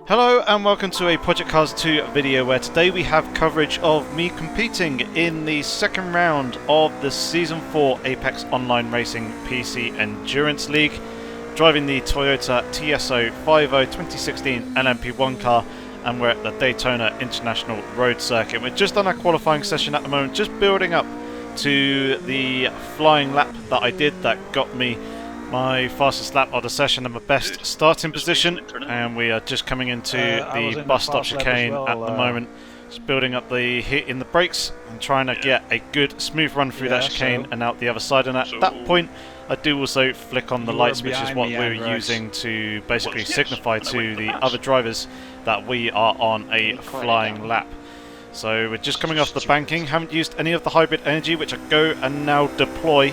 Hello and welcome to a Project Cars 2 video where today we have coverage of me competing in the second round of the Season 4 Apex Online Racing PC Endurance League, driving the Toyota TSO 50 2016 LMP1 car, and we're at the Daytona International Road Circuit. We're just on our qualifying session at the moment, just building up to the flying lap that I did that got me my fastest lap of the session and my best starting position, and we are just coming into the bus stop chicane at the moment, just building up the hit in the brakes and trying to get a good smooth run through that chicane and out the other side. And at that point I do also flick on the lights, which is what we're using to basically signify to the other drivers that we are on a flying lap. So we're just coming off the banking, haven't used any of the hybrid energy, which I go and now deploy,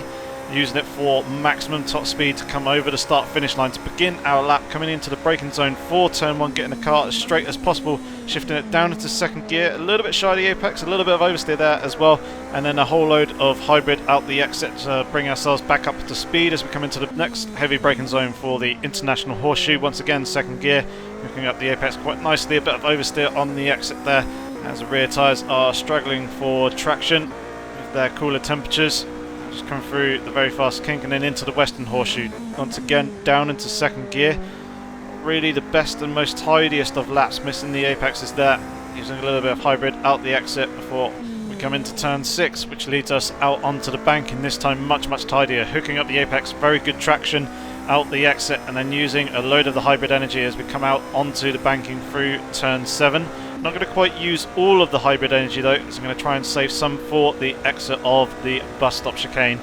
using it for maximum top speed to come over the start finish line to begin our lap, coming into the braking zone for turn 1, getting the car as straight as possible, shifting it down into second gear, a little bit shy of the apex, a little bit of oversteer there as well, and then a whole load of hybrid out the exit to bring ourselves back up to speed as we come into the next heavy braking zone for the International Horseshoe. Once again second gear, looking up the apex quite nicely, a bit of oversteer on the exit there as the rear tyres are struggling for traction with their cooler temperatures. Just come through the very fast kink and then into the Western Horseshoe. Once again down into second gear. Really the best and most tidiest of laps, missing the apexes there. Using a little bit of hybrid out the exit before we come into turn 6, which leads us out onto the bank, and this time much tidier. Hooking up the apex, very good traction out the exit, and then using a load of the hybrid energy as we come out onto the banking through turn 7. Not going to quite use all of the hybrid energy though, so I'm going to try and save some for the exit of the bus stop chicane.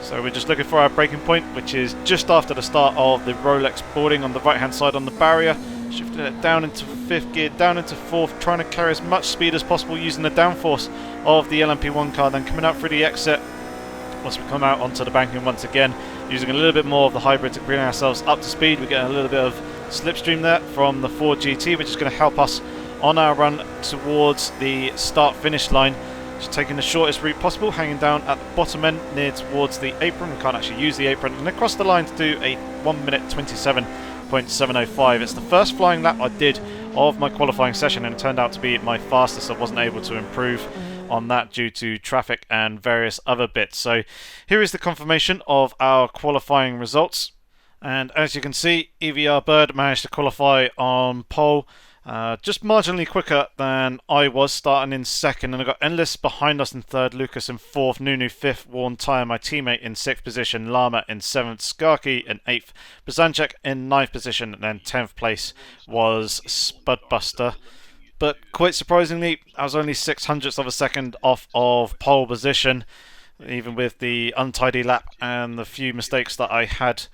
So we're just looking for our braking point, which is just after the start of the Rolex boarding on the right hand side on the barrier. Shifting it down into 5th gear, down into 4th, trying to carry as much speed as possible using the downforce of the LMP1 car, then coming out through the exit. Once we come out onto the banking once again, using a little bit more of the hybrid to bring ourselves up to speed. We get a little bit of slipstream there from the Ford GT, which is going to help us on our run towards the start finish line. Just taking the shortest route possible, hanging down at the bottom end near towards the apron. We can't actually use the apron, and across the line to do a 1 minute 27.705. It's the first flying lap I did of my qualifying session, and it turned out to be my fastest. I wasn't able to improve on that due to traffic and various other bits. So here is the confirmation of our qualifying results, and as you can see, EVR Bird managed to qualify on pole, just marginally quicker than I was, starting in second, and I got Endless behind us in third, Lucas in fourth, Nunu fifth, Worn Tyre, my teammate, in sixth position, Lama in seventh, Skarky in eighth, Bazanchek in ninth position, and then 10th place was Spudbuster. But quite surprisingly, I was only 0.06 of a second off of pole position, even with the untidy lap and the few mistakes that I had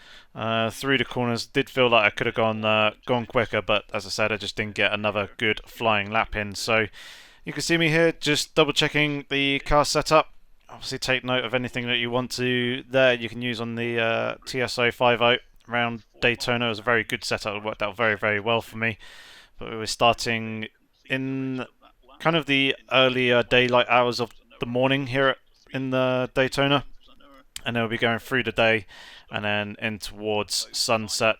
through the corners. Did feel like I could have gone quicker, but as I said, I just didn't get another good flying lap in. So you can see me here just double checking the car setup. Obviously take note of anything that you want to there you can use on the TSO 50 around Daytona. It was a very good setup. It worked out very well for me. But we were starting in kind of the earlier daylight hours of the morning here in the Daytona, and then we'll be going through the day and then in towards sunset,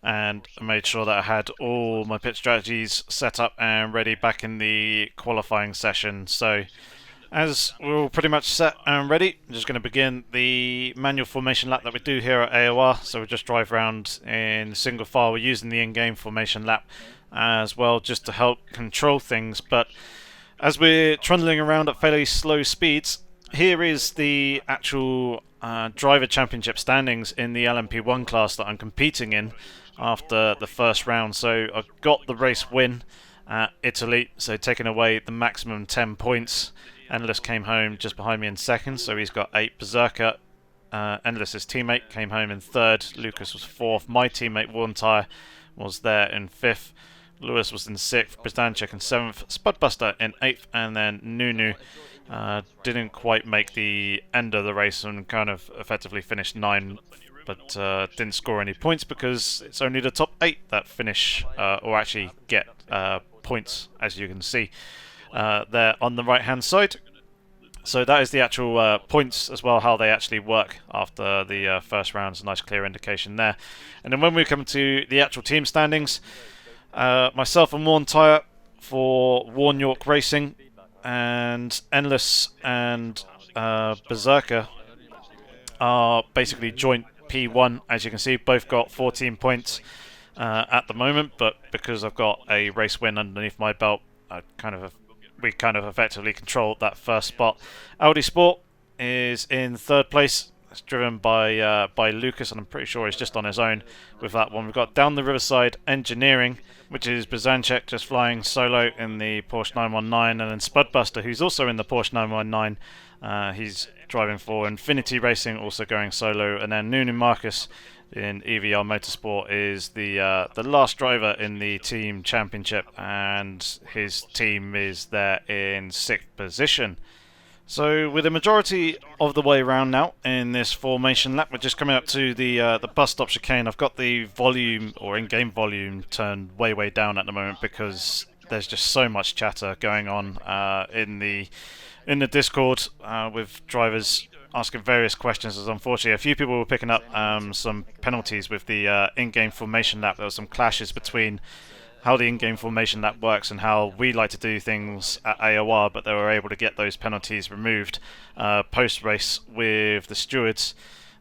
and I made sure that I had all my pit strategies set up and ready back in the qualifying session. So as we're all pretty much set and ready, I'm just going to begin the manual formation lap that we do here at AOR. So we just drive around in single file. We're using the in-game formation lap as well just to help control things, but as we're trundling around at fairly slow speeds, here is the actual driver championship standings in the LMP1 class that I'm competing in after the first round. So I got the race win at Italy, so taking away the maximum 10 points. Endless came home just behind me in second, so he's got 8. Berserker, Endless's teammate, came home in third. Lucas was fourth. My teammate Worn Tyre was there in fifth. Lewis was in 6th, Brizdanchik in 7th, Spudbuster in 8th, and then Nunu didn't quite make the end of the race and kind of effectively finished 9th, but didn't score any points because it's only the top 8 that finish or actually get points, as you can see there on the right hand side. So that is the actual points as well, how they actually work after the first round. It's a nice clear indication there. And then when we come to the actual team standings, Myself and Warren Tyre for Warren York Racing, and Endless and Berserker are basically joint P1. As you can see, both got 14 points at the moment, but because I've got a race win underneath my belt, we kind of effectively control that first spot. Audi Sport is in third place. It's driven by Lucas, and I'm pretty sure he's just on his own with that one. We've got Down the Riverside Engineering, which is Bazanchek just flying solo in the Porsche 919, and then Spudbuster, who's also in the Porsche 919. He's driving for Infinity Racing, also going solo, and then Nunu Marcus in EVR Motorsport is the last driver in the team championship, and his team is there in 6th position. So with the majority of the way around now in this formation lap, we're just coming up to the bus stop chicane. I've got the volume, or in-game volume, turned way down at the moment because there's just so much chatter going on in the Discord with drivers asking various questions. As unfortunately a few people were picking up some penalties with the in-game formation lap. There were some clashes between how the in-game formation lap works and how we like to do things at AOR, but they were able to get those penalties removed post-race with the stewards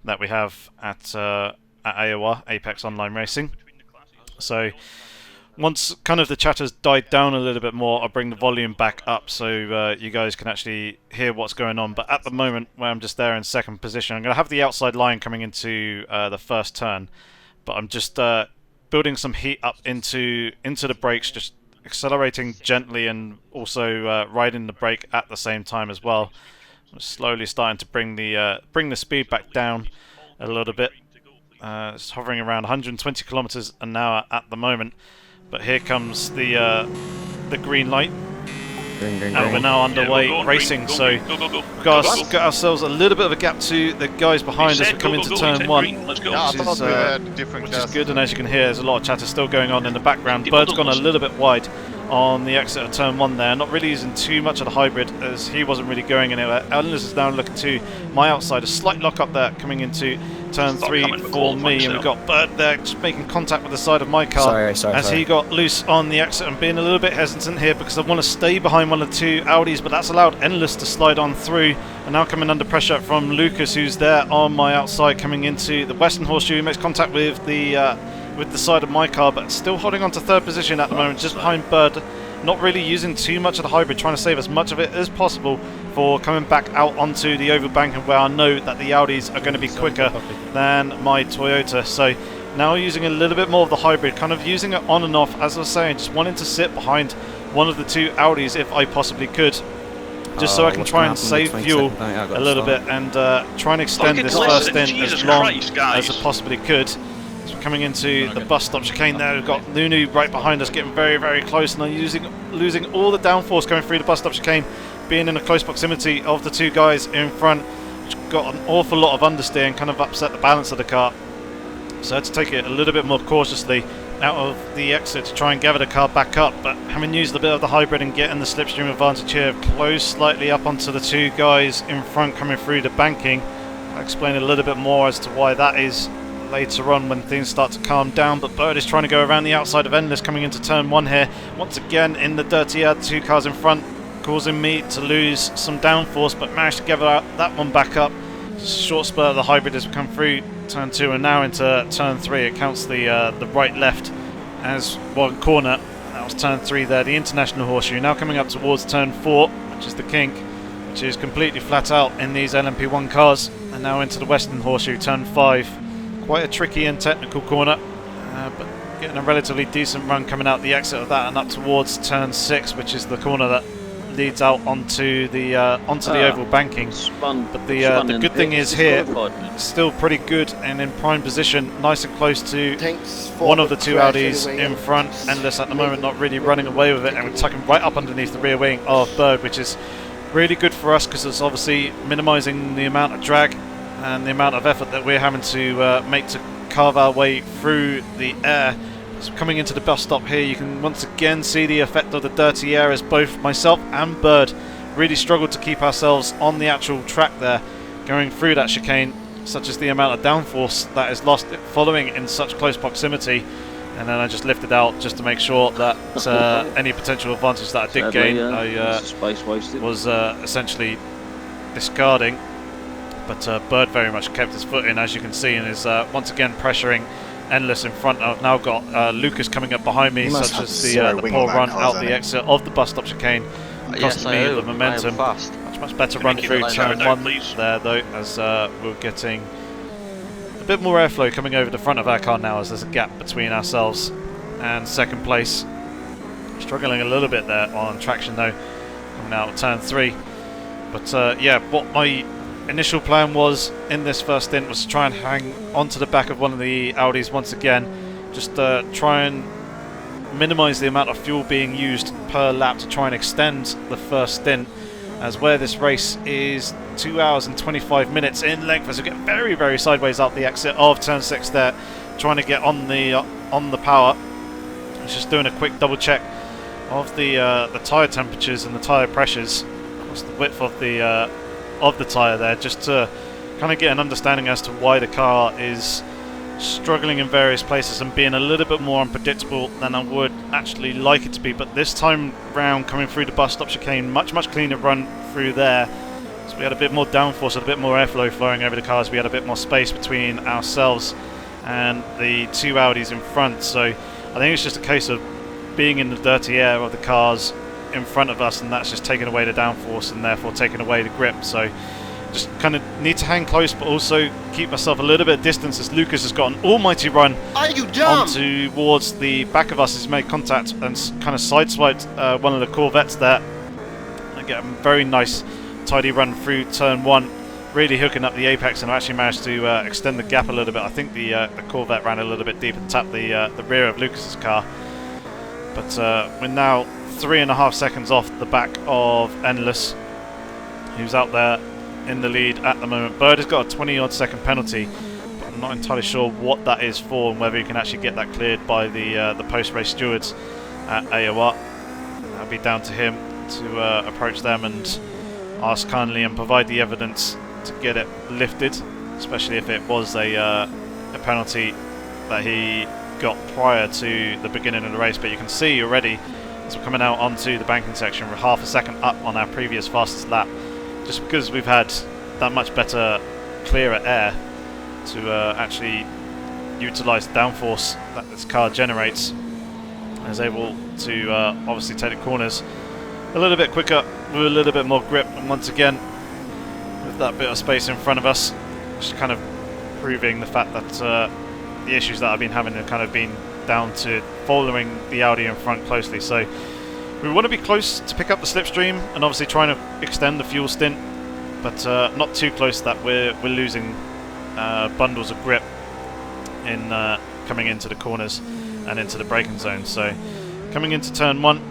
that we have at AOR, Apex Online Racing. So once kind of the chatter's died down a little bit more, I'll bring the volume back up so you guys can actually hear what's going on. But at the moment, where I'm just there in 2nd position, I'm going to have the outside line coming into the first turn, but I'm just building some heat up into the brakes, just accelerating gently and also riding the brake at the same time as well. I'm slowly starting to bring the speed back down a little bit. It's hovering around 120 kilometers an hour at the moment. But here comes the green light. And we're now underway racing, so we've got ourselves a little bit of a gap to the guys behind us. We come into turn 1, which is good, and as you can hear, there's a lot of chatter still going on in the background. Bird's gone a little bit wide on the exit of turn 1 there, not really using too much of the hybrid as he wasn't really going anywhere. Ellis is now looking to my outside, a slight lock up there coming into turn 3 for me, and we've got Bird there just making contact with the side of my car as he got loose on the exit and being a little bit hesitant here because I want to stay behind one of the 2 Audis, but that's allowed Endless to slide on through, and now coming under pressure from Lucas, who's there on my outside coming into the Western Horseshoe. Makes contact with the side of my car, but still holding on to 3rd position at the moment, just behind Bird. Not really using too much of the hybrid, trying to save as much of it as possible for coming back out onto the oval banking, where I know that the Audis are going to be quicker than my Toyota. So now using a little bit more of the hybrid, kind of using it on and off, as I was saying, just wanting to sit behind one of the 2 Audis if I possibly could, just so I can try and save fuel a little bit and try and extend this first stint as long as I possibly could. So coming into the bus stop chicane there, we've got Nunu right behind us, getting very close, and losing all the downforce going through the bus stop chicane, being in a close proximity of the 2 guys in front, which got an awful lot of understeer and kind of upset the balance of the car. So I had to take it a little bit more cautiously out of the exit to try and gather the car back up, but having used a bit of the hybrid and getting the slipstream advantage here, close slightly up onto the 2 guys in front coming through the banking. I'll explain a little bit more as to why that is later on when things start to calm down, but Bird is trying to go around the outside of Endless coming into turn 1 here. Once again in the dirty air, 2 cars in front, causing me to lose some downforce, but managed to gather that one back up. Short spurt of the hybrid as we come through turn 2 and now into turn 3. It counts the right left as one corner. That was turn 3 there, the International Horseshoe. Now coming up towards turn 4, which is the kink, which is completely flat out in these LMP1 cars, and now into the Western Horseshoe, turn 5. Quite a tricky and technical corner, but getting a relatively decent run coming out the exit of that and up towards turn 6, which is the corner that leads out onto the oval banking. But the good thing is here, still pretty good and in prime position, nice and close to one of the 2 Audis in front. Endless at the moment not really running away with it, and we're tucking right up underneath the rear wing of Bird, which is really good for us because it's obviously minimising the amount of drag and the amount of effort that we're having to make to carve our way through the air. So coming into the bus stop here, you can once again see the effect of the dirty air as both myself and Bird really struggled to keep ourselves on the actual track there going through that chicane, such as the amount of downforce that is lost following in such close proximity. and then I just lifted out just to make sure that any potential advantage that I did gain I was essentially discarding. But Bird very much kept his foot in, as you can see, and is once again pressuring Endless in front. I've now got Lucas coming up behind me, such as the poor run out the exit of the bus stop chicane, costing me the momentum. Much better run through turn 1 there though, as we're getting a bit more airflow coming over the front of our car now, as there's a gap between ourselves and second place. Struggling a little bit there on traction though, coming out of turn 3. But yeah, what my initial plan was in this first stint was to try and hang onto the back of one of the Audis once again, just try and minimise the amount of fuel being used per lap to try and extend the first stint, as where this race is 2 hours and 25 minutes in length, as we get very sideways out the exit of turn 6 there, trying to get on the power. I was just doing a quick double check of the tyre temperatures and the tyre pressures across the width of the tyre there, just to kind of get an understanding as to why the car is struggling in various places and being a little bit more unpredictable than I would actually like it to be. But this time round, coming through the bus stop chicane, much cleaner run through there. So we had a bit more downforce and a bit more airflow flowing over the cars. We had a bit more space between ourselves and the two Audis in front. So I think it's just a case of being in the dirty air of the cars in front of us, and that's just taking away the downforce and therefore taking away the grip. So just kind of need to hang close, but also keep myself a little bit of distance, as Lucas has got an almighty run on towards the back of us. He's made contact and kind of sideswiped one of the Corvettes there. I get a very nice tidy run through turn 1, really hooking up the apex, and I actually managed to extend the gap a little bit. I think the Corvette ran a little bit deep and tapped the rear of Lucas's car. But we're now 3.5 seconds off the back of Endless, who's out there in the lead at the moment. Bird has got a 20-odd second penalty, but I'm not entirely sure what that is for and whether you can actually get that cleared by the post-race stewards at AOR. That'll be down to him to approach them and ask kindly and provide the evidence to get it lifted, especially if it was a penalty that he got prior to the beginning of the race. But you can see already, as we're coming out onto the banking section, we're half a second up on our previous fastest lap, just because we've had that much better, clearer air to actually utilise the downforce that this car generates, and is able to obviously take the corners a little bit quicker with a little bit more grip. And once again, with that bit of space in front of us, just kind of proving the fact that the issues that I've been having have kind of been down to following the Audi in front closely. So we want to be close to pick up the slipstream and obviously trying to extend the fuel stint, but not too close that we're losing bundles of grip in coming into the corners and into the braking zone. So coming into turn 1,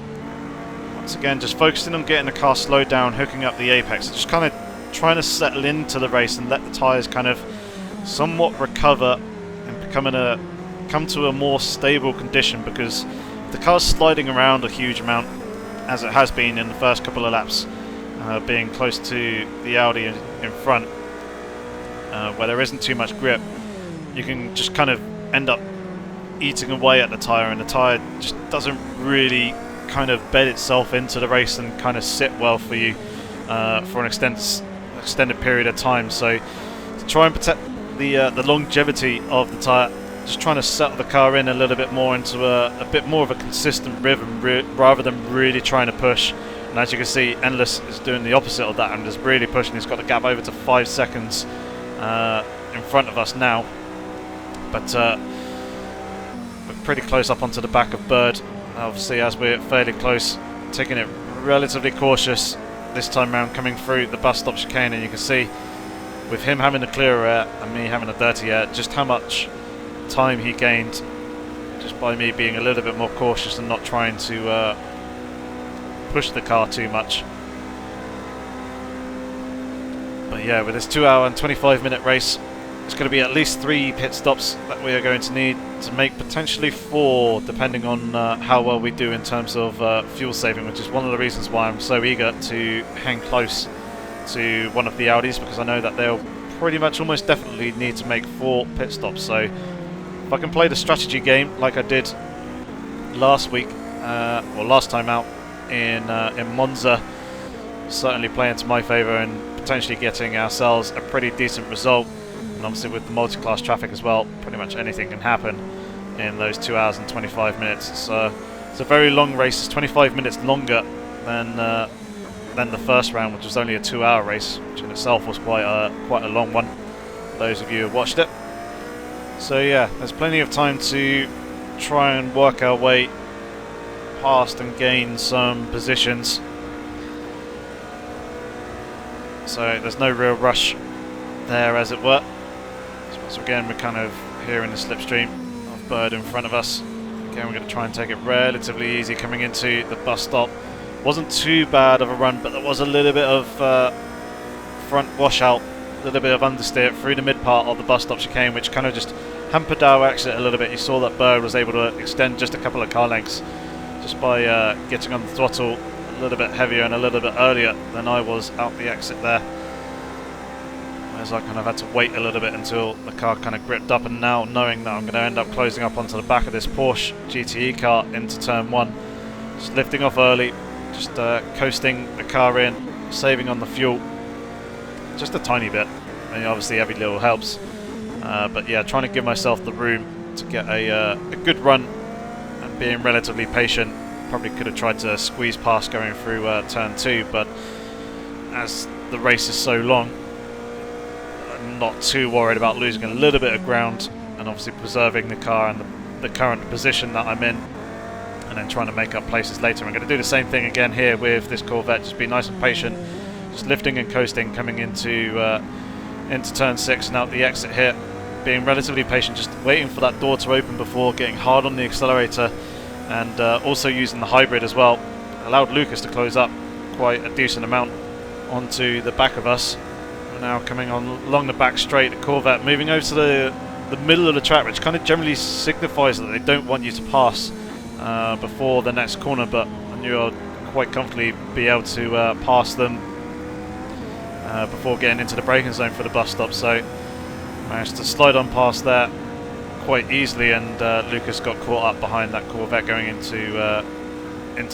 once again just focusing on getting the car slowed down, hooking up the apex, just kind of trying to settle into the race and let the tyres kind of somewhat recover and come to a more stable condition, because the car's sliding around a huge amount, as it has been in the first couple of laps, being close to the Audi in front, where there isn't too much grip. You can just kind of end up eating away at the tyre, and the tyre just doesn't really kind of bed itself into the race and kind of sit well for you for an extended period of time. So to try and protect the longevity of the tyre, just trying to settle the car in a little bit more into a bit more of a consistent rhythm, rather than really trying to push. And as you can see, Endless is doing the opposite of that and is really pushing. He's got the gap over to 5 seconds in front of us now, but we're pretty close up onto the back of Bird. Obviously, as we're fairly close, taking it relatively cautious this time round, coming through the bus stop chicane, and you can see with him having the clearer air and me having the dirty air, just how much time he gained just by me being a little bit more cautious and not trying to push the car too much. But yeah, with this 2 hour and 25 minute race, it's going to be at least 3 pit stops that we are going to need to make, potentially 4 depending on how well we do in terms of fuel saving, which is one of the reasons why I'm so eager to hang close to one of the Audis, because I know that they'll pretty much almost definitely need to make 4 pit stops. So if I can play the strategy game like I did last week, or last time out in Monza, certainly playing to my favour and potentially getting ourselves a pretty decent result. And obviously with the multi-class traffic as well, pretty much anything can happen in those 2 hours and 25 minutes. It's a very long race. It's 25 minutes longer than the first round, which was only a 2-hour race, which in itself was quite a long one for those of you who watched it. So yeah, there's plenty of time to try and work our way past and gain some positions. So there's no real rush there, as it were. So again, we're kind of here in the slipstream of Bird in front of us. Again, we're going to try and take it relatively easy coming into the bus stop. Wasn't too bad of a run, but there was a little bit of front washout, a little bit of understeer through the mid part of the bus stop chicane, which kind of just hampered our exit a little bit. You saw that Bird was able to extend just a couple of car lengths just by getting on the throttle a little bit heavier and a little bit earlier than I was out the exit there. As I kind of had to wait a little bit until the car kind of gripped up, and now knowing that I'm going to end up closing up onto the back of this Porsche GTE car into turn 1, just lifting off early, just coasting the car in, saving on the fuel just a tiny bit. I mean, obviously every little helps, but yeah, trying to give myself the room to get a good run and being relatively patient. Probably could have tried to squeeze past going through turn 2, but as the race is so long, I'm not too worried about losing a little bit of ground and obviously preserving the car and the current position that I'm in, and then trying to make up places later. I'm going to do the same thing again here with this Corvette. Just be nice and patient, just lifting and coasting coming into turn 6 and out the exit here. Being relatively patient, just waiting for that door to open before getting hard on the accelerator, and also using the hybrid as well. Allowed Lucas to close up quite a decent amount onto the back of us. We're now coming on along the back straight, the Corvette moving over to the middle of the track, which kind of generally signifies that they don't want you to pass before the next corner, but you'll quite comfortably be able to pass them before getting into the braking zone for the bus stop. So managed to slide on past there quite easily, and Lucas got caught up behind that Corvette going into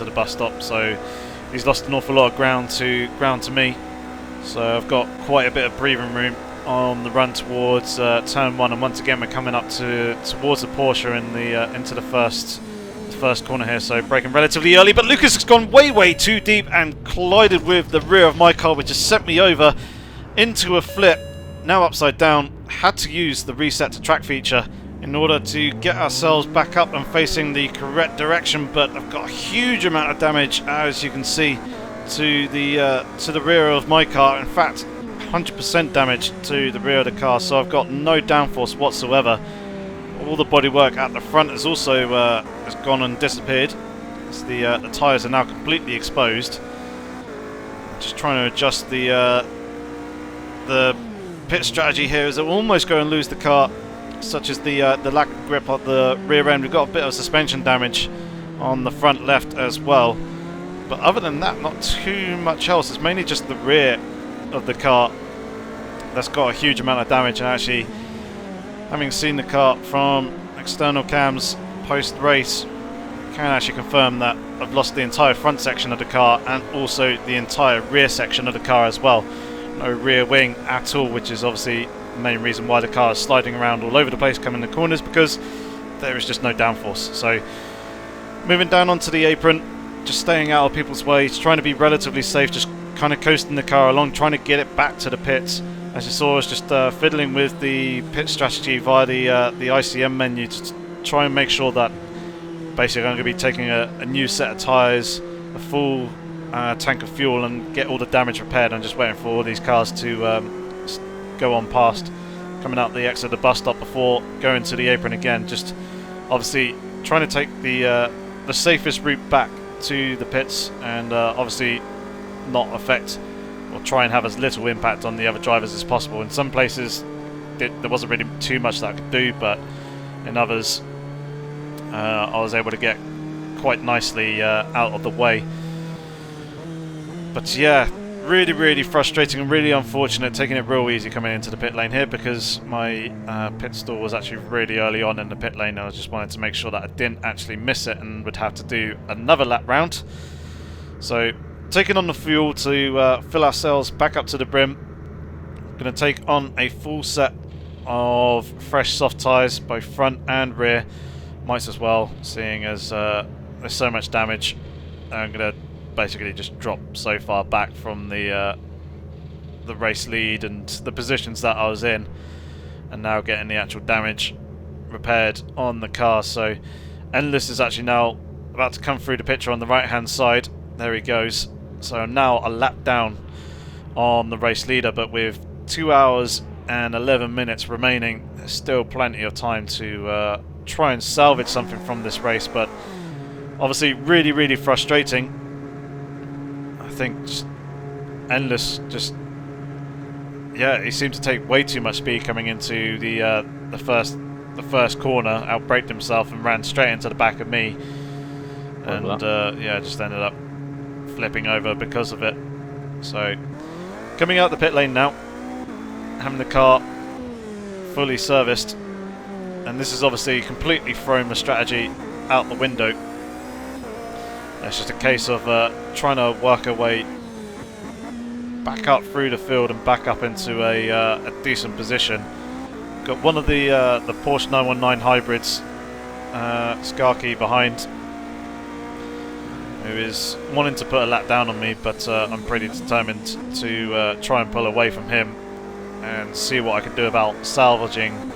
the bus stop. So he's lost an awful lot of ground to me. So I've got quite a bit of breathing room on the run towards turn 1, and once again we're coming up towards the Porsche in the into the first corner here. So braking relatively early, but Lucas has gone way too deep and collided with the rear of my car, which has sent me over into a flip. Now upside down. Had to use the reset to track feature in order to get ourselves back up and facing the correct direction, but I've got a huge amount of damage, as you can see, to the rear of my car. In fact, 100% damage to the rear of the car, so I've got no downforce whatsoever. All the bodywork at the front has also has gone and disappeared. As the tyres are now completely exposed. Just trying to adjust the pit strategy here, as it will almost go and lose the car, such as the lack of grip on the rear end. We've got a bit of suspension damage on the front left as well, but other than that, not too much else. It's mainly just the rear of the car that's got a huge amount of damage. And actually, having seen the car from external cams post-race, I can actually confirm that I've lost the entire front section of the car and also the entire rear section of the car as well. No rear wing at all, which is obviously the main reason why the car is sliding around all over the place coming in the corners, because there is just no downforce. So moving down onto the apron, just staying out of people's way, just trying to be relatively safe, just kind of coasting the car along, trying to get it back to the pits. As you saw, I was just fiddling with the pit strategy via the ICM menu to try and make sure that basically I'm going to be taking a new set of tyres, a full tank of fuel, and get all the damage repaired. I'm just waiting for all these cars to go on past, coming out the exit of the bus stop before going to the apron again. Just obviously trying to take the safest route back to the pits, and obviously not affect or try and have as little impact on the other drivers as possible. In some places there wasn't really too much that I could do, but in others I was able to get quite nicely out of the way. But yeah, really, really frustrating and really unfortunate, taking it real easy coming into the pit lane here because my pit stall was actually really early on in the pit lane, and I just wanted to make sure that I didn't actually miss it and would have to do another lap round. So, taking on the fuel to fill ourselves back up to the brim. Going to take on a full set of fresh soft tyres, both front and rear. Might as well, seeing as there's so much damage. I'm going to basically just drop so far back from the race lead and the positions that I was in, and now getting the actual damage repaired on the car. So Endless is actually now about to come through the picture on the right hand side. There he goes. So I'm now a lap down on the race leader, but with 2 hours and 11 minutes remaining, there's still plenty of time to try and salvage something from this race. But obviously really, really frustrating. I think just Endless he seemed to take way too much speed coming into the first corner, outbraked himself and ran straight into the back of me, and just ended up flipping over because of it. So coming out the pit lane now, having the car fully serviced, and this has obviously completely thrown the strategy out the window. It's just a case of trying to work our way back up through the field and back up into a decent position. Got one of the Porsche 919 hybrids, Skarky, behind, who is wanting to put a lap down on me, but I'm pretty determined to try and pull away from him and see what I can do about salvaging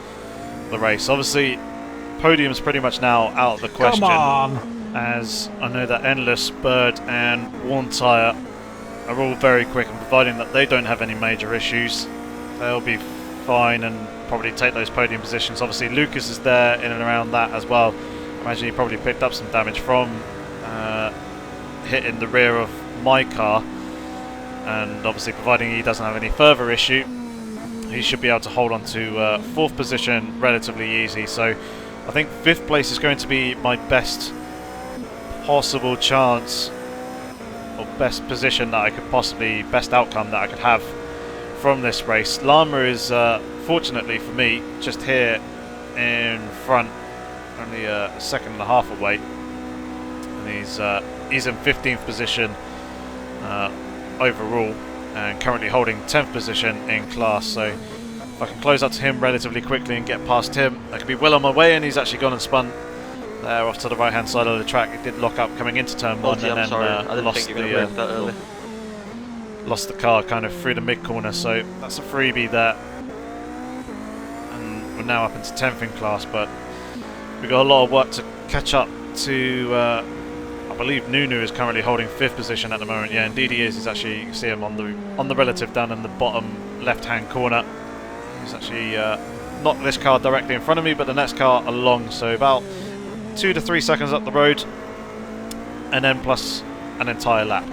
the race. Obviously, podium's pretty much now out of the question. Come on! As I know that Endless, Bird and Worn Tyre are all very quick, and providing that they don't have any major issues, they'll be fine and probably take those podium positions. Obviously Lucas is there in and around that as well. I imagine he probably picked up some damage from hitting the rear of my car, and obviously providing he doesn't have any further issue, he should be able to hold on to 4th position relatively easy. So I think 5th place is going to be my best possible chance, or best position that I could possibly, best outcome that I could have from this race. Llama is fortunately for me just here in front, only a second and a half away, and he's in 15th position overall, and currently holding 10th position in class. So if I can close up to him relatively quickly and get past him, I could be well on my way. And he's actually gone and spun there off to the right hand side of the track. It did lock up coming into turn 1, and then lost the car kind of through the mid corner. So that's a freebie there, and we're now up into 10th in class, but we've got a lot of work to catch up to. I believe Nunu is currently holding 5th position at the moment. Yeah, indeed he is. He's actually, you can see him on the relative down in the bottom left hand corner. He's actually not this car directly in front of me, but the next car along, so about 2 to 3 seconds up the road, and then plus an entire lap.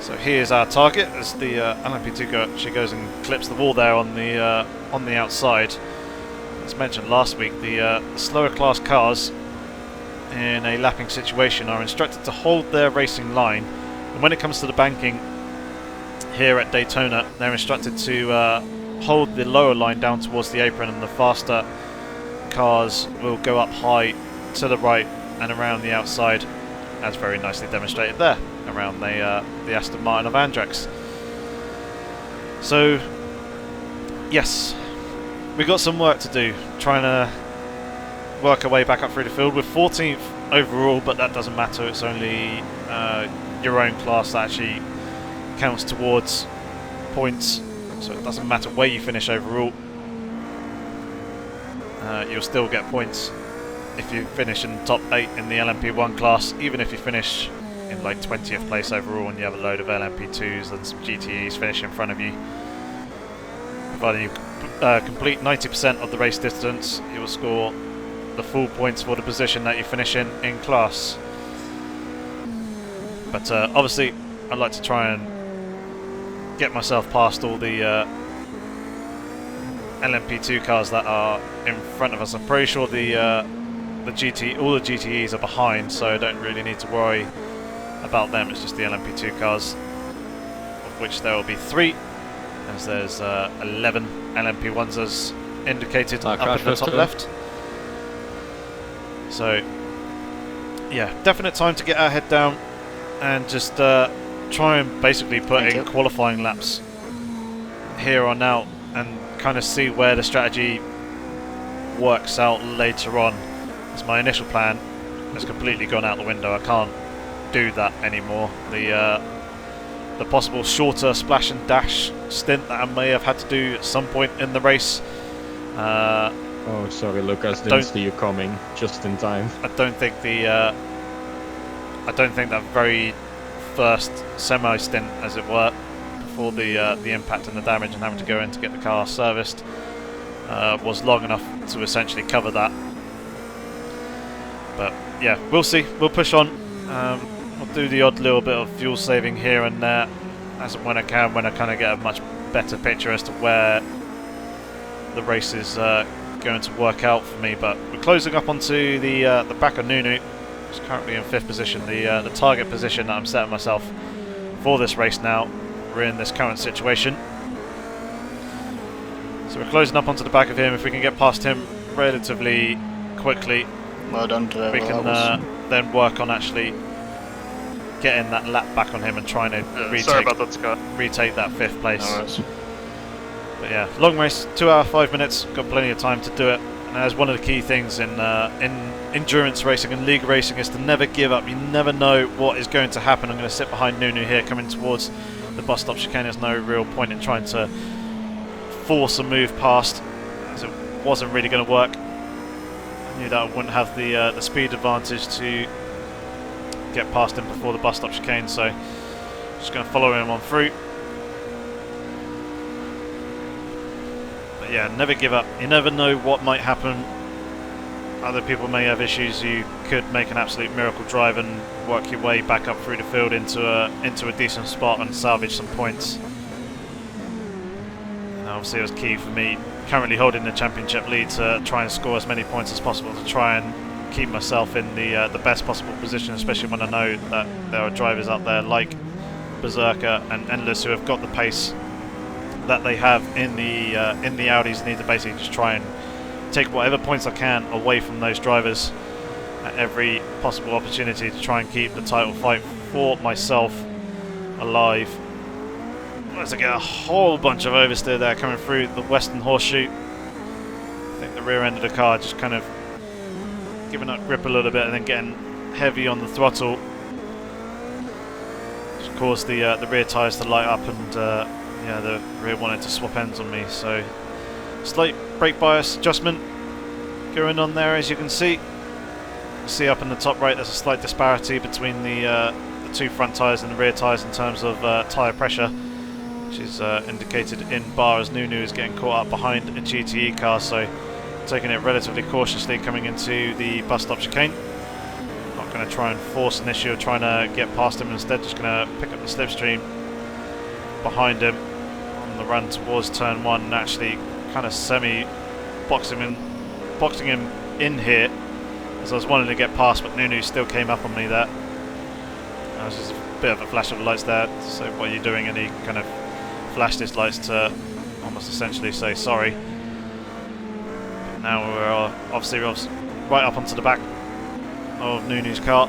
So here's our target as the LMP2 she goes and clips the wall there on the outside. As mentioned last week, the slower class cars in a lapping situation are instructed to hold their racing line, and when it comes to the banking here at Daytona, they're instructed to hold the lower line down towards the apron, and the faster cars will go up high to the right and around the outside, as very nicely demonstrated there around the Aston Martin of Andrex. So yes, we got some work to do trying to work our way back up through the field. With 14th overall, but that doesn't matter. It's only your own class that actually counts towards points, so it doesn't matter where you finish overall. You'll still get points if you finish in the top 8 in the LMP1 class, even if you finish in like 20th place overall and you have a load of LMP2s and some GTEs finish in front of you. Providing you complete 90% of the race distance, you will score the full points for the position that you finish in class. But obviously I'd like to try and get myself past all the LMP2 cars that are in front of us. I'm pretty sure all the GTEs are behind, so I don't really need to worry about them. It's just the LMP2 cars, which there will be 3, as there's 11 LMP1s as indicated up in the top left. So yeah, definite time to get our head down and just try and basically put in qualifying laps here on out and kind of see where the strategy works out later on. As my initial plan has completely gone out the window. I can't do that anymore. The possible shorter splash and dash stint that I may have had to do at some point in the race. Oh, sorry, Lucas, didn't see you coming just in time. I don't think that very first semi stint, as it were, before the impact and the damage and having to go in to get the car serviced, was long enough to essentially cover that. But yeah, we'll see. We'll push on. I'll do the odd little bit of fuel saving here and there, as and when I can, when I kind of get a much better picture as to where the race is going to work out for me. But we're closing up onto the back of Nunu. It's currently in 5th position, the target position that I'm setting myself for this race now. We're in this current situation. So we're closing up onto the back of him. If we can get past him relatively quickly, well done, Trevor. We can then work on actually getting that lap back on him and trying to retake that 5th place. No, but yeah, long race, 2 hours 5 minutes, got plenty of time to do it. And as one of the key things in endurance racing and league racing is to never give up. You never know what is going to happen. I'm going to sit behind Nunu here, coming towards the bus stop chicane. There's no real point in trying to force a move past, as it wasn't really going to work. I knew that I wouldn't have the speed advantage to get past him before the bus stop chicane, so just going to follow him on through. But yeah, never give up. You never know what might happen. Other people may have issues. You could make an absolute miracle drive and work your way back up through the field into a decent spot and salvage some points. And obviously it was key for me, currently holding the championship lead, to try and score as many points as possible, to try and keep myself in the best possible position, especially when I know that there are drivers out there like Berserker and Endless who have got the pace that they have in the Audis. Need to basically just try and take whatever points I can away from those drivers at every possible opportunity to try and keep the title fight for myself alive. As I get a whole bunch of oversteer there coming through the western horseshoe. I think the rear end of the car just kind of giving up grip a little bit and then getting heavy on the throttle. Just caused the rear tyres to light up, and yeah, the rear wanted to swap ends on me. So slight brake bias adjustment going on there, as you can see. See up in the top right, there's a slight disparity between the 2 front tyres and the rear tyres in terms of tyre pressure, which is indicated in bar as Nunu is getting caught up behind a GTE car, so taking it relatively cautiously coming into the bus stop chicane. Not going to try and force an issue of trying to get past him, instead just going to pick up the slipstream behind him on the run towards turn 1 and actually kind of boxing him in here, as I was wanting to get past, but Nunu still came up on me there. That was just a bit of a flash of lights there, so what are you doing? And he kind of flashed his lights to almost essentially say sorry. But now we're obviously right up onto the back of Nunu's car.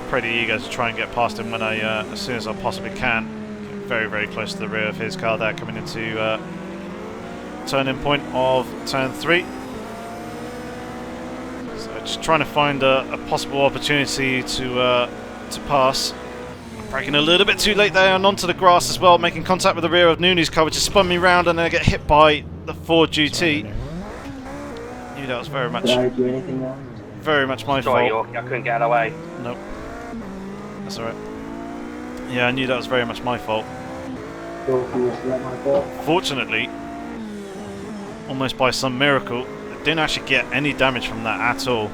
Pretty eager to try and get past him when as soon as I possibly can. Very, very close to the rear of his car there, coming into turning point of turn 3. So just trying to find a possible opportunity to pass. Braking a little bit too late there and onto the grass as well, making contact with the rear of Nunu's car, which has spun me round, and then I get hit by the Ford GT. Knew that was very much my fault. I couldn't get away. Nope. That's alright. Yeah, I knew that was very much my fault. Fortunately, almost by some miracle, I didn't actually get any damage from that at all.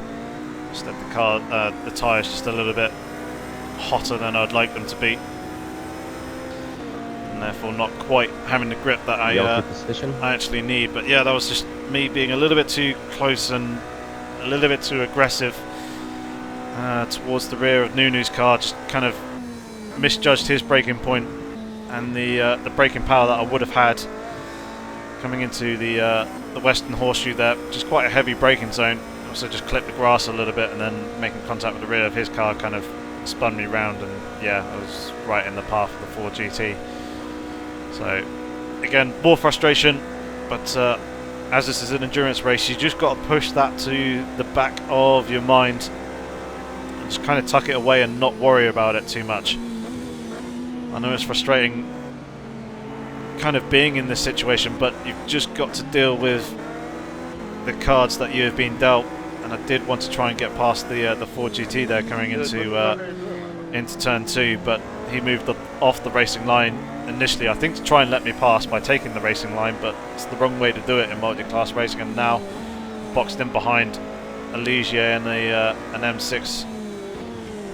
Just that the tyres just a little bit hotter than I'd like them to be, and therefore not quite having the grip that I actually need. But yeah, that was just me being a little bit too close and a little bit too aggressive towards the rear of Nunu's car. Just kind of misjudged his braking point and the braking power that I would have had coming into the western horseshoe there. Just quite a heavy braking zone. Also just clipped the grass a little bit, and then making contact with the rear of his car kind of spun me round, and yeah, I was right in the path of the Ford GT. So again, more frustration, but as this is an endurance race, you just got to push that to the back of your mind and just kind of tuck it away and not worry about it too much. I know it's frustrating kind of being in this situation, but you've just got to deal with the cards that you have been dealt. And I did want to try and get past the Ford GT there coming into turn 2, but he moved off the racing line initially, I think, to try and let me pass by taking the racing line, but it's the wrong way to do it in multi-class racing, and now boxed in behind a Ligier and an M6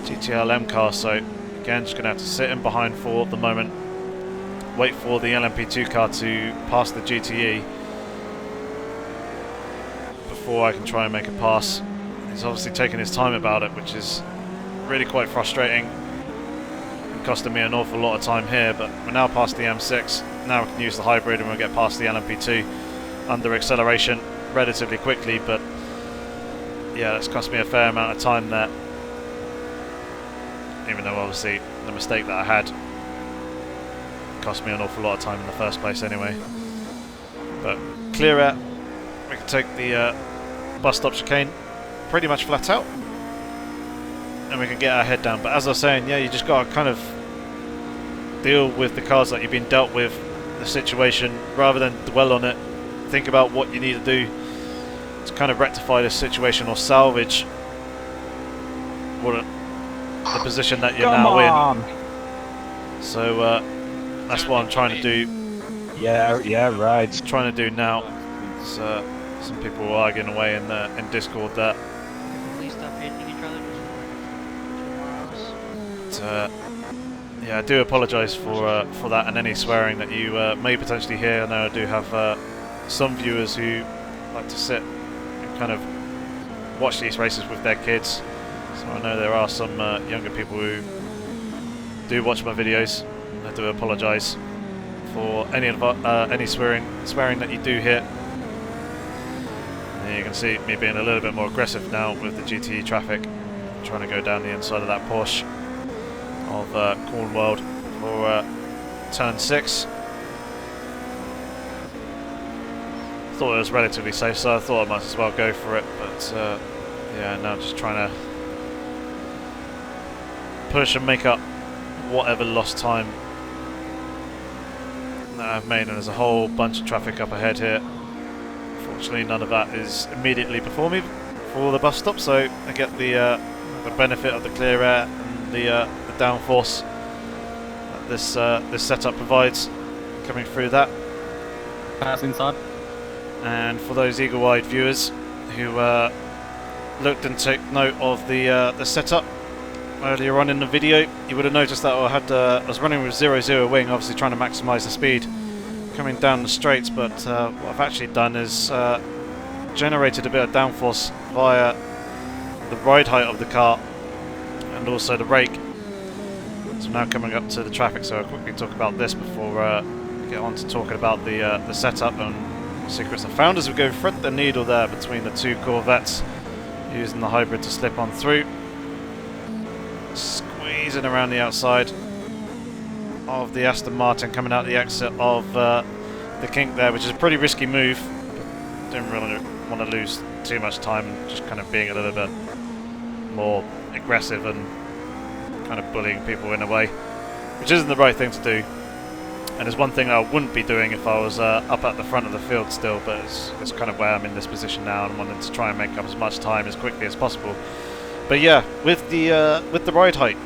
GTL M car. So again, just going to have to sit in behind for the moment, wait for the LMP2 car to pass the GTE before I can try and make a pass. He's obviously taking his time about it, which is really quite frustrating and costing me an awful lot of time here, but we're now past the M6. Now we can use the hybrid and we'll get past the LMP2 under acceleration relatively quickly, but yeah, that's cost me a fair amount of time there, even though obviously the mistake that I had cost me an awful lot of time in the first place anyway. But clear out, we can take the bus stop chicane pretty much flat out, and we can get our head down. But as I was saying, yeah, you just got to kind of deal with the cards that you've been dealt with, the situation, rather than dwell on it. Think about what you need to do to kind of rectify this situation or salvage the position that you're now in. So that's what I'm trying to do. Yeah, right. Trying to do now. Some people were arguing away in Discord that. Please stop hitting each other. But, yeah, I do apologise for that and any swearing that you may potentially hear. I know I do have some viewers who like to sit and kind of watch these races with their kids. So I know there are some younger people who do watch my videos. I do apologise for any swearing that you do hear. And you can see me being a little bit more aggressive now with the GTE traffic, trying to go down the inside of that Porsche of Cornwall for turn 6. Thought it was relatively safe, so I thought I might as well go for it, but yeah, now just trying to push and make up whatever lost time that I've made. And there's a whole bunch of traffic up ahead here. Fortunately, none of that is immediately before me for the bus stop, so I get the benefit of the clear air and the downforce that this setup provides coming through that. Pass inside. And for those eagle-eyed viewers who looked and took note of the setup earlier on in the video, you would have noticed that I was running with 0-0 wing, obviously trying to maximise the speed coming down the straights, but what I've actually done is generated a bit of downforce via the ride height of the car and also the rake. So now coming up to the traffic, so I'll quickly talk about this before we get on to talking about the setup and secrets I found as we go thread the needle there between the two Corvettes, using the hybrid to slip on through, squeezing around the outside of the Aston Martin, coming out the exit of the kink there, which is a pretty risky move. Didn't really want to lose too much time, just kind of being a little bit more aggressive and kind of bullying people in a way, which isn't the right thing to do. And there's one thing I wouldn't be doing if I was up at the front of the field still, but it's kind of where I'm in this position now, and wanting to try and make up as much time as quickly as possible. But yeah, with the ride height,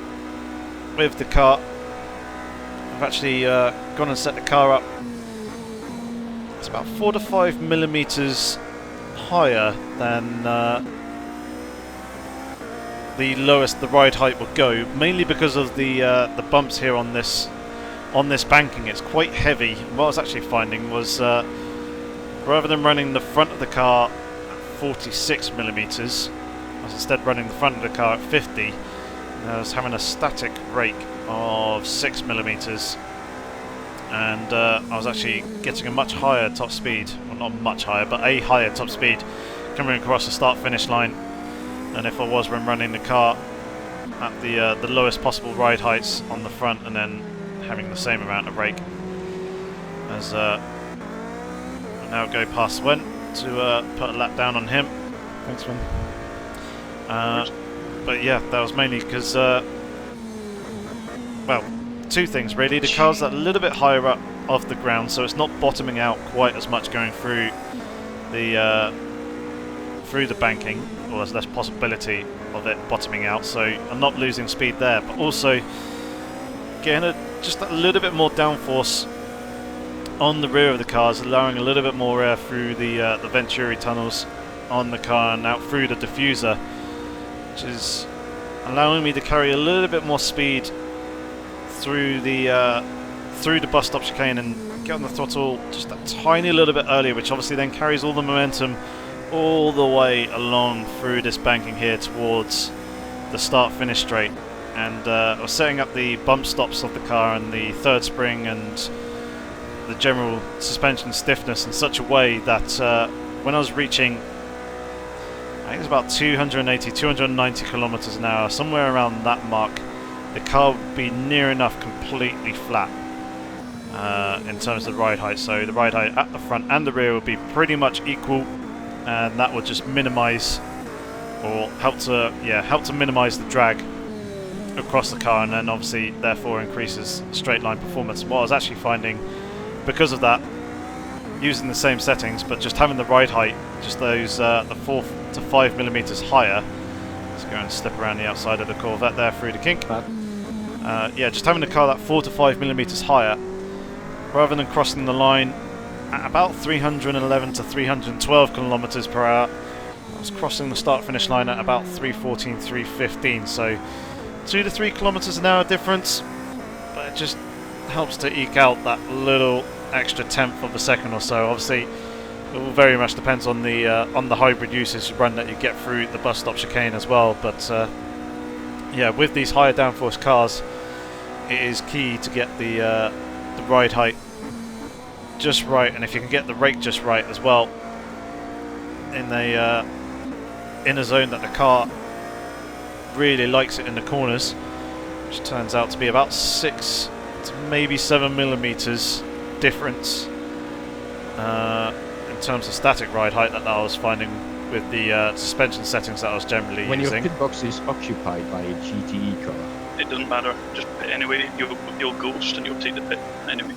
with the car, I've actually gone and set the car up. It's about 4 to 5 millimeters higher than the lowest the ride height will go, mainly because of the bumps here on this banking. It's quite heavy. What I was actually finding was rather than running the front of the car at 46 millimeters, I was instead running the front of the car at 50. And I was having a static rake of 6 millimeters and I was actually getting a much higher top speed, well not much higher, but a higher top speed coming across the start-finish line than if I was when running the car at the lowest possible ride heights on the front and then having the same amount of rake. As I now go past Sven to put a lap down on him. Thanks, man. But yeah, that was mainly because, well, two things really. The car's a little bit higher up off the ground, so it's not bottoming out quite as much going through the banking, or there's less possibility of it bottoming out. So I'm not losing speed there, but also getting just a little bit more downforce on the rear of the cars, allowing a little bit more air through the Venturi tunnels on the car and out through the diffuser, which is allowing me to carry a little bit more speed through the bus stop chicane and get on the throttle just a tiny little bit earlier, which obviously then carries all the momentum all the way along through this banking here towards the start-finish straight. And I was setting up the bump stops of the car and the third spring and the general suspension stiffness in such a way that when I was reaching, I think it was about 280, 290 kilometers an hour, somewhere around that mark, the car would be near enough completely flat in terms of the ride height. So the ride height at the front and the rear would be pretty much equal, and that would just minimize or help to minimize the drag across the car, and then obviously therefore increases straight line performance. What I was actually finding, because of that, using the same settings but just having the ride height just those the 4 to 5 millimeters higher. Let's go and step around the outside of the Corvette there through the kink. Yeah, just having the car that 4 to 5 millimeters higher, rather than crossing the line at about 311 to 312 kilometers per hour, I was crossing the start-finish line at about 314, 315. So 2 to 3 kilometers an hour difference, but it just helps to eke out that little extra tenth of a second or so. Obviously, it will very much depends on the hybrid usage run that you get through the bus stop chicane as well. But yeah, with these higher downforce cars, it is key to get the ride height just right, and if you can get the rake just right as well, in a zone that the car really likes it in the corners, which turns out to be about 6 to maybe 7 millimeters difference in terms of static ride height that I was finding with the suspension settings that I was generally when using. When your pit box is occupied by a GTE car, it doesn't matter. Just pit anyway. You'll ghost and you'll take the pit anyway.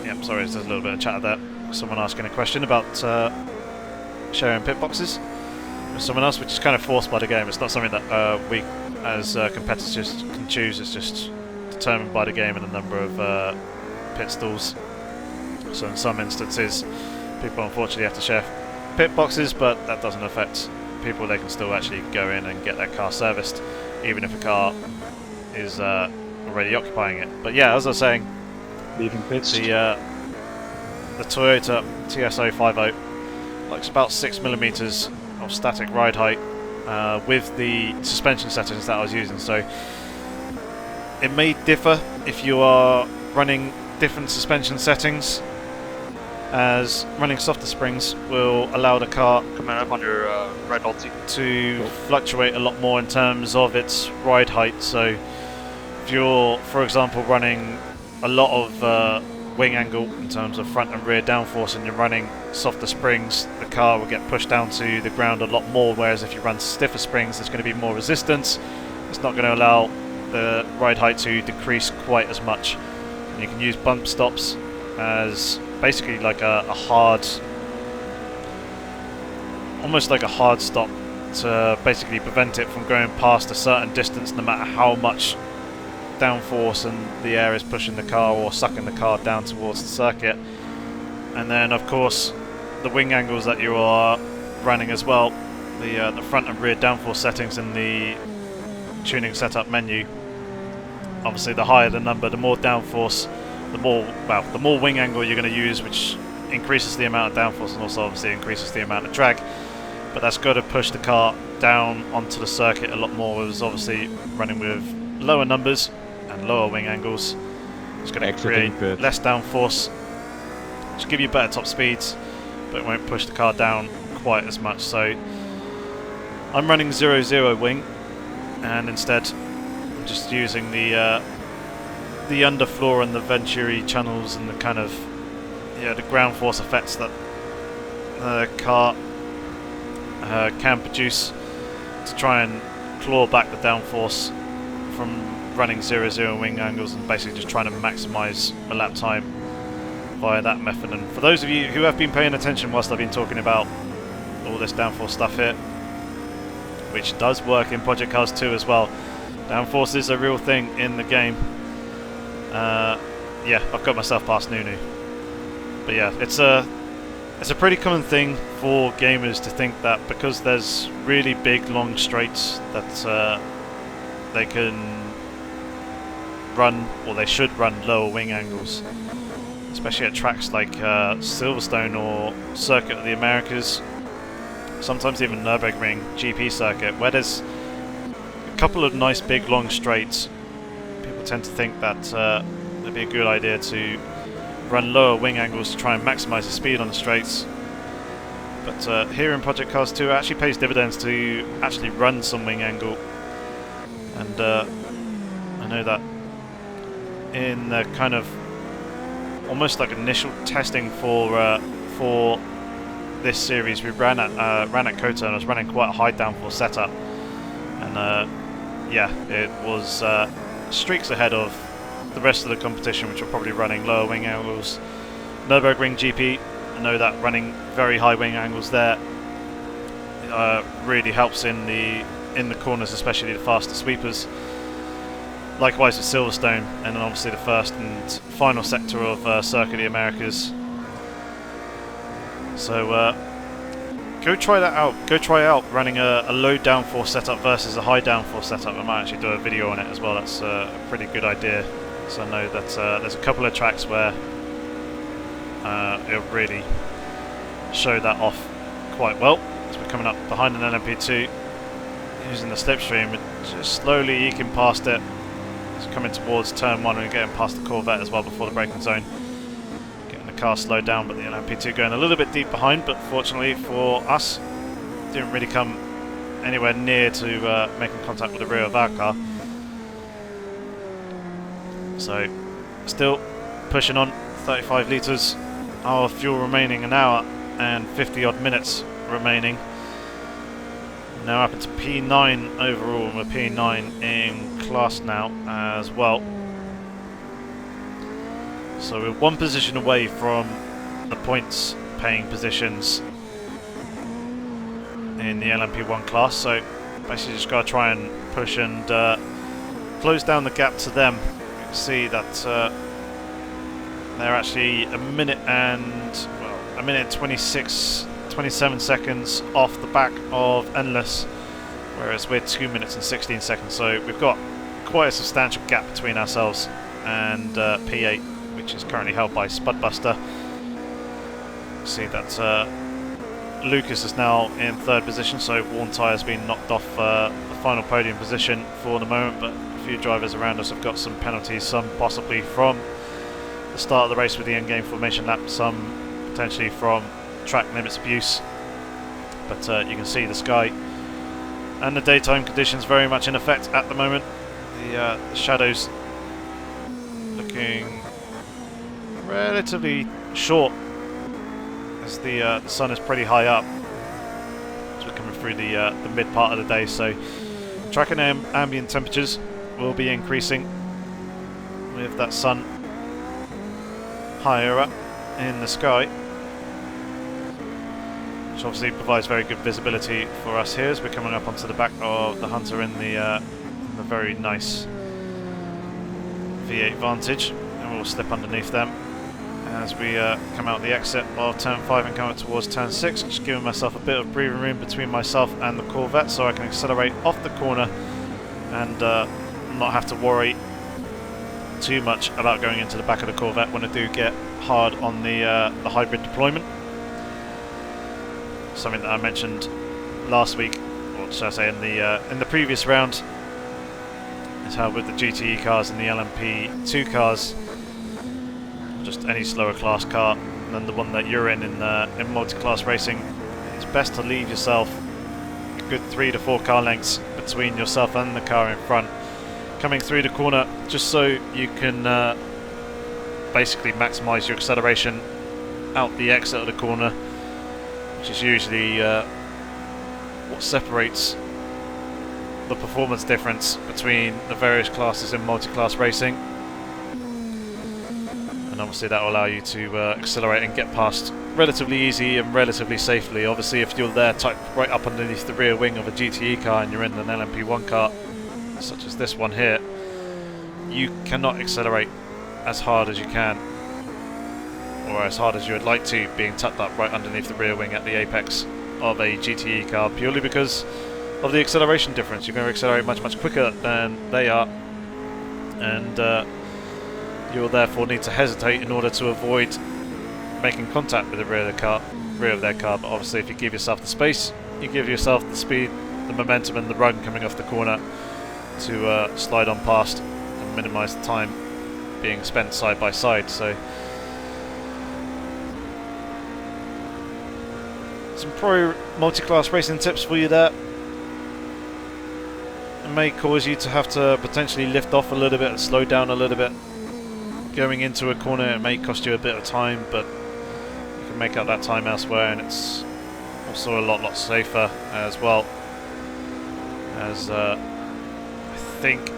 Yep, sorry, there's a little bit of chatter there. Someone asking a question about sharing pit boxes with someone else, which is kind of forced by the game. It's not something that we as competitors can choose. It's just determined by the game and the number of pit stalls. So in some instances, people unfortunately have to share pit boxes, but that doesn't affect people. They can still actually go in and get their car serviced, even if a car is already occupying it. But yeah, as I was saying, leaving pits, the Toyota TS050 likes about 6 millimeters of static ride height with the suspension settings that I was using. So it may differ if you are running different suspension settings, as running softer springs will allow the car coming up on your red Alti to fluctuate a lot more in terms of its ride height. So if you're, for example, running a lot of wing angle in terms of front and rear downforce and you're running softer springs, the car will get pushed down to the ground a lot more, whereas if you run stiffer springs, there's going to be more resistance. It's not going to allow the ride height to decrease quite as much. And you can use bump stops as basically like a hard, almost like a hard stop to basically prevent it from going past a certain distance, no matter how much downforce and the air is pushing the car or sucking the car down towards the circuit. And then of course the wing angles that you are running as well, the front and rear downforce settings in the tuning setup menu. Obviously the higher the number, the more downforce, the more wing angle you're going to use, which increases the amount of downforce and also obviously increases the amount of drag. But that's got to push the car down onto the circuit a lot more. It was obviously running with lower numbers and lower wing angles. It's going to Exiting create pit. less downforce, which give you better top speeds, but it won't push the car down quite as much. So I'm running 0-0 wing, and instead I'm just using the underfloor and the Venturi channels and the kind of the ground force effects that the car can produce to try and claw back the downforce from running 0-0 wing angles, and basically just trying to maximise a lap time via that method. And for those of you who have been paying attention whilst I've been talking about all this downforce stuff here, which does work in Project Cars 2 as well, downforce is a real thing in the game. Yeah, I've got myself past Nunu. But yeah, it's a pretty common thing for gamers to think that because there's really big long straights that they can run, or they should run, lower wing angles, especially at tracks like Silverstone or Circuit of the Americas, sometimes even Nürburgring GP circuit, where there's a couple of nice big long straights. People tend to think that it'd be a good idea to run lower wing angles to try and maximise the speed on the straights. But here in Project Cars 2 it actually pays dividends to actually run some wing angle. And I know that in the kind of almost like initial testing for this series, we ran at Kota, and I was running quite a high downforce setup, and yeah, it was streaks ahead of the rest of the competition, which were probably running lower wing angles. Nürburgring GP, I know that running very high wing angles there really helps in the corners, especially the faster sweepers. Likewise with Silverstone, and then obviously the first and final sector of Circuit of the Americas. So go try that out. Go try out running a low downforce setup versus a high downforce setup. I might actually do a video on it as well. That's a pretty good idea. So I know that there's a couple of tracks where it'll really show that off quite well. So we're coming up behind an LMP2 using the slipstream. We're just slowly eking past it. It's coming towards turn 1 and getting past the Corvette as well before the braking zone. Getting the car slowed down, but the LMP2 going a little bit deep behind, but fortunately for us, didn't really come anywhere near to making contact with the rear of our car. So, still pushing on, 35 litres of fuel remaining, an hour and 50 odd minutes remaining. Now up into P9 overall, and we're P9 in class now as well. So we're one position away from the points paying positions in the LMP1 class, so basically just got to try and push and close down the gap to them. You can see that they're actually a minute and 27 seconds off the back of Endless, whereas we're 2 minutes and 16 seconds, so we've got quite a substantial gap between ourselves and P8, which is currently held by Spudbuster. See that Lucas is now in third position, so Worn Tyre's been knocked off the final podium position for the moment, but a few drivers around us have got some penalties, some possibly from the start of the race with the end game formation lap, some potentially from track limits abuse. But you can see the sky and the daytime conditions very much in effect at the moment. The shadows looking relatively short as the sun is pretty high up as we're coming through the mid part of the day. So track and ambient temperatures will be increasing with that sun higher up in the sky, which obviously provides very good visibility for us here as we're coming up onto the back of the Hunter in the very nice V8 Vantage, and we'll slip underneath them as we come out the exit of turn 5 and come up towards turn 6, just giving myself a bit of breathing room between myself and the Corvette so I can accelerate off the corner and not have to worry too much about going into the back of the Corvette when I do get hard on the hybrid deployment. Something that I mentioned last week, or should I say in the previous round, is how with the GTE cars and the LMP2 cars, just any slower class car than the one that you're in multi-class racing, it's best to leave yourself a good 3 to 4 car lengths between yourself and the car in front coming through the corner, just so you can basically maximise your acceleration out the exit of the corner, which is usually what separates the performance difference between the various classes in multi-class racing. And obviously that will allow you to accelerate and get past relatively easy and relatively safely. Obviously if you're there tucked right up underneath the rear wing of a GTE car and you're in an LMP1 car, such as this one here, you cannot accelerate as hard as you can, or as hard as you would like to, being tucked up right underneath the rear wing at the apex of a GTE car, purely because of the acceleration difference. You're going to accelerate much quicker than they are, and you'll therefore need to hesitate in order to avoid making contact with the rear of their car. But obviously if you give yourself the space, you give yourself the speed, the momentum and the run coming off the corner to slide on past and minimise the time being spent side by side. So some pro multi-class racing tips for you there. It may cause you to have to potentially lift off a little bit and slow down a little bit going into a corner. It may cost you a bit of time, but you can make up that time elsewhere, and it's also a lot safer as well, as I think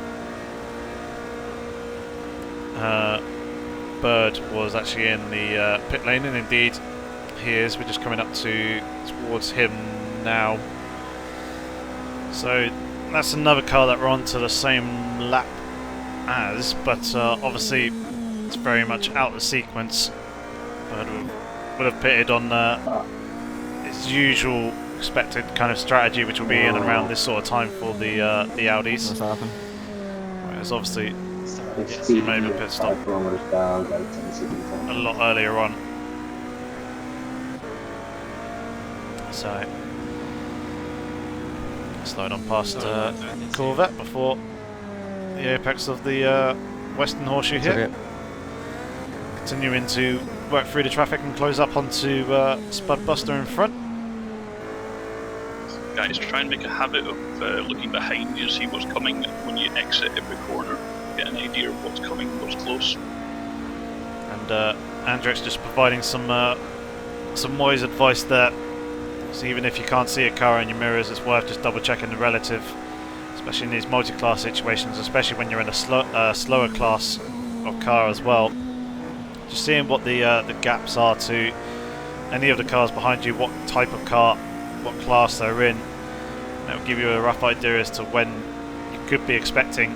Bird was actually in the pit lane, and indeed he is. We're just coming up towards him now. So that's another car that we're on to the same lap as, but obviously it's very much out of sequence. Bird would have pitted on his usual expected kind of strategy, which will be in and around this sort of time for the Audis. What's happened? Whereas obviously he may have pit stop a lot earlier on. So slide on past Corvette before the apex of the Western Horseshoe here. Continuing to work through the traffic and close up onto Spudbuster in front. Guys, try and make a habit of looking behind you to see what's coming when you exit every corner. Get an idea of what's coming, what's close. And Andrex just providing some wise advice there. So even if you can't see a car in your mirrors, it's worth just double checking the relative, especially in these multi-class situations, especially when you're in a slower class of car as well. Just seeing what the gaps are to any of the cars behind you, what type of car, what class they're in. That will give you a rough idea as to when you could be expecting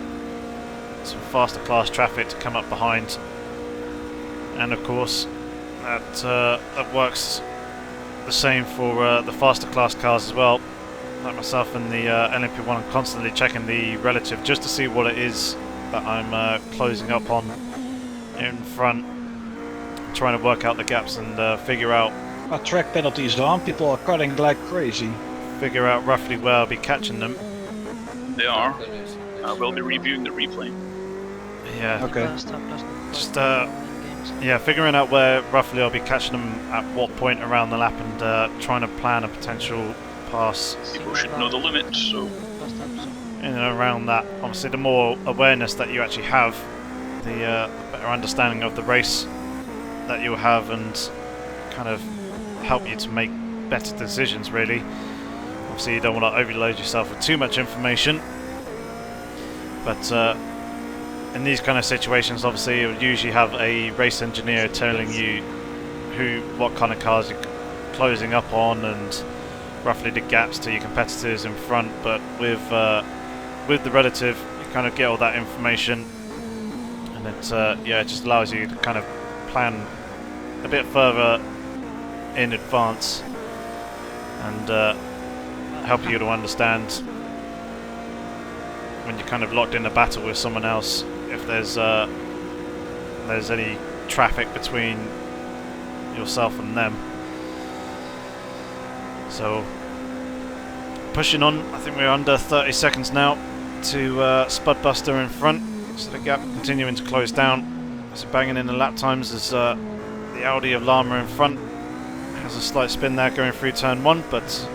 some faster class traffic to come up behind. And of course that works the same for the faster class cars as well. Like myself in the LMP1, I'm constantly checking the relative just to see what it is that I'm closing up on in front, trying to work out the gaps and figure out track penalties on, people are cutting like crazy. Figure out roughly where I'll be catching them. They are. We'll be reviewing the replay. Yeah. Okay. Just yeah, figuring out where roughly I'll be catching them at what point around the lap, and trying to plan a potential pass. People should know the limits, so In and around that, obviously, the more awareness that you actually have, the better understanding of the race that you'll have, and kind of help you to make better decisions, really. Obviously, you don't want to overload yourself with too much information, but in these kind of situations, obviously, you'll usually have a race engineer telling you what kind of cars you're closing up on and roughly the gaps to your competitors in front. But with the relative, you kind of get all that information, and it just allows you to kind of plan a bit further in advance and help you to understand when you're kind of locked in a battle with someone else, if there's any traffic between yourself and them. So pushing on, I think we're under 30 seconds now to Spudbuster in front, so the gap continuing to close down. So banging in the lap times as the Audi of Lama in front has a slight spin there going through turn 1, but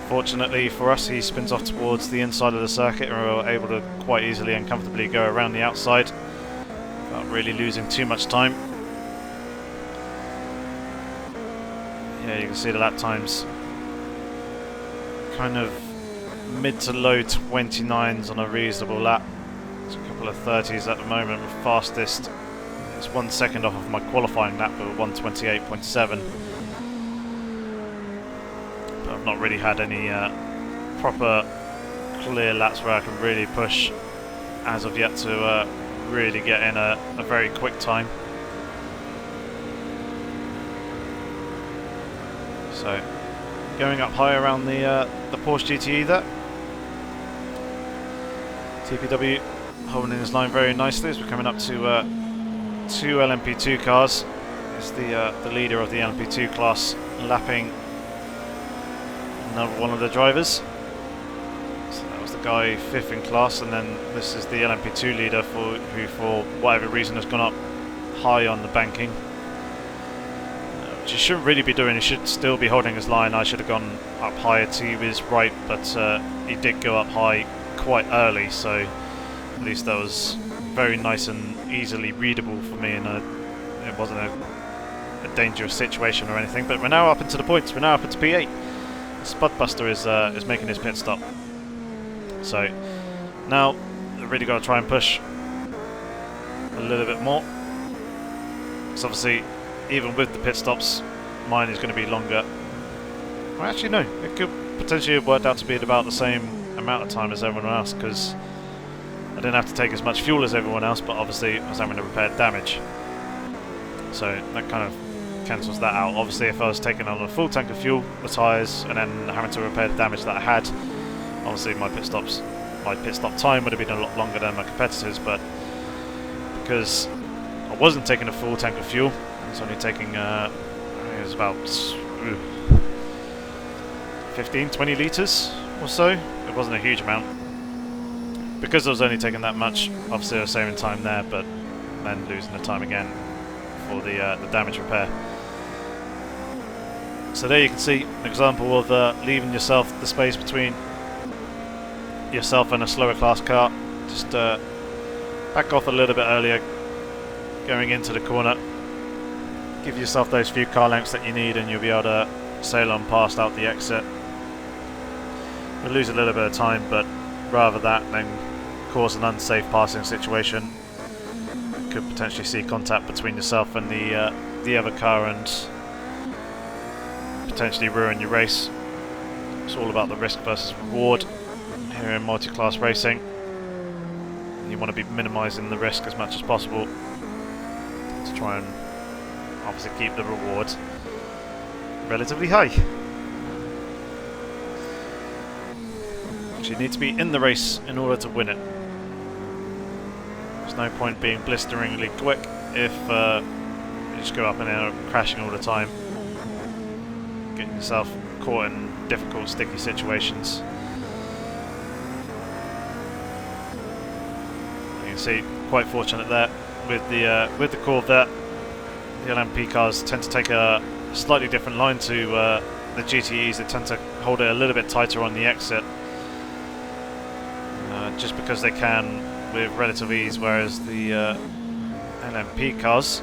fortunately for us he spins off towards the inside of the circuit and we're able to quite easily and comfortably go around the outside without really losing too much time. Yeah, you can see the lap times kind of mid to low 29s on a reasonable lap. It's a couple of 30s at the moment. The fastest is 1 second off of my qualifying lap of 128.7. But I've not really had any proper clear laps where I can really push as of yet to really get in a very quick time. So going up high around the Porsche GTE there. TPW holding his line very nicely as we're coming up to 2 LMP2 cars. Is the leader of the LMP2 class lapping another one of the drivers. So that was the guy 5th in class, and then this is the LMP2 leader who for whatever reason has gone up high on the banking. Which he shouldn't really be doing. He should still be holding his line. I should have gone up higher to his right, but he did go up high quite early, so at least that was very nice and easily readable for me, and it wasn't a dangerous situation or anything. But we're now up into the points. We're now up into P8. Spudbuster is making his pit stop. So now we've really got to try and push a little bit more. So obviously, even with the pit stops, mine is going to be longer. Well, actually, no. It could potentially have worked out to be at about the same amount of time as everyone else, because I didn't have to take as much fuel as everyone else, but obviously I was having to repair damage. So that kind of cancels that out. Obviously, if I was taking on a full tank of fuel, the tyres, and then having to repair the damage that I had, obviously my pit stop time would have been a lot longer than my competitors. But because I wasn't taking a full tank of fuel, I was only taking I think it was about 15-20 litres or so. It wasn't a huge amount. Because I was only taking that much, obviously I was saving time there, but then losing the time again for the damage repair. So there you can see an example of leaving yourself the space between yourself and a slower class car. Just back off a little bit earlier going into the corner. Give yourself those few car lengths that you need and you'll be able to sail on past out the exit. You'll lose a little bit of time, but rather that than cause an unsafe passing situation. Could potentially see contact between yourself and the other car and potentially ruin your race. It's all about the risk versus reward here in multi-class racing. You want to be minimising the risk as much as possible to try and obviously keep the reward relatively high. You need to be in the race in order to win it. There's no point being blisteringly quick if you just go up and end up crashing all the time, getting yourself caught in difficult, sticky situations. You can see, quite fortunate there with the Corvette. The LMP cars tend to take a slightly different line to the GTEs. They tend to hold it a little bit tighter on the exit. Just because they can with relative ease, whereas the LMP cars,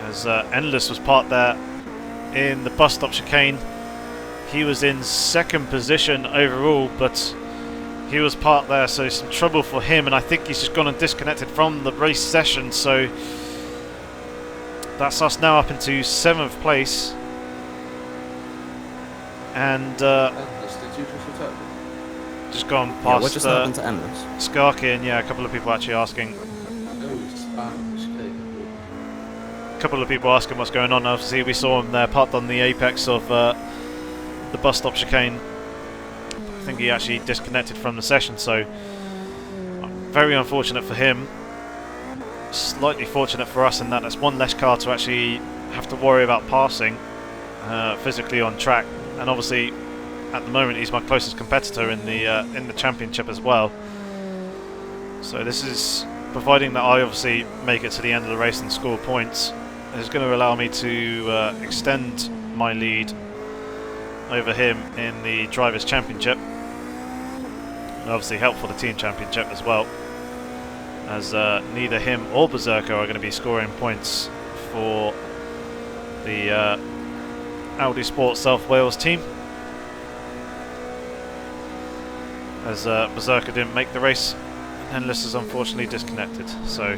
as Endless was parked there in the bus stop chicane, he was in 2nd position overall, but he was parked there, so some trouble for him, and I think he's just gone and disconnected from the race session, so that's us now up into 7th place. And just gone past what just happened to Endless? Skarky, and yeah, a couple of people actually asking. A couple of people asking what's going on. Obviously, we saw him there parked on the apex of the bus stop chicane. I think he actually disconnected from the session, so very unfortunate for him. Slightly fortunate for us in that there's one less car to actually have to worry about passing physically on track, and obviously at the moment he's my closest competitor in the championship as well. So this is providing that I obviously make it to the end of the race and score points, is going to allow me to extend my lead over him in the Drivers' Championship, and obviously help for the Team Championship as well, as neither him or Berserker are going to be scoring points for the Audi Sport South Wales team, as Berserker didn't make the race and Liss is unfortunately disconnected. So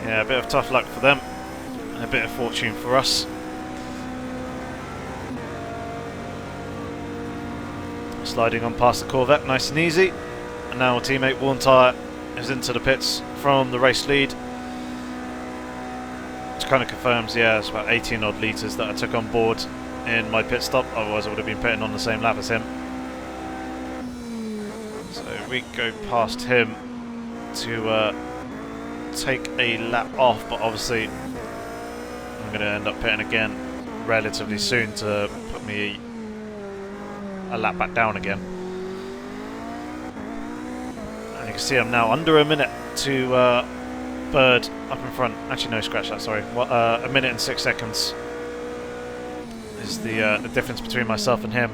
yeah, a bit of tough luck for them and a bit of fortune for us. Sliding on past the Corvette nice and easy, and now teammate Worn Tyre is into the pits from the race lead, which kind of confirms, yeah, it's about 18 odd litres that I took on board in my pit stop, otherwise I would have been pitting on the same lap as him. So we go past him to take a lap off, but obviously I'm going to end up pitting again relatively soon to put me a lap back down again. And you can see I'm now under a minute to Bird up in front. Actually no, scratch that, sorry. A minute and 6 seconds is the difference between myself and him.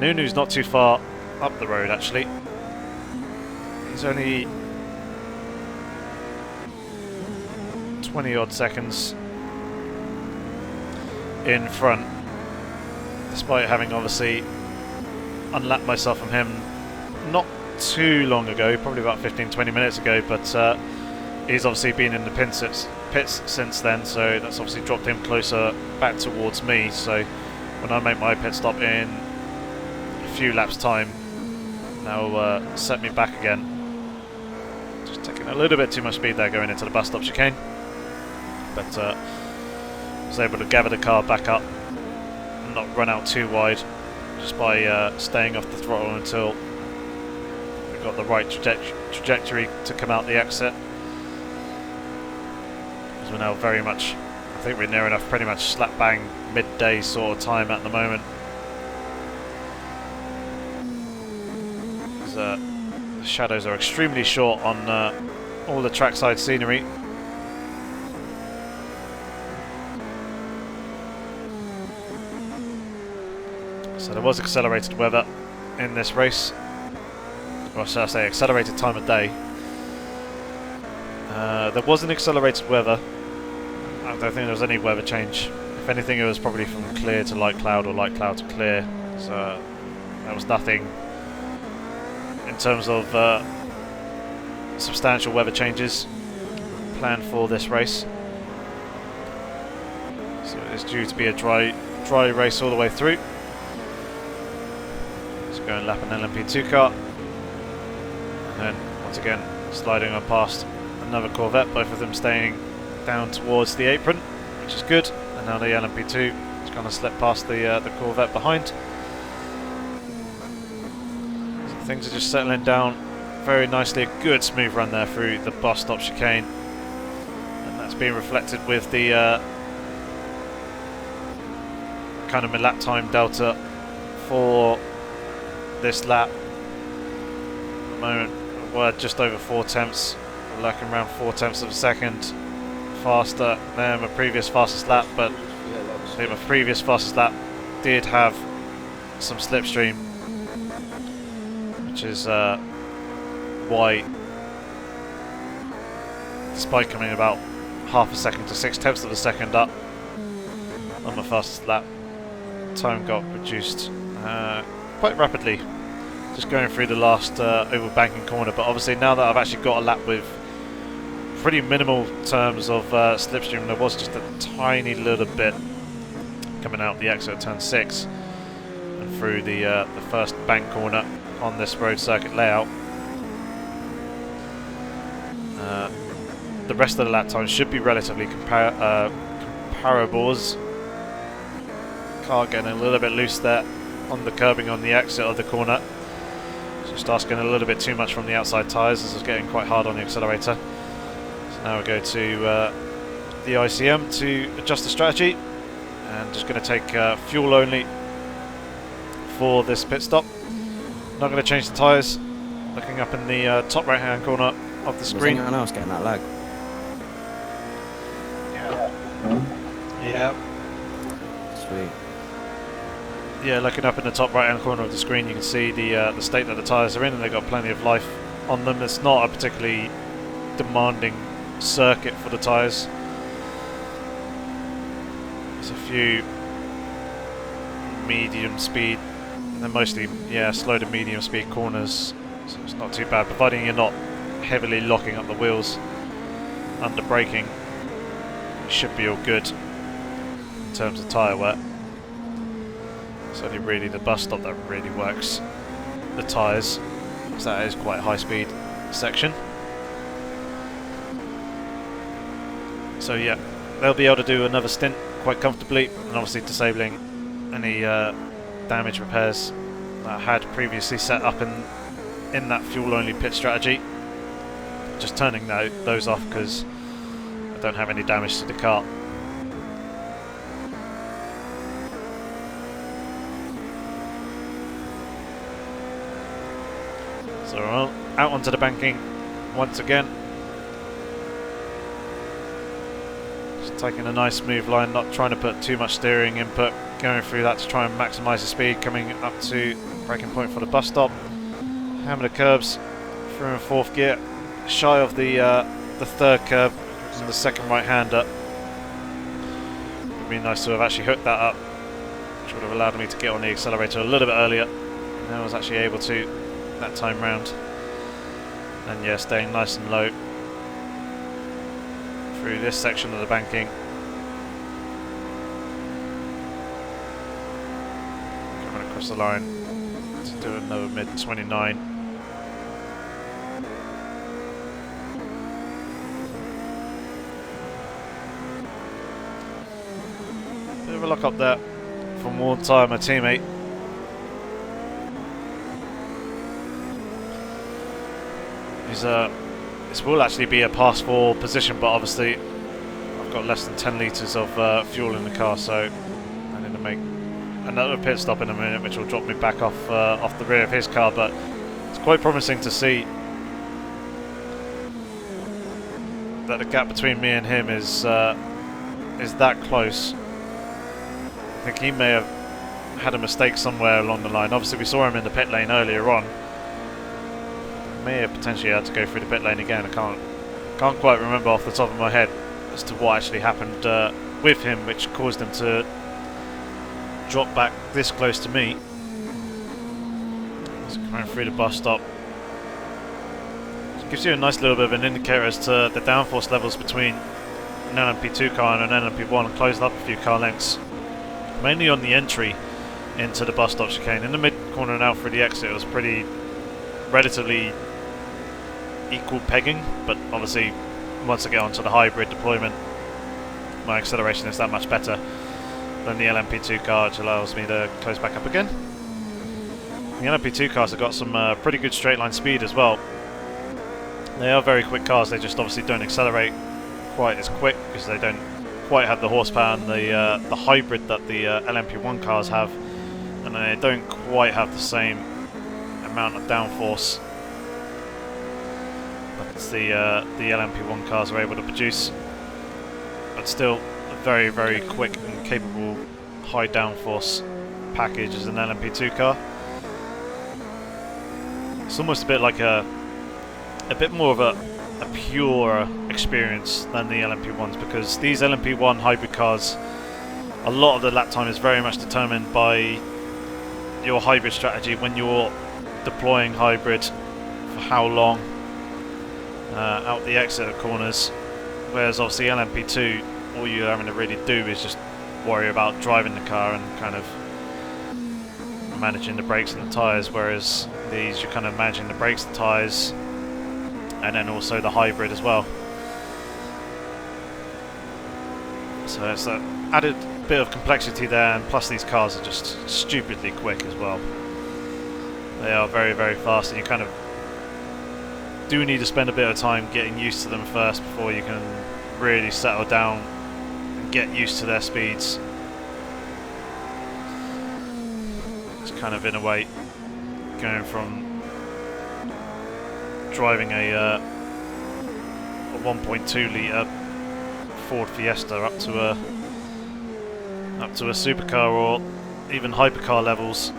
Nunu's not too far up the road actually. He's only 20 odd seconds in front, despite having obviously unlapped myself from him not too long ago, probably about 15-20 minutes ago, but he's obviously been in the pits since then, so that's obviously dropped him closer back towards me. So when I make my pit stop in a few laps time, that'll set me back again. Just taking a little bit too much speed there going into the bus stop chicane, but was able to gather the car back up and not run out too wide, just by staying off the throttle until we got the right trajectory to come out the exit. Because we're now very much, I think we're near enough pretty much slap bang midday sort of time at the moment. The shadows are extremely short on all the trackside scenery. So there was accelerated weather in this race, or should I say accelerated time of day. There wasn't accelerated weather. I don't think there was any weather change. If anything, it was probably from clear to light cloud or light cloud to clear. So there was nothing in terms of substantial weather changes planned for this race. So it's due to be a dry race all the way through. Go and lap an LMP2 car, and then once again sliding on past another Corvette, both of them staying down towards the apron, which is good. And now the LMP2 is going to slip past the Corvette behind. So things are just settling down very nicely. A good smooth run there through the bus stop chicane, and that's being reflected with the kind of mid-lap time delta for this lap. At the moment we're just over 4 tenths, we're lacking around 4 tenths of a second faster than my previous fastest lap, but I think my previous fastest lap did have some slipstream, which is why, despite coming about half a second to 6 tenths of a second up on my fastest lap, time got reduced quite rapidly, just going through the last oval banking corner. But obviously now that I've actually got a lap with pretty minimal terms of slipstream, there was just a tiny little bit coming out the exit at turn 6 and through the first bank corner on this road circuit layout. The rest of the lap time should be relatively comparable. Car getting a little bit loose there on the curbing on the exit of the corner. Just asking a little bit too much from the outside tyres, as it's getting quite hard on the accelerator. So now we go to the ICM to adjust the strategy, and just going to take fuel only for this pit stop. Not going to change the tyres Looking up in the top right hand corner of the Was screen. anyone else getting that lag? Yeah. Sweet. Yeah, looking up in the top right hand corner of the screen, you can see the state that the tyres are in, and they've got plenty of life on them. It's not a particularly demanding circuit for the tyres. There's a few medium speed, they're mostly slow to medium speed corners, so it's not too bad, providing you're not heavily locking up the wheels under braking. You should be all good in terms of tyre wear. It's only really the bus stop that really works the tyres, because that is quite a high speed section. So yeah, they'll be able to do another stint quite comfortably, and obviously disabling any damage repairs that I had previously set up in that fuel only pit strategy. Just turning those off because I don't have any damage to the car. So we're out onto the banking once again. Just taking a nice smooth line, not trying to put too much steering input, going through that to try and maximise the speed, coming up to braking point for the bus stop. Hammer the curbs through in fourth gear, shy of the third curb and the second right hander. It'd be nice to have actually hooked that up, which would have allowed me to get on the accelerator a little bit earlier. And I was actually able to that time round. And yeah, staying nice and low through this section of the banking. Coming across the line to do another mid 29. Bit of a lock up there from one time, my teammate. This will actually be a pass 4 position, but obviously I've got less than 10 litres of fuel in the car, so I need to make another pit stop in a minute, which will drop me back off the rear of his car. But it's quite promising to see that the gap between me and him is that close. I think he may have had a mistake somewhere along the line. Obviously we saw him in the pit lane earlier on. May have potentially had to go through the pit lane again. I can't quite remember off the top of my head as to what actually happened with him, which caused him to drop back this close to me. He's coming through the bus stop. It gives you a nice little bit of an indicator as to the downforce levels between an LMP2 car and an LMP1, and closed up a few car lengths, mainly on the entry into the bus stop chicane. In the mid corner and out through the exit, it was pretty relatively equal pegging, but obviously once I get onto the hybrid deployment, my acceleration is that much better than the LMP2 car, which allows me to close back up again. The LMP2 cars have got some pretty good straight line speed as well. They are very quick cars, they just obviously don't accelerate quite as quick because they don't quite have the horsepower and the hybrid that the LMP1 cars have, and they don't quite have the same amount of downforce that the LMP1 cars are able to produce, but still a very, very quick and capable high downforce package as an LMP2 car. It's almost a bit like a bit more of a pure experience than the LMP1s, because these LMP1 hybrid cars, a lot of the lap time is very much determined by your hybrid strategy when you're deploying hybrid, for how long out the exit of corners, whereas obviously LMP2, all you're having to really do is just worry about driving the car and kind of managing the brakes and the tyres, whereas these you're kind of managing the brakes, the tyres, and then also the hybrid as well. So it's an added bit of complexity there, and plus these cars are just stupidly quick as well. They are very, very fast, and you kind of do need to spend a bit of time getting used to them first before you can really settle down and get used to their speeds. It's kind of, in a way, going from driving a 1.2 litre Ford Fiesta up to a supercar or even hypercar levels.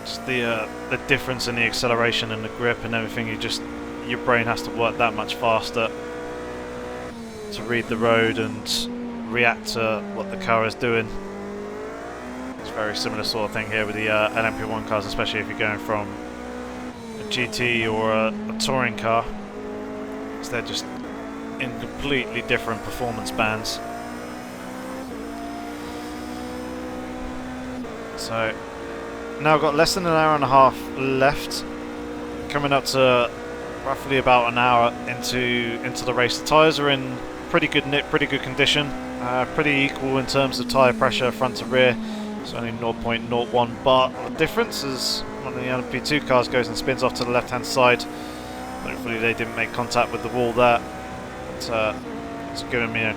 Just the difference in the acceleration and the grip and everything. Your brain has to work that much faster to read the road and react to what the car is doing. It's a very similar sort of thing here with the LMP1 cars, especially if you're going from a GT or a touring car. So they're just in completely different performance bands. So now I've got less than an hour and a half left, coming up to roughly about an hour into the race. The tyres are in pretty good nip, pretty good condition, pretty equal in terms of tyre pressure front to rear. It's only 0.01 bar. The difference is one of the LMP2 cars goes and spins off to the left hand side. Hopefully they didn't make contact with the wall there. But, it's giving me a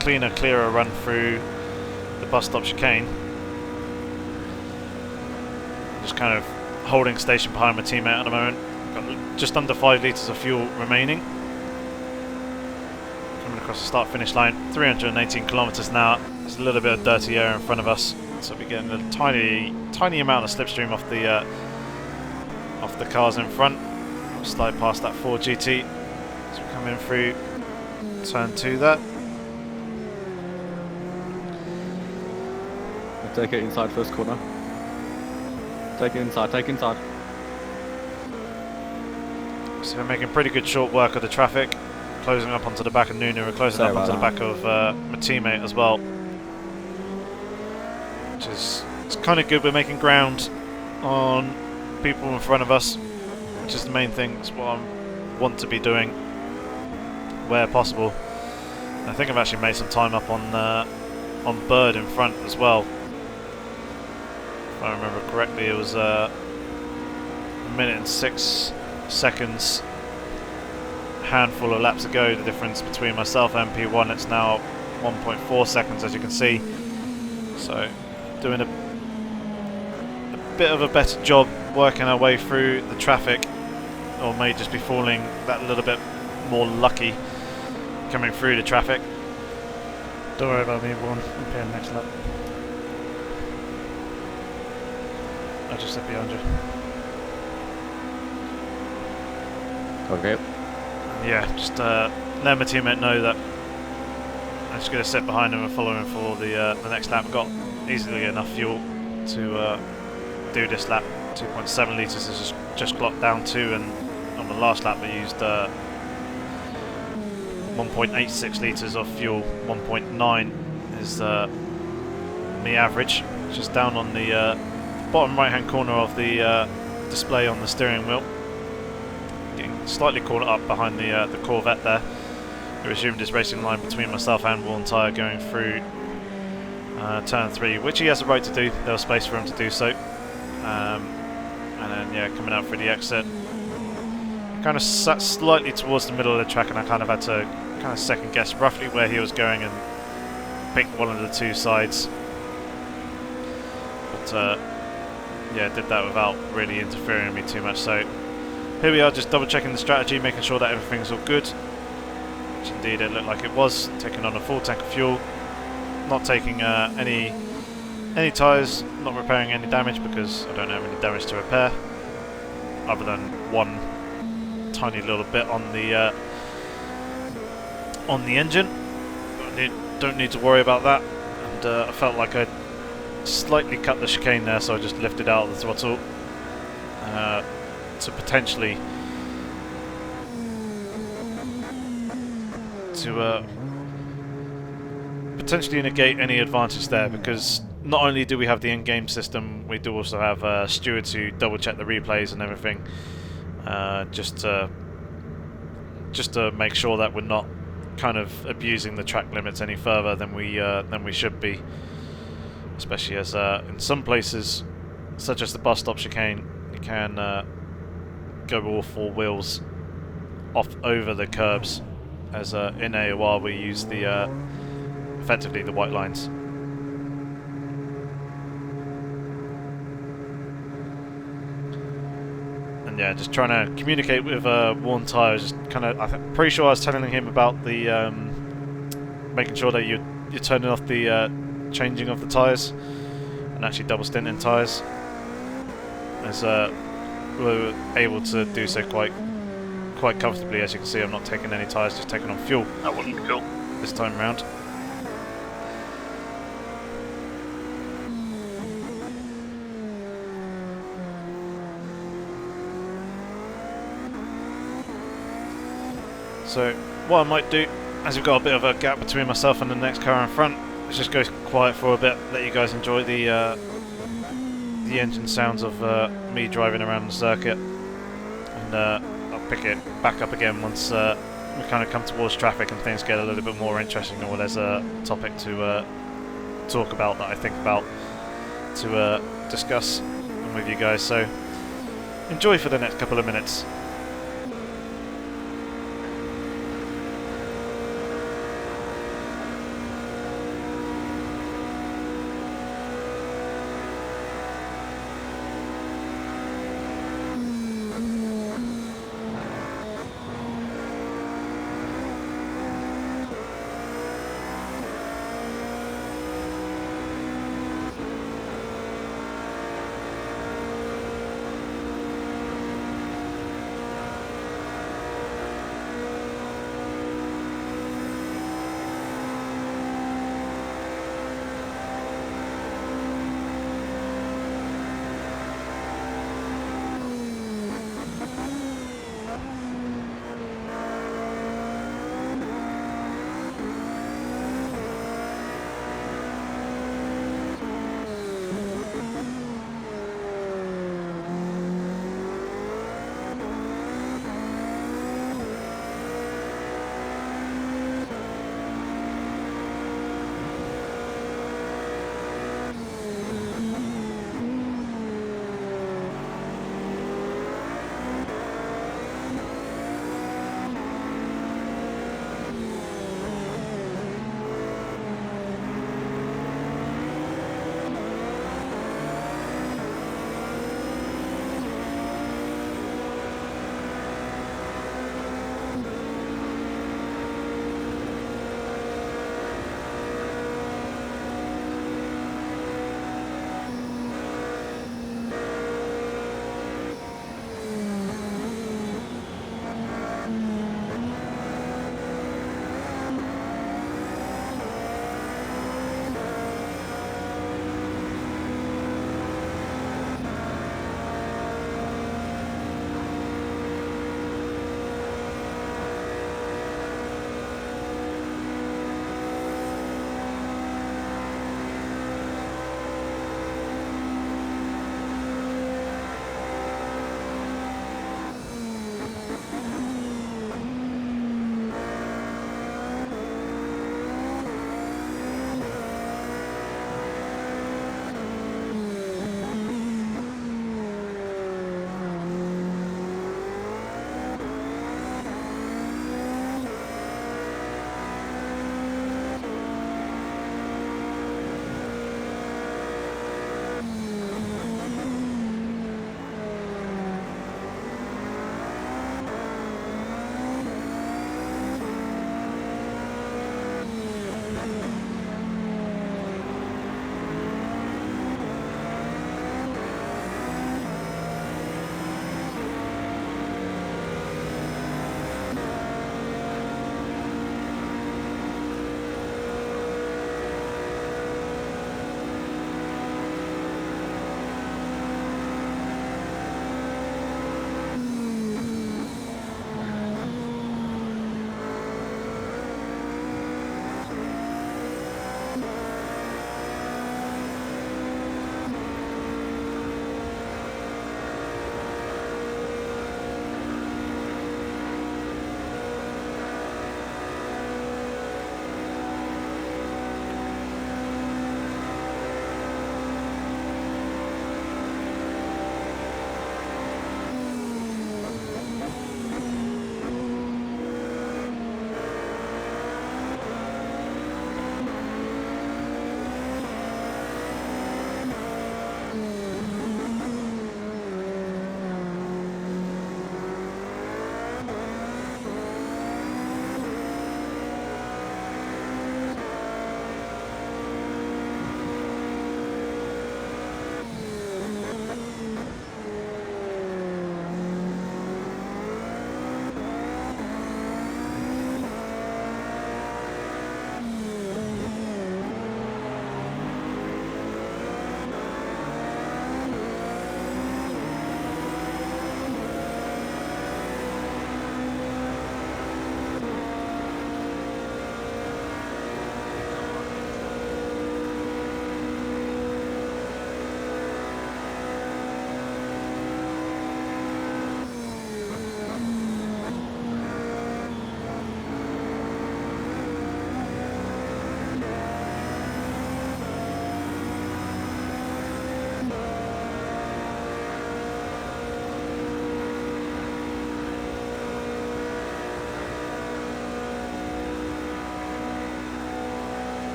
cleaner, clearer run through the bus stop chicane. Just kind of holding station behind my teammate at the moment. Got just under 5 litres of fuel remaining. Coming across the start finish line, 318 kilometres an hour. There's a little bit of dirty air in front of us, so we're getting a tiny amount of slipstream off the cars in front. We'll slide past that Ford GT as we come in through turn 2 there. I'll take it inside first corner. Take it inside, take it inside. So we're making pretty good short work of the traffic. Closing up onto the back of Nuna, we're closing up onto the back of my teammate as well. Which is, it's kind of good. We're making ground on people in front of us, which is the main thing. It's what I want to be doing where possible. I think I've actually made some time up on Bird in front as well. If I remember correctly, it was 1 minute and 6 seconds. Handful of laps ago. The difference between myself and MP1, it's now 1.4 seconds, as you can see. So doing a bit of a better job working our way through the traffic, or may just be falling that little bit more lucky coming through the traffic. Don't worry about me, everyone. I'm paying next lap. I'll just sit behind you. Okay. Yeah, just let my teammate know that I'm just going to sit behind him and follow him for the next lap. We've got easily enough fuel to do this lap. 2.7 litres is just clocked down to, and on the last lap we used 1.86 litres of fuel. 1.9 is the average, just down on the bottom right hand corner of the display on the steering wheel. Getting slightly caught up behind the Corvette there. We resumed his racing line between myself and Alacantara going through turn 3, which he has a right to do. There was space for him to do so. And then, yeah, coming out through the exit, kind of sat slightly towards the middle of the track, and I kind of had to kind of second guess roughly where he was going and pick one of the two sides. But yeah, did that without really interfering with me too much. So here we are, just double checking the strategy, making sure that everything's all good, which indeed it looked like it was. Taking on a full tank of fuel, not taking any tyres, not repairing any damage because I don't have any damage to repair, other than one tiny little bit on the engine. Don't need to worry about that. And I felt like I slightly cut the chicane there, so I just lifted out the throttle to potentially negate any advantage there, because not only do we have the in-game system, we do also have stewards who double check the replays and everything, just to make sure that we're not kind of abusing the track limits any further than we should be, especially as in some places, such as the bus stop chicane, you can go all four wheels off over the curbs, as in AOR we use the effectively the white lines. And yeah, just trying to communicate with worn tyres. Just kind of, I'm pretty sure I was telling him about the making sure that you're turning off the changing of the tyres and actually double stinting tyres. As we were able to do so quite comfortably. As you can see, I'm not taking any tyres, just taking on fuel. That wasn't cool. This time round. So what I might do, as we've got a bit of a gap between myself and the next car in front, is just go quiet for a bit, let you guys enjoy the engine sounds of me driving around the circuit, and I'll pick it back up again once we kind of come towards traffic and things get a little bit more interesting, or there's a topic to talk about that I think about to discuss with you guys. So enjoy for the next couple of minutes.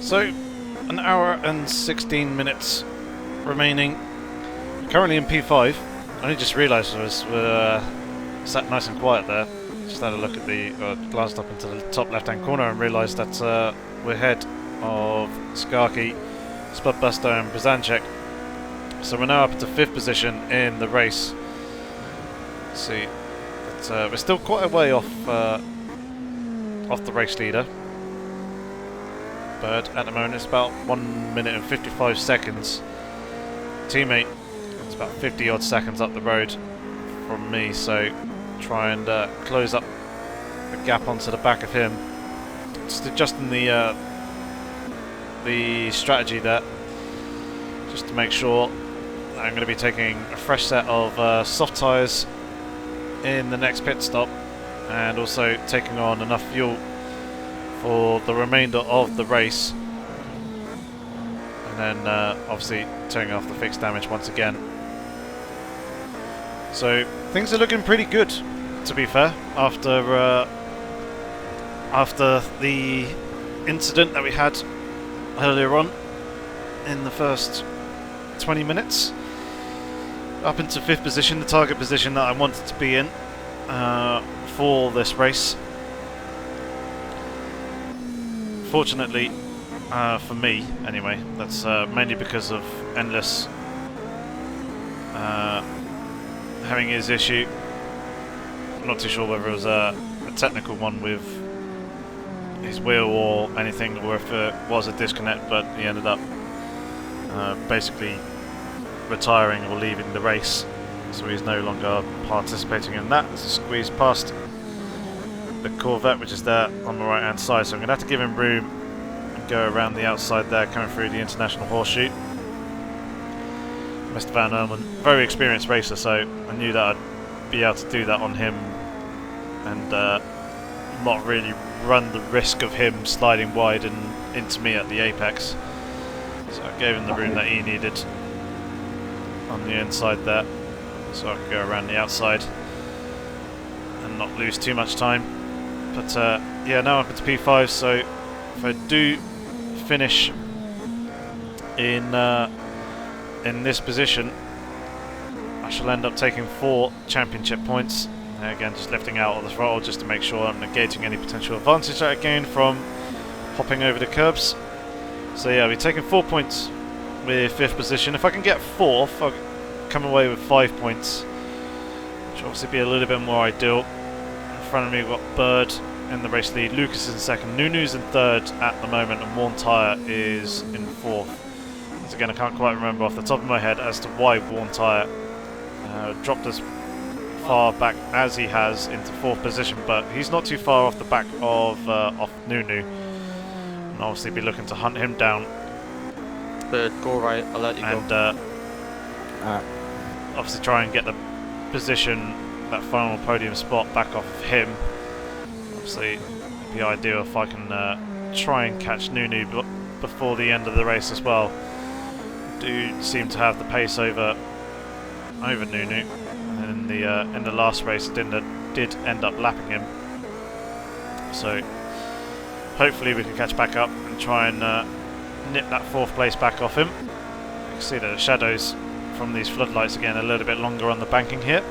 So, an hour and 16 minutes remaining. Currently in P5. I only just realised I was sat nice and quiet there. Just had a look at the, glanced up into the top left-hand corner and realised that we're ahead of Skarki, Spudbuster and Brzancek. So we're now up to 5th position in the race. Let's see, we're still quite a way off the race leader. But at the moment it's about 1 minute and 55 seconds. Teammate is about 50 odd seconds up the road from me, so try and close up the gap onto the back of him. Just adjusting the strategy there, just to make sure that I'm going to be taking a fresh set of soft tyres in the next pit stop, and also taking on enough fuel for the remainder of the race, and then obviously turning off the fixed damage once again. So things are looking pretty good, to be fair, after the incident that we had earlier on in the first 20 minutes. Up into 5th position, the target position that I wanted to be in for this race. Fortunately, for me anyway, that's mainly because of Endless having his issue. I'm not too sure whether it was a technical one with his wheel or anything, or if it was a disconnect, but he ended up basically retiring or leaving the race, so he's no longer participating in that. It's a squeeze past the Corvette, which is there on the right hand side, so I'm going to have to give him room and go around the outside there, coming through the International Horseshoe. Mr. Van Erman, very experienced racer, so I knew that I'd be able to do that on him and not really run the risk of him sliding wide and into me at the apex. So I gave him the room that he needed on the inside there, so I could go around the outside and not lose too much time. But yeah, now up into P5, so if I do finish in this position, I shall end up taking 4 championship points. Again, just lifting out of the throttle just to make sure I'm negating any potential advantage that I gain from hopping over the curbs. So yeah, I'll be taking 4 points with 5th position. If I can get 4th, I'll come away with 5 points, which will obviously be a little bit more ideal. In front of me we've got Bird in the race lead, Lucas is in 2nd, Nunu's in 3rd at the moment, and Worn Tyre is in 4th. Once again, I can't quite remember off the top of my head as to why Worn Tyre dropped as far back as he has into 4th position, but he's not too far off the back of Nunu, and obviously be looking to hunt him down. Bird, go right, I'll let you go. Alright. Obviously try and get the position, that final podium spot, back off of him. Obviously it'd be ideal if I can try and catch Nunu before the end of the race as well. Do seem to have the pace over Nunu, and in the last race it did end up lapping him. So hopefully we can catch back up and try and nip that 4th place back off him. You can see that the shadows from these floodlights again a little bit longer on the banking here.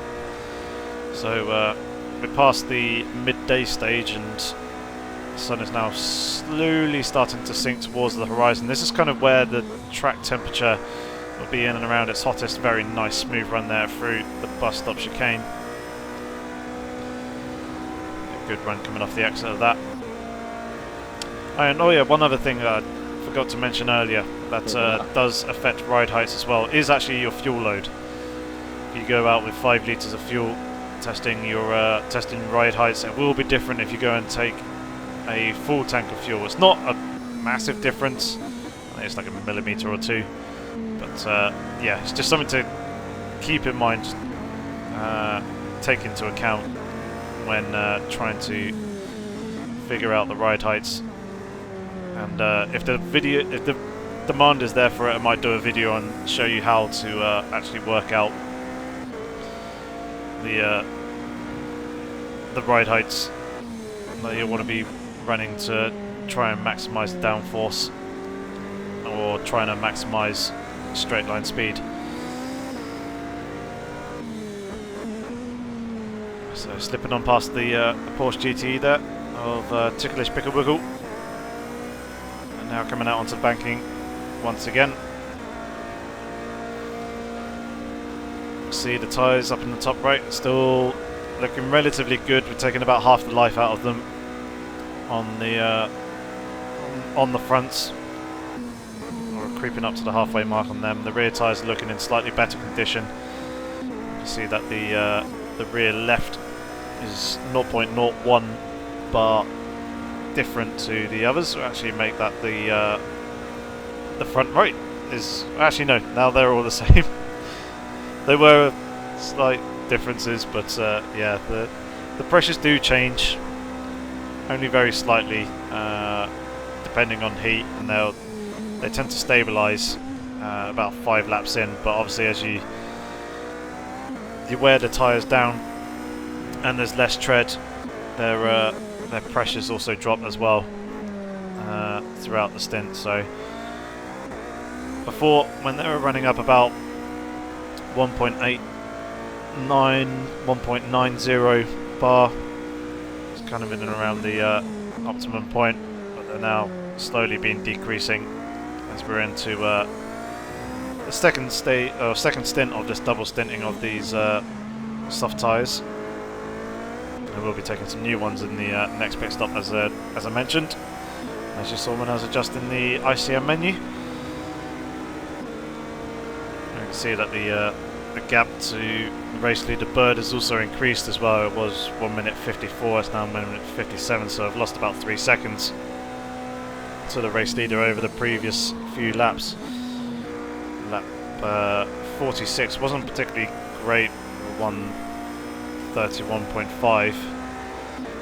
So we're past the midday stage and the sun is now slowly starting to sink towards the horizon. This is kind of where the track temperature will be in and around its hottest. Very nice smooth run there through the bus stop chicane. A good run coming off the exit of that. And oh yeah, one other thing that I forgot to mention earlier that does affect ride heights as well is actually your fuel load. If you go out with 5 litres of fuel, testing ride heights, it will be different if you go and take a full tank of fuel. It's not a massive difference, I think it's like a millimetre or 2, but yeah, it's just something to keep in mind, take into account when trying to figure out the ride heights. And if the demand is there for it, I might do a video and show you how to actually work out the ride heights that you want to be running to try and maximise the downforce or trying to maximise straight line speed. So slipping on past the Porsche GTE there of Ticklish Pickle Wiggle, and now coming out onto the banking once again. See the tyres up in the top right, still looking relatively good. We're taking about half the life out of them on the fronts. We're creeping up to the halfway mark on them. The rear tyres are looking in slightly better condition. You see that the rear left is 0.01 bar different to the others, so actually make that the front right is actually no. Now they're all the same. There were slight differences, but yeah, the pressures do change, only very slightly, depending on heat, and they tend to stabilise about 5 laps in. But obviously, as you wear the tyres down and there's less tread, their pressures also drop as well throughout the stint. So before, when they were running up about 1.89, 1.90 bar, it's kind of in and around the optimum point, but they're now slowly been decreasing as we're into the second stint of this double stinting of these soft tyres. And we'll be taking some new ones in the next pit stop, as I mentioned, as you saw when I was adjusting the ICM menu. You can see that the gap to the race leader Bird has also increased as well. It was 1 minute 54, it's now 1 minute 57, so I've lost about 3 seconds to the race leader over the previous few laps. Lap 46 wasn't particularly great, 1:31.5,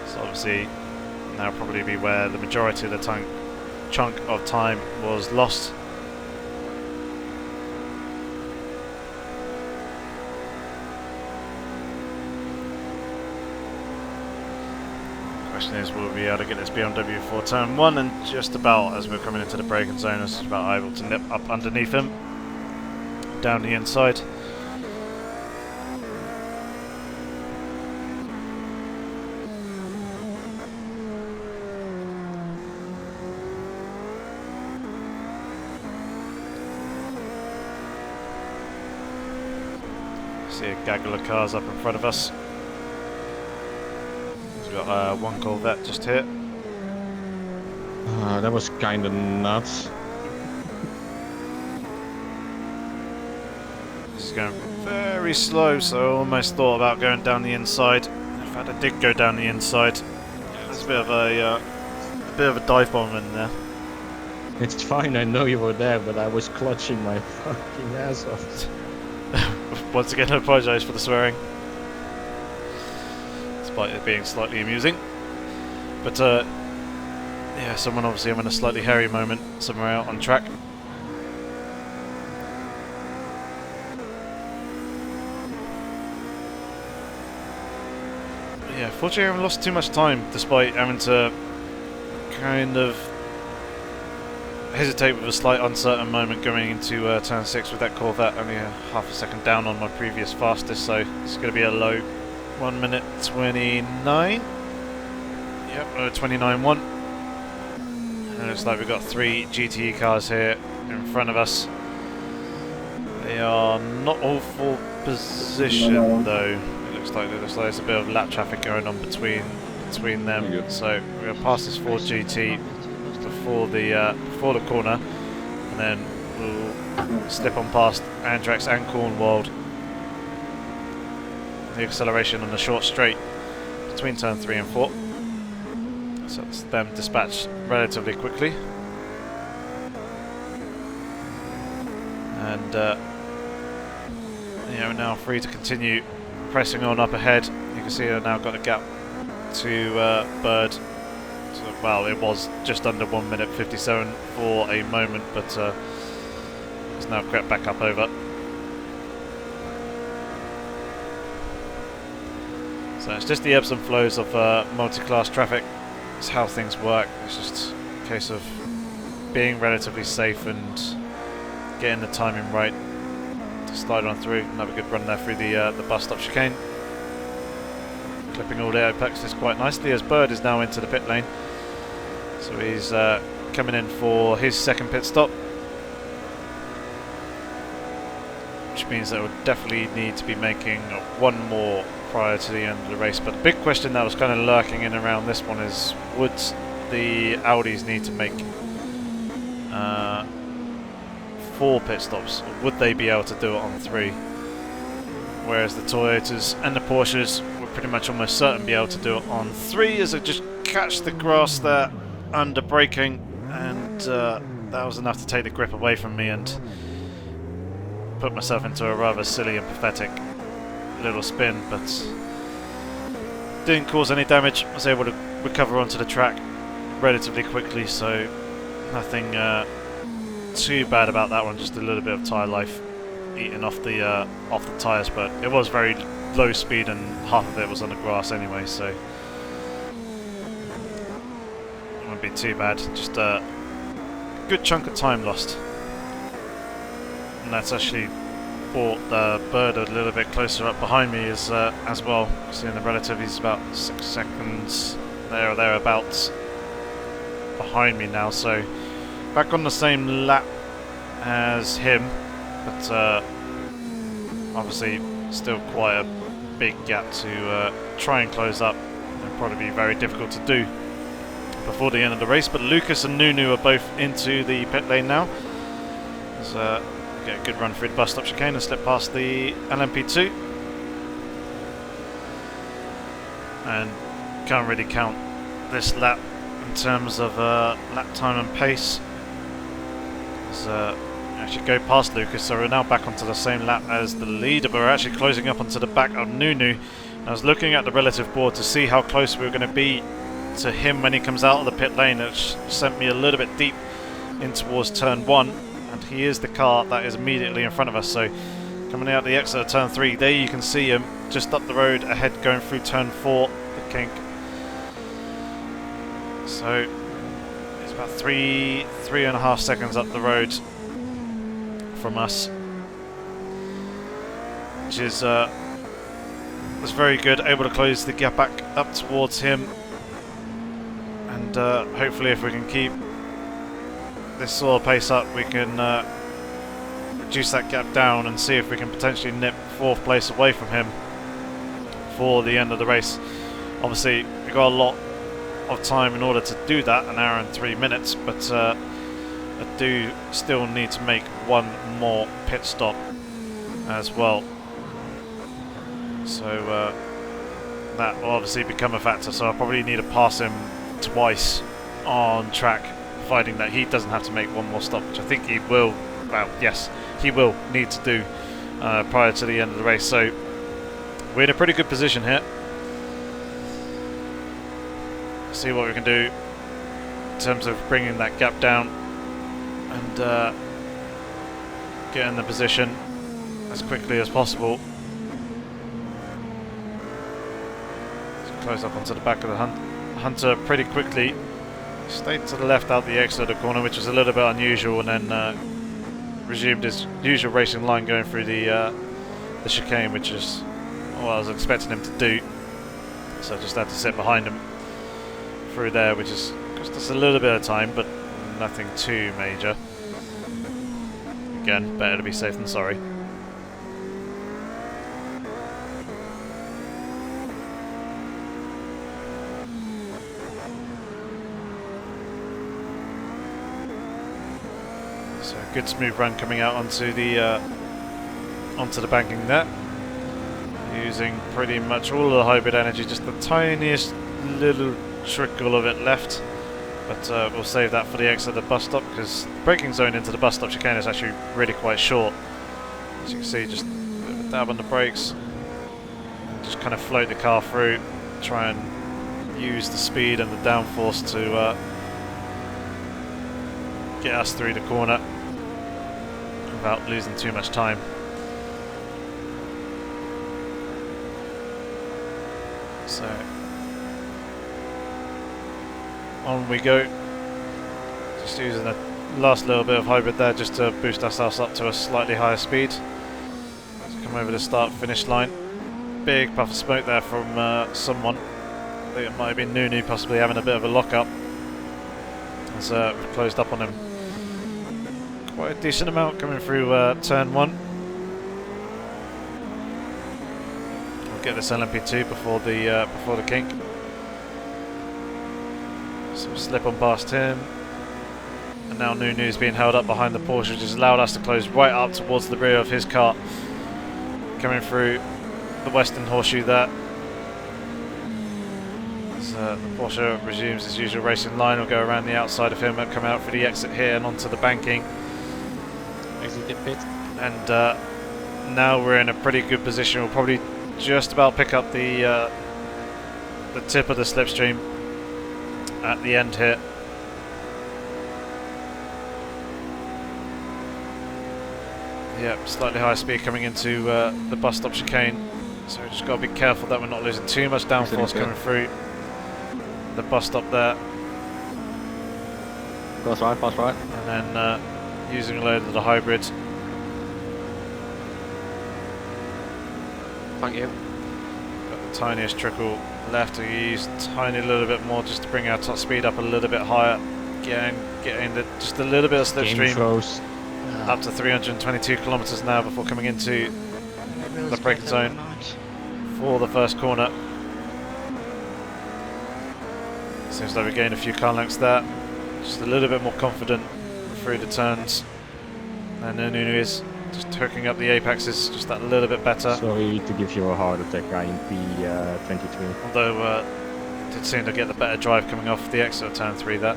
so obviously now probably be where the majority of the chunk of time was lost. Question is, will we be able to get this BMW for turn 1, and just about as we're coming into the braking zone, is about able to nip up underneath him down the inside. See a gaggle of cars up in front of us. We've got one Corvette just here. That was kind of nuts. This is going very slow, so I almost thought about going down the inside. In fact, I did go down the inside. There's a bit of a dive bomb in there. It's fine, I know you were there, but I was clutching my fucking ass off. Once again, I apologise for the swearing, despite it being slightly amusing. But yeah, someone obviously having a slightly hairy moment somewhere out on track. Yeah, fortunately I haven't lost too much time, despite having to kind of hesitate with a slight uncertain moment going into turn 6 with that Corvette, only a half a second down on my previous fastest, so it's going to be a low 1 minute 29. Yep, 29.1. And it looks like we've got 3 GTE cars here in front of us. They are not all full position though. It looks like there's a bit of lap traffic going on between them. So we're going to pass this Ford GT before the corner, and then we'll slip on past Andrex and Cornwald. The acceleration on the short straight between turn 3 and 4. So it's them dispatched relatively quickly. And we're now free to continue pressing on up ahead. You can see I've now got a gap to Bird. So, well, it was just under 1 minute 57 for a moment, but it's now crept back up over. So it's just the ebbs and flows of multi-class traffic. It's how things work. It's just a case of being relatively safe and getting the timing right to slide on through. Another good run there through the bus stop chicane. Clipping all the apexes quite nicely as Bird is now into the pit lane. So he's coming in for his second pit stop. Which means that we'll definitely need to be making one more prior to the end of the race. But the big question that was kind of lurking in around this one is, would the Audis need to make 4 pit stops, or would they be able to do it on 3? Whereas the Toyotas and the Porsches would pretty much almost certain be able to do it on 3, as I just catch the grass there under braking, and that was enough to take the grip away from me and put myself into a rather silly and pathetic little spin, but didn't cause any damage. I was able to recover onto the track relatively quickly, so nothing too bad about that one. Just a little bit of tyre life eating off the tyres, but it was very low speed and half of it was on the grass anyway, so it wouldn't be too bad. Just a good chunk of time lost, and that's actually brought the Bird a little bit closer up behind me as well. Seeing the relative, he's about 6 seconds there or thereabouts behind me now, so back on the same lap as him, but obviously still quite a big gap to try and close up. It'll probably be very difficult to do before the end of the race, but Lucas and Nunu are both into the pit lane now. There's get a good run through the bus stop chicane and slip past the LMP2, and can't really count this lap in terms of lap time and pace. As actually go past Lucas, so we're now back onto the same lap as the leader, but we're actually closing up onto the back of Nunu. I was looking at the relative board to see how close we were going to be to him when he comes out of the pit lane, which sent me a little bit deep in towards turn 1, and he is the car that is immediately in front of us. So coming out the exit of turn 3, there you can see him just up the road ahead going through turn 4, the kink. So it's about 3.5 seconds up the road from us, which is was very good. Able to close the gap back up towards him, and hopefully if we can keep this sort of pace up, we can reduce that gap down and see if we can potentially nip 4th place away from him for the end of the race. Obviously we've got a lot of time in order to do that, 1 hour and 3 minutes, but I do still need to make one more pit stop as well, so that will obviously become a factor. So I'll probably need to pass him twice on track, providing that he doesn't have to make one more stop, which I think he will. Well, yes, he will need to do prior to the end of the race. So we're in a pretty good position here. See what we can do in terms of bringing that gap down and get in the position as quickly as possible. Let's close up onto the back of the Hunter pretty quickly. Stayed to the left out the exit of the corner, which was a little bit unusual, and then resumed his usual racing line going through the chicane, which is what I was expecting him to do. So I just had to sit behind him through there, which is cost us a little bit of time, but nothing too major. Again, better to be safe than sorry. So good smooth run coming out onto the banking there, using pretty much all of the hybrid energy, just the tiniest little trickle of it left, but we'll save that for the exit of the bus stop, because the braking zone into the bus stop chicane is actually really quite short. As you can see, just a bit of a dab on the brakes, and just kind of float the car through, try and use the speed and the downforce to get us through the corner without losing too much time. So on we go, just using a last little bit of hybrid there just to boost ourselves up to a slightly higher speed. Let's come over the start-finish line. Big puff of smoke there from someone. I think it might have been Nunu possibly having a bit of a lock-up. As we've closed up on him. Quite a decent amount coming through turn 1. We'll get this LMP2 before the kink. So we slip on past him. And now Nunu's being held up behind the Porsche, which has allowed us to close right up towards the rear of his car. Coming through the western horseshoe there. As the Porsche resumes its usual racing line, we'll go around the outside of him and come out for the exit here and onto the banking. Exit the pit. And now we're in a pretty good position. We'll probably just about pick up the tip of the slipstream at the end here. Yep, slightly higher speed coming into the bus stop chicane, so we've just got to be careful that we're not losing too much downforce coming through the bus stop there. Pass right. And then using a load of the hybrid. Thank you. Got the tiniest trickle left to use, tiny little bit more just to bring our top speed up a little bit higher. Getting just a little bit of slipstream. Up to 322 kilometers an hour before coming into the braking zone for the first corner. Seems like we gained a few car lengths there. Just a little bit more confident through the turns. And Nunu is just hooking up the apexes just that little bit better. Sorry to give you a heart attack, IMP23. Although it did seem to get the better drive coming off the exit of turn 3 there.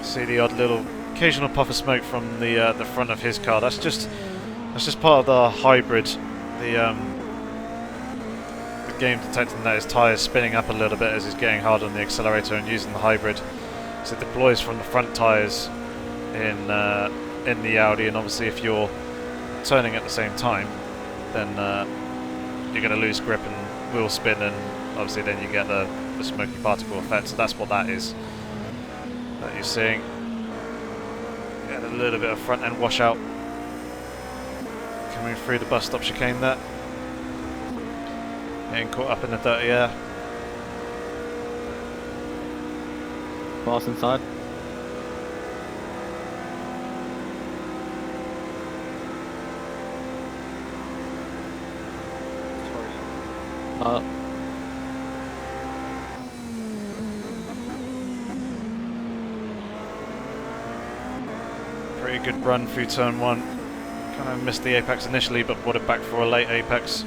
See the odd little occasional puff of smoke from the front of his car. That's just part of the hybrid. The game detecting that his tyres spinning up a little bit as he's getting hard on the accelerator and using the hybrid. So it deploys from the front tyres in the Audi, and obviously if you're turning at the same time, then you're going to lose grip and wheel spin, and obviously then you get the smoky particle effect. So that's what that is that you're seeing. Get a little bit of front end washout coming through the bus stop chicane there. Getting caught up in the dirty air. Pass inside. Pretty good run through turn 1. Kind of missed the apex initially, but brought it back for a late apex,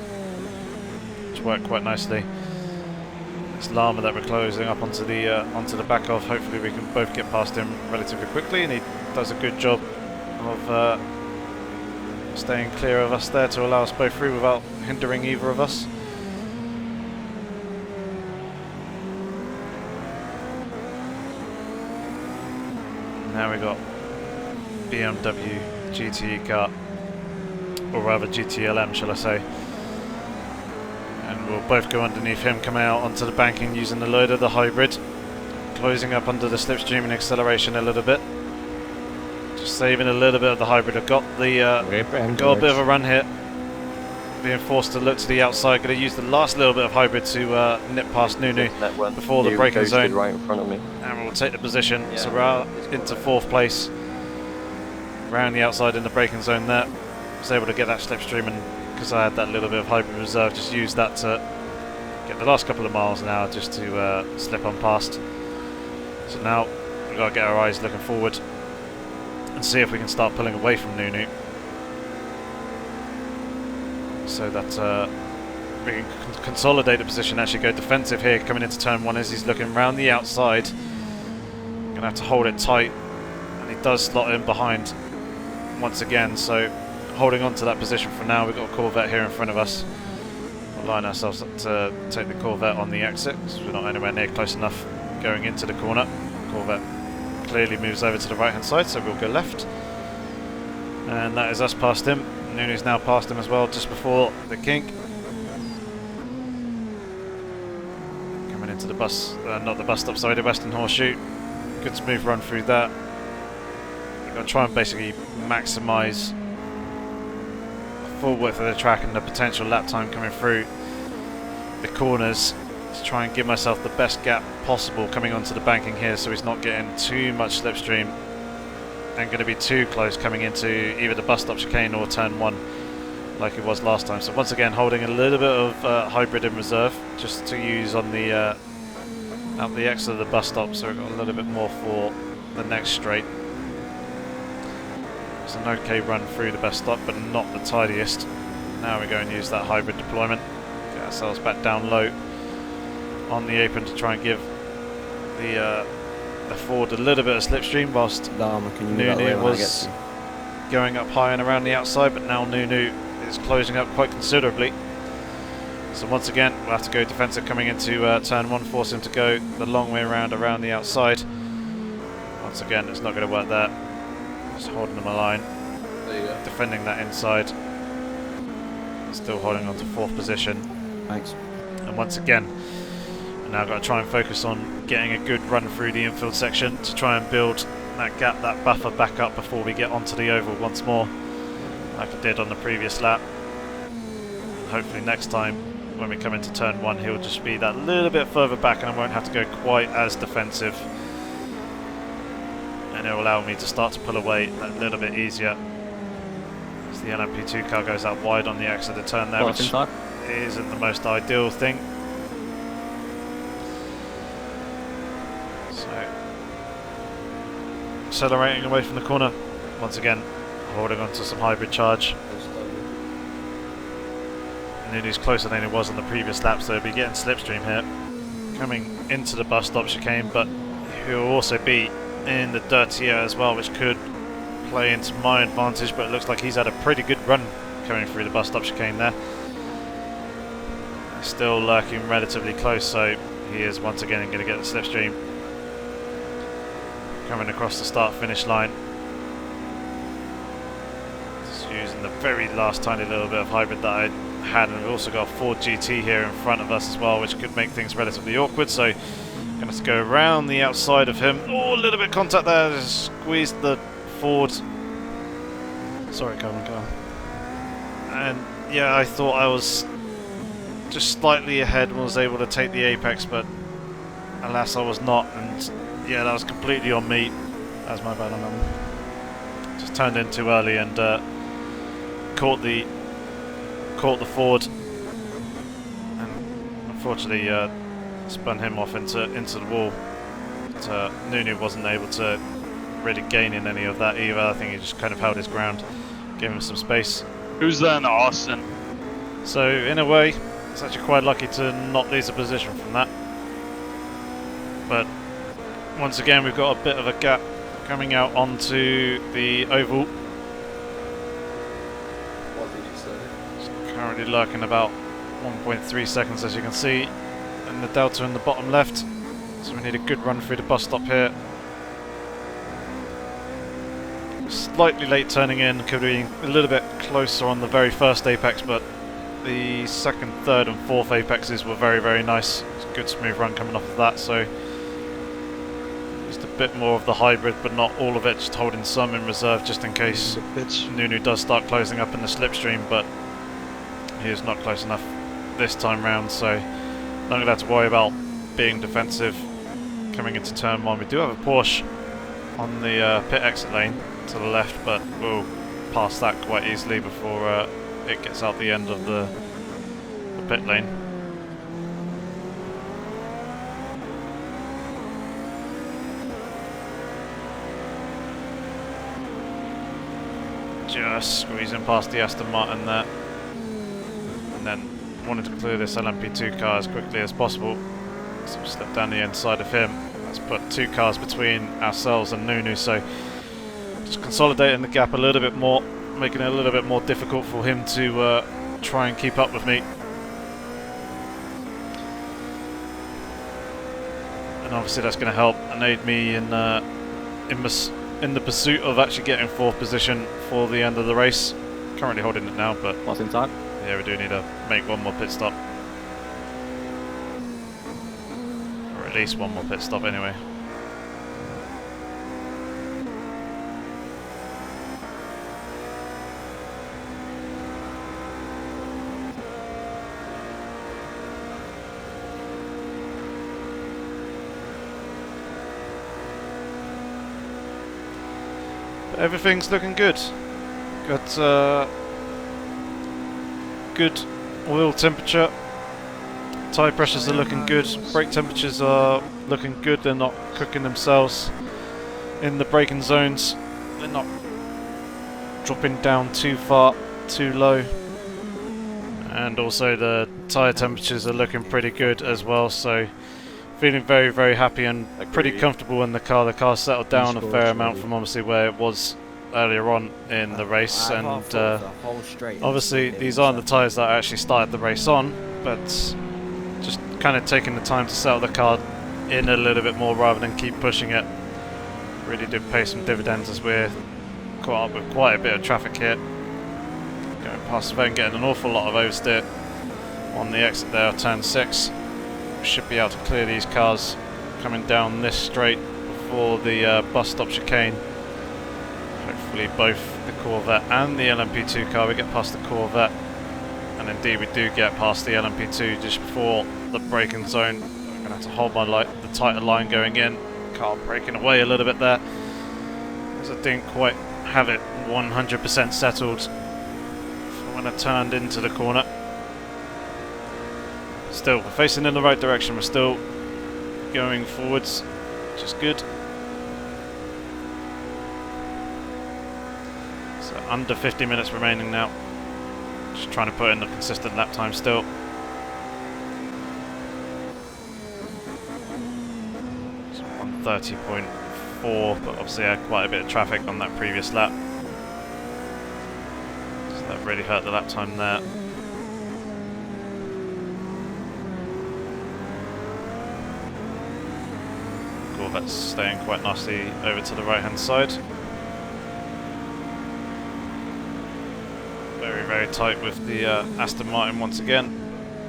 which worked quite nicely. This llama that we're closing up onto the back of, hopefully we can both get past him relatively quickly, and he does a good job of staying clear of us there to allow us both through without hindering either of us. Now we got BMW GTE car, or rather GTLM shall I say, and we'll both go underneath him, come out onto the banking using the load of the hybrid, closing up under the slipstream and acceleration a little bit, just saving a little bit of the hybrid. I've got got a bit of a run here, being forced to look to the outside. Going to use the last little bit of hybrid to nip past Nunu before the braking zone, right in front of me. and we'll take the position. So we're out into 4th place, around the outside in the braking zone there. Was able to get that slipstream, and because I had that little bit of hybrid reserve, just used that to get the last couple of miles an hour just to slip on past. So now we've got to get our eyes looking forward and see if we can start pulling away from Nunu, so that we can consolidate the position, actually go defensive here coming into turn 1 as he's looking round the outside. Gonna have to hold it tight, and he does slot in behind once again, so holding on to that position for now. We've got a Corvette here in front of us. We'll line ourselves up to take the Corvette on the exit, because we're not anywhere near close enough going into the corner. Corvette clearly moves over to the right hand side, so we'll go left, and that is us past him. Nunu's now past him as well, just before the kink. into the bus, not the bus stop, sorry, the Western Horseshoe. Good smooth run through that. I've got to try and basically maximise the full width of the track and the potential lap time coming through the corners to try and give myself the best gap possible coming onto the banking here, so he's not getting too much slipstream and going to be too close coming into either the bus stop chicane or turn 1 like it was last time. So once again holding a little bit of hybrid in reserve just to use on the out the exit of the bus stop, so we've got a little bit more for the next straight. It's an okay run through the bus stop but not the tidiest. Now we go and use that hybrid deployment, get ourselves back down low on the apron to try and give the Ford a little bit of slipstream whilst Nunu was going up high and around the outside, but now Nunu is closing up quite considerably. So once again we'll have to go defensive coming into turn 1, force him to go the long way around the outside. Once again it's not going to work there, just holding him a line, defending that inside, still holding on to 4th position. Thanks. And once again now I've got to try and focus on getting a good run through the infield section to try and build that gap, that buffer back up before we get onto the oval once more, like I did on the previous lap. And hopefully next time when we come into turn 1 he'll just be that little bit further back and I won't have to go quite as defensive, and it will allow me to start to pull away that little bit easier as the LMP2 car goes out wide on the exit of the turn there, which isn't the most ideal thing. Accelerating away from the corner, once again holding on to some hybrid charge. Nunu's closer than he was on the previous lap, so he'll be getting slipstream here coming into the bus stop chicane, but he'll also be in the dirtier as well, which could play into my advantage, but it looks like he's had a pretty good run coming through the bus stop chicane there. Still lurking relatively close, so he is once again going to get the slipstream coming across the start-finish line. Just using the very last tiny little bit of hybrid that I had, and we've also got a Ford GT here in front of us as well, which could make things relatively awkward, so I'm going to have to go around the outside of him. Oh, a little bit of contact there, just squeezed the Ford. Sorry, Coleman car. And yeah, I thought I was just slightly ahead and was able to take the apex, but alas I was not, and yeah, that was completely on me. That's my bad on that one. Just turned in too early and caught the Ford, and unfortunately spun him off into the wall. But Nunu wasn't able to really gain in any of that either. I think he just kind of held his ground, gave him some space. Who's then Austin? So in a way, it's actually quite lucky to not lose a position from that. But once again, we've got a bit of a gap coming out onto the oval. It's currently lurking about 1.3 seconds, as you can see, and the delta in the bottom left. So we need a good run through the bus stop here. Slightly late turning in, could be a little bit closer on the very first apex, but the second, third and fourth apexes were very, very nice. It's a good smooth run coming off of that, so just a bit more of the hybrid, but not all of it, just holding some in reserve just in case Nunu does start closing up in the slipstream, but he is not close enough this time round, so not going to have to worry about being defensive coming into turn 1. We do have a Porsche on the pit exit lane to the left, but we'll pass that quite easily before it gets out the end of the pit lane. Just squeezing past the Aston Martin there, and then wanted to clear this LMP2 car as quickly as possible, so we slip down the inside of him. Let's put 2 cars between ourselves and Nunu, so just consolidating the gap a little bit more, making it a little bit more difficult for him to try and keep up with me. And obviously that's going to help and aid me in the pursuit of actually getting 4th position for the end of the race. Currently holding it now, but What's inside? yeah, we do need to make one more pit stop. at least one more pit stop anyway. But everything's looking good. Got good oil temperature. Tyre pressures are looking good. Brake temperatures are looking good. They're not cooking themselves in the braking zones. They're not dropping down too far, too low. And also the tyre temperatures are looking pretty good as well. So feeling very, very happy and pretty comfortable in the car. The car settled down a fair amount from obviously where it was earlier on in the race, and obviously these aren't the tyres that I actually started the race on, but just kind of taking the time to settle the car in a little bit more rather than keep pushing it really did pay some dividends as we're caught up with quite a bit of traffic here. Going past the van, getting an awful lot of oversteer on the exit there of turn 6. We should be able to clear these cars coming down this straight before the bus stop chicane. Hopefully both the Corvette and the LMP2 car, we get past the Corvette, and indeed we do get past the LMP2 just before the braking zone. I'm going to have to hold my the tighter line going in. Car braking away a little bit there, as I didn't quite have it 100% settled when I turned into the corner. Still, we're facing in the right direction, we're still going forwards, which is good. So under 50 minutes remaining now. Just trying to put in a consistent lap time still. It's 130.4, but obviously I had quite a bit of traffic on that previous lap. So that really hurt the lap time there. Corvette's staying quite nicely over to the right hand side. Very, very tight with the Aston Martin once again.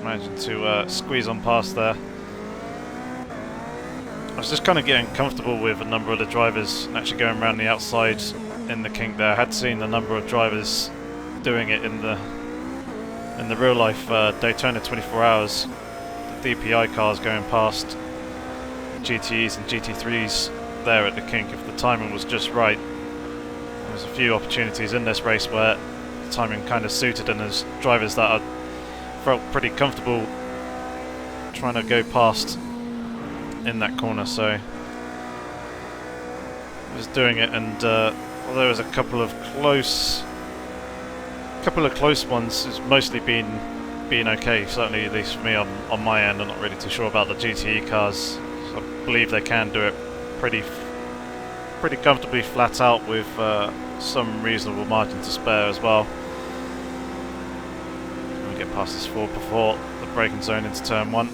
Managing to squeeze on past there. I was just kind of getting comfortable with a number of the drivers and actually going around the outside in the kink there. I had seen a number of drivers doing it in the real life Daytona 24 hours. The DPI cars going past GTEs and GT3s there at the kink if the timing was just right. There's a few opportunities in this race where the timing kind of suited, and there's drivers that I felt pretty comfortable trying to go past in that corner, so I was doing it, and although there was a couple of close ones, it's mostly been okay, certainly at least for me on my end. I'm not really too sure about the GTE cars. I believe they can do it pretty comfortably flat out with some reasonable margin to spare as well. We get past this Ford before the braking zone into turn 1.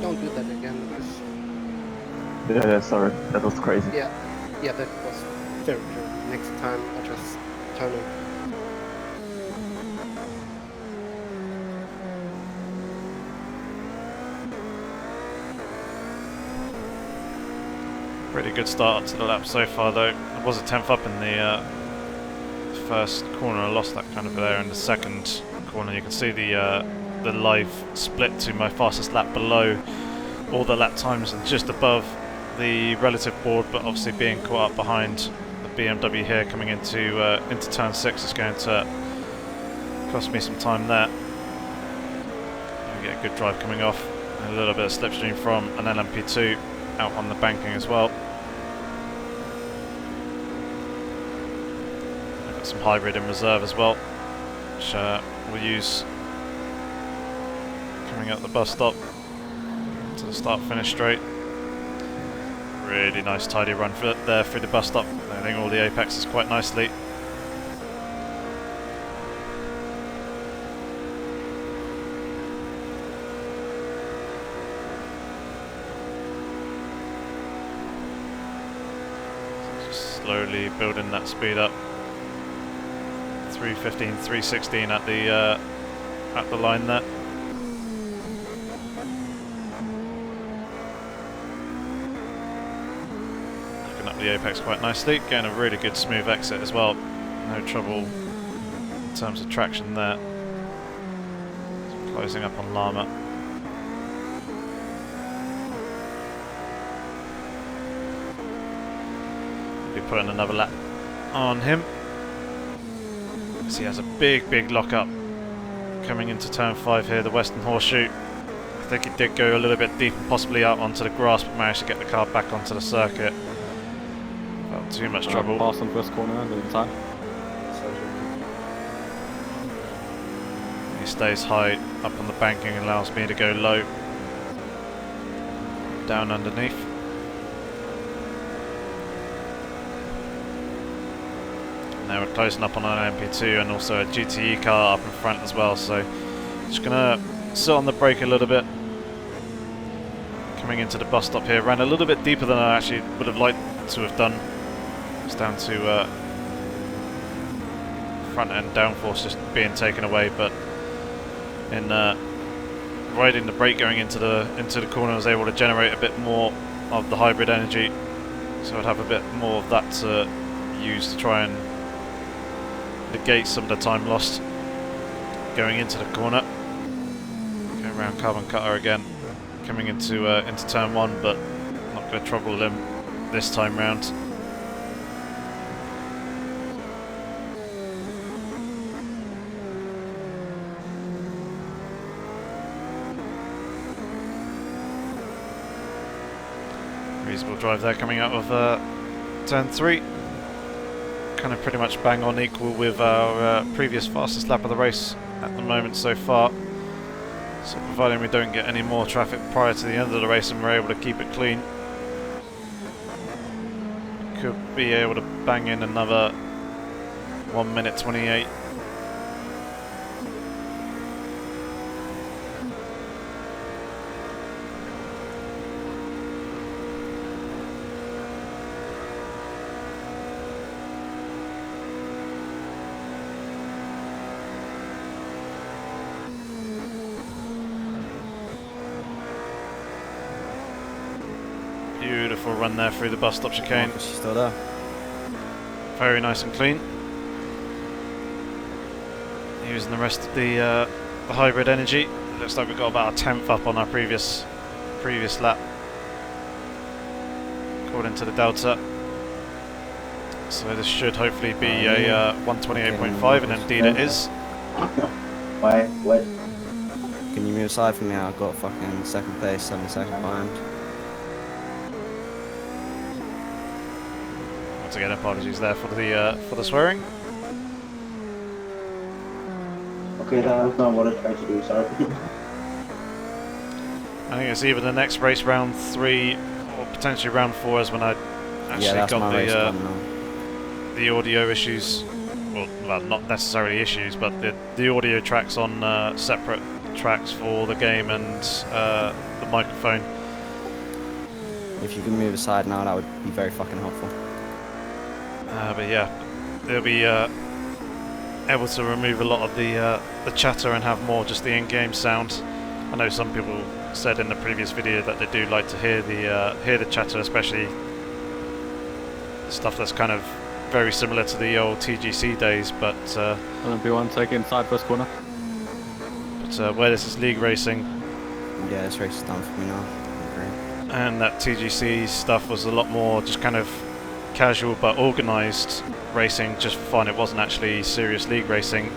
Don't do that again, Lucas. Yeah, sorry, that was crazy. Yeah, that was very good. Next time I just turn it. Pretty good start to the lap so far though. I was a 10th up in the first corner. I lost that kind of there in the second corner. You can see the live split to my fastest lap below all the lap times and just above the relative board, but obviously being caught up behind the BMW here coming into turn 6 is going to cost me some time there. We get a good drive coming off, and a little bit of slipstream from an LMP2 out on the banking as well. I've got some hybrid in reserve as well, which we'll use coming up the bus stop to the start-finish straight. Really nice tidy run there through the bus stop. I think all the apexes quite nicely. Slowly building that speed up. 315, 316 at the line there. the apex quite nicely, getting a really good smooth exit as well. No trouble in terms of traction there. Closing up on Llama. Be putting another lap on him. So he has a big lock-up coming into turn 5 here, the Western Horseshoe. I think he did go a little bit deep and possibly out onto the grass, but managed to get the car back onto the circuit without too much trouble. Pass on first corner and the inside. He stays high up on the banking and allows me to go low down underneath. Now we're closing up on an MP2 and also a GTE car up in front as well, so just gonna sit on the brake a little bit. Coming into the bus stop here, ran a little bit deeper than I actually would have liked to have done. It's down to front end downforce just being taken away, but in riding the brake going into the corner, I was able to generate a bit more of the hybrid energy, so I'd have a bit more of that to use to try and negate some of the time lost going into the corner. Going around carbon cutter again, coming into turn 1, but not going to trouble him this time round. Reasonable drive there coming out of turn 3. Kind of pretty much bang on equal with our previous fastest lap of the race at the moment so far. So providing we don't get any more traffic prior to the end of the race and we're able to keep it clean, could be able to bang in another 1 minute 28. Beautiful run there through the bus stop chicane. She's still there. Very nice and clean. Using the rest of the hybrid energy. Looks like we've got about a 10th up on our previous lap, according to the Delta. So this should hopefully be a 128.5, and indeed it is. Why? What? Can you move aside from me? I've got fucking second place, 7 seconds behind. Once again, apologies there for the swearing. Okay, that's not what I tried to do, sorry. I think it's either the next race, round 3, or potentially round 4 is when I actually got the audio issues. Well, not necessarily issues, but the audio tracks on separate tracks for the game and the microphone. If you can move aside now, that would be very fucking helpful. But yeah, they'll be able to remove a lot of the chatter and have more just the in-game sound. I know some people said in the previous video that they do like to hear the chatter, especially stuff that's kind of very similar to the old TGC days. But LMP1, take it inside first corner. But where this is league racing, yeah, this race is done for me now. Great. And that TGC stuff was a lot more just kind of casual but organised racing, just for fun. It wasn't actually serious league racing.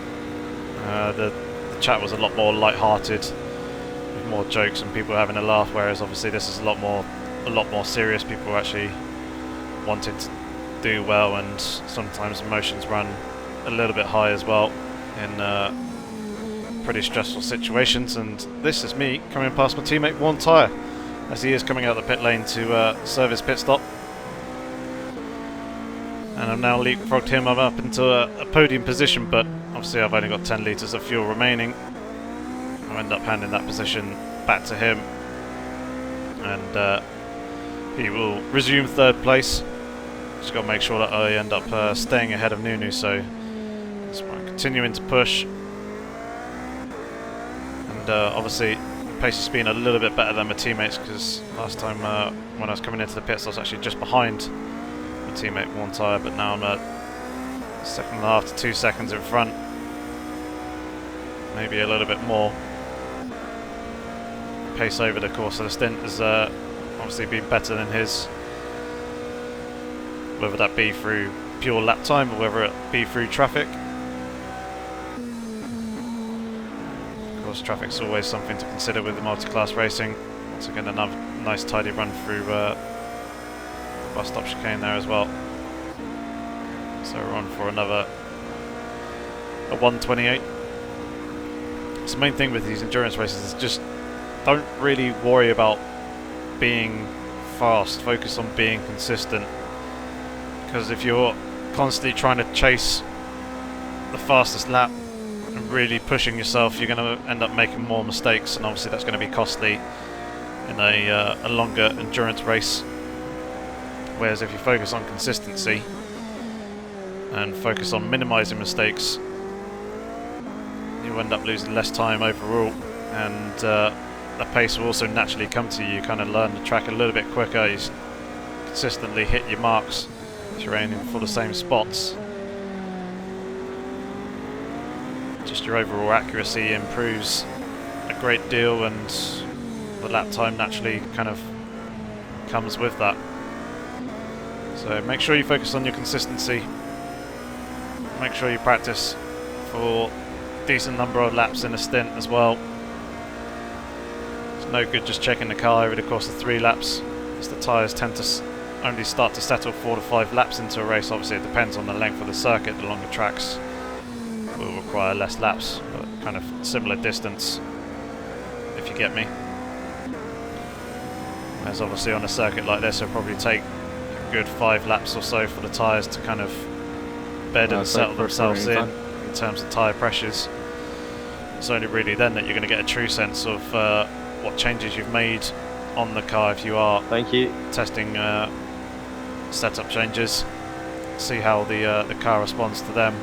The chat was a lot more light-hearted, with more jokes and people having a laugh, whereas obviously this is a lot more serious. People actually wanting to do well, and sometimes emotions run a little bit high as well in pretty stressful situations. And this is me coming past my teammate One Tyre as he is coming out the pit lane to serve his pit stop. And I've now leapfrogged him up into a podium position, but obviously I've only got 10 litres of fuel remaining. I'll end up handing that position back to him, and he will resume third place. Just got to make sure that I end up staying ahead of Nunu, so that's why I'm continuing to push. And obviously pace has been a little bit better than my teammates, because last time when I was coming into the pits I was actually just behind teammate one tyre, but now I'm a second and a half to 2 seconds in front. Maybe a little bit more. Pace over the course of the stint has obviously been better than his. Whether that be through pure lap time or whether it be through traffic. Of course, traffic's always something to consider with the multi-class racing. Once again, another nice tidy run through the bus stop chicane there as well. So we're on for another 128. So the main thing with these endurance races is just don't really worry about being fast. Focus on being consistent. Because if you're constantly trying to chase the fastest lap and really pushing yourself, you're going to end up making more mistakes, and obviously that's going to be costly in a longer endurance race. Whereas if you focus on consistency and focus on minimising mistakes, you end up losing less time overall, and the pace will also naturally come to you. You kind of learn the track a little bit quicker. You consistently hit your marks if you're aiming for the same spots. Just your overall accuracy improves a great deal, and the lap time naturally kind of comes with that. So make sure you focus on your consistency. Make sure you practice for a decent number of laps in a stint as well. It's no good just checking the car over the course of 3 laps, as the tyres tend to only start to settle 4 to 5 laps into a race. Obviously it depends on the length of the circuit. The longer tracks will require less laps, but kind of similar distance, if you get me. As obviously on a circuit like this it'll probably take a good 5 laps or so for the tyres to kind of bed and settle themselves in terms of tyre pressures. It's only really then that you're going to get a true sense of what changes you've made on the car if you are testing setup changes. See how the car responds to them.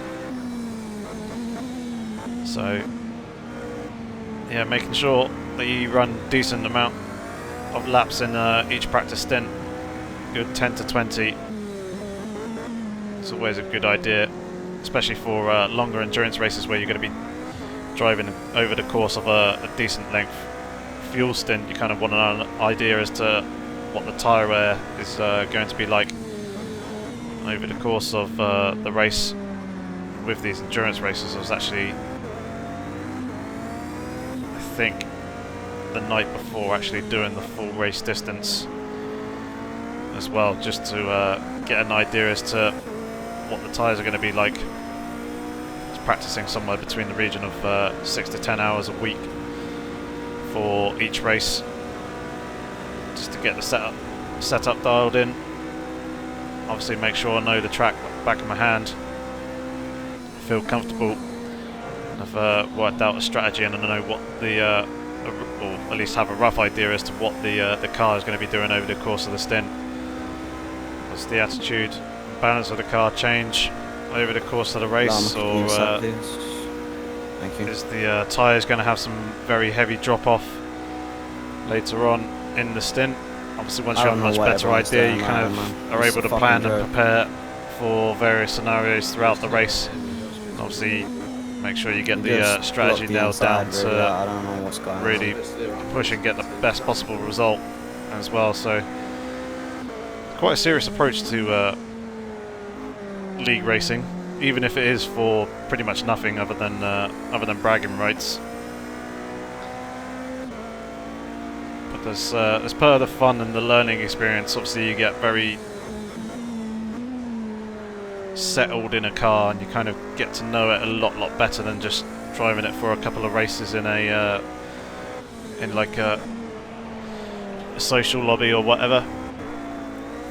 So yeah, making sure that you run decent amount of laps in each practice stint, good 10 to 20. It's always a good idea, especially for longer endurance races where you're going to be driving over the course of a decent length fuel stint. You kind of want an idea as to what the tyre wear is going to be like over the course of the race. With these endurance races, I was actually, I think, the night before actually doing the full race distance as well, just to get an idea as to what the tyres are going to be like. Just practicing somewhere between the region of 6 to 10 hours a week for each race, just to get the setup dialed in. Obviously make sure I know the track back of my hand, feel comfortable, and I've worked out a strategy and I know what the or at least have a rough idea as to what the car is going to be doing over the course of the stint. Does the attitude and balance of the car change over the course of the race, or is the tyres going to have some very heavy drop off later on in the stint? Obviously once you have a much better idea, you kind of are able to plan and prepare for various scenarios throughout the race. And obviously make sure you get the strategy nailed down to really push and get the best possible result as well. So quite a serious approach to league racing, even if it is for pretty much nothing other than bragging rights. But as part of the fun and the learning experience, obviously you get very settled in a car, and you kind of get to know it a lot better than just driving it for a couple of races in a like a social lobby or whatever.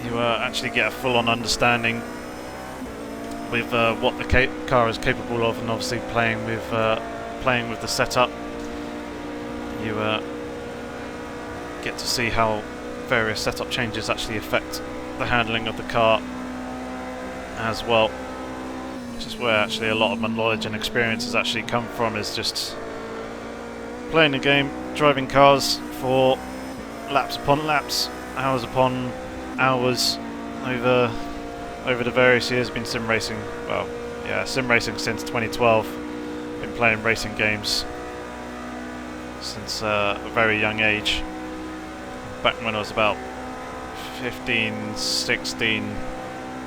You actually get a full-on understanding with what the car is capable of, and obviously playing with the setup. You get to see how various setup changes actually affect the handling of the car as well, which is where actually a lot of my knowledge and experience has actually come from, is just playing the game, driving cars for laps upon laps, hours upon hours over over the various years been sim racing. Well, yeah, sim racing since 2012. Been playing racing games since a very young age. Back when I was about 15, 16,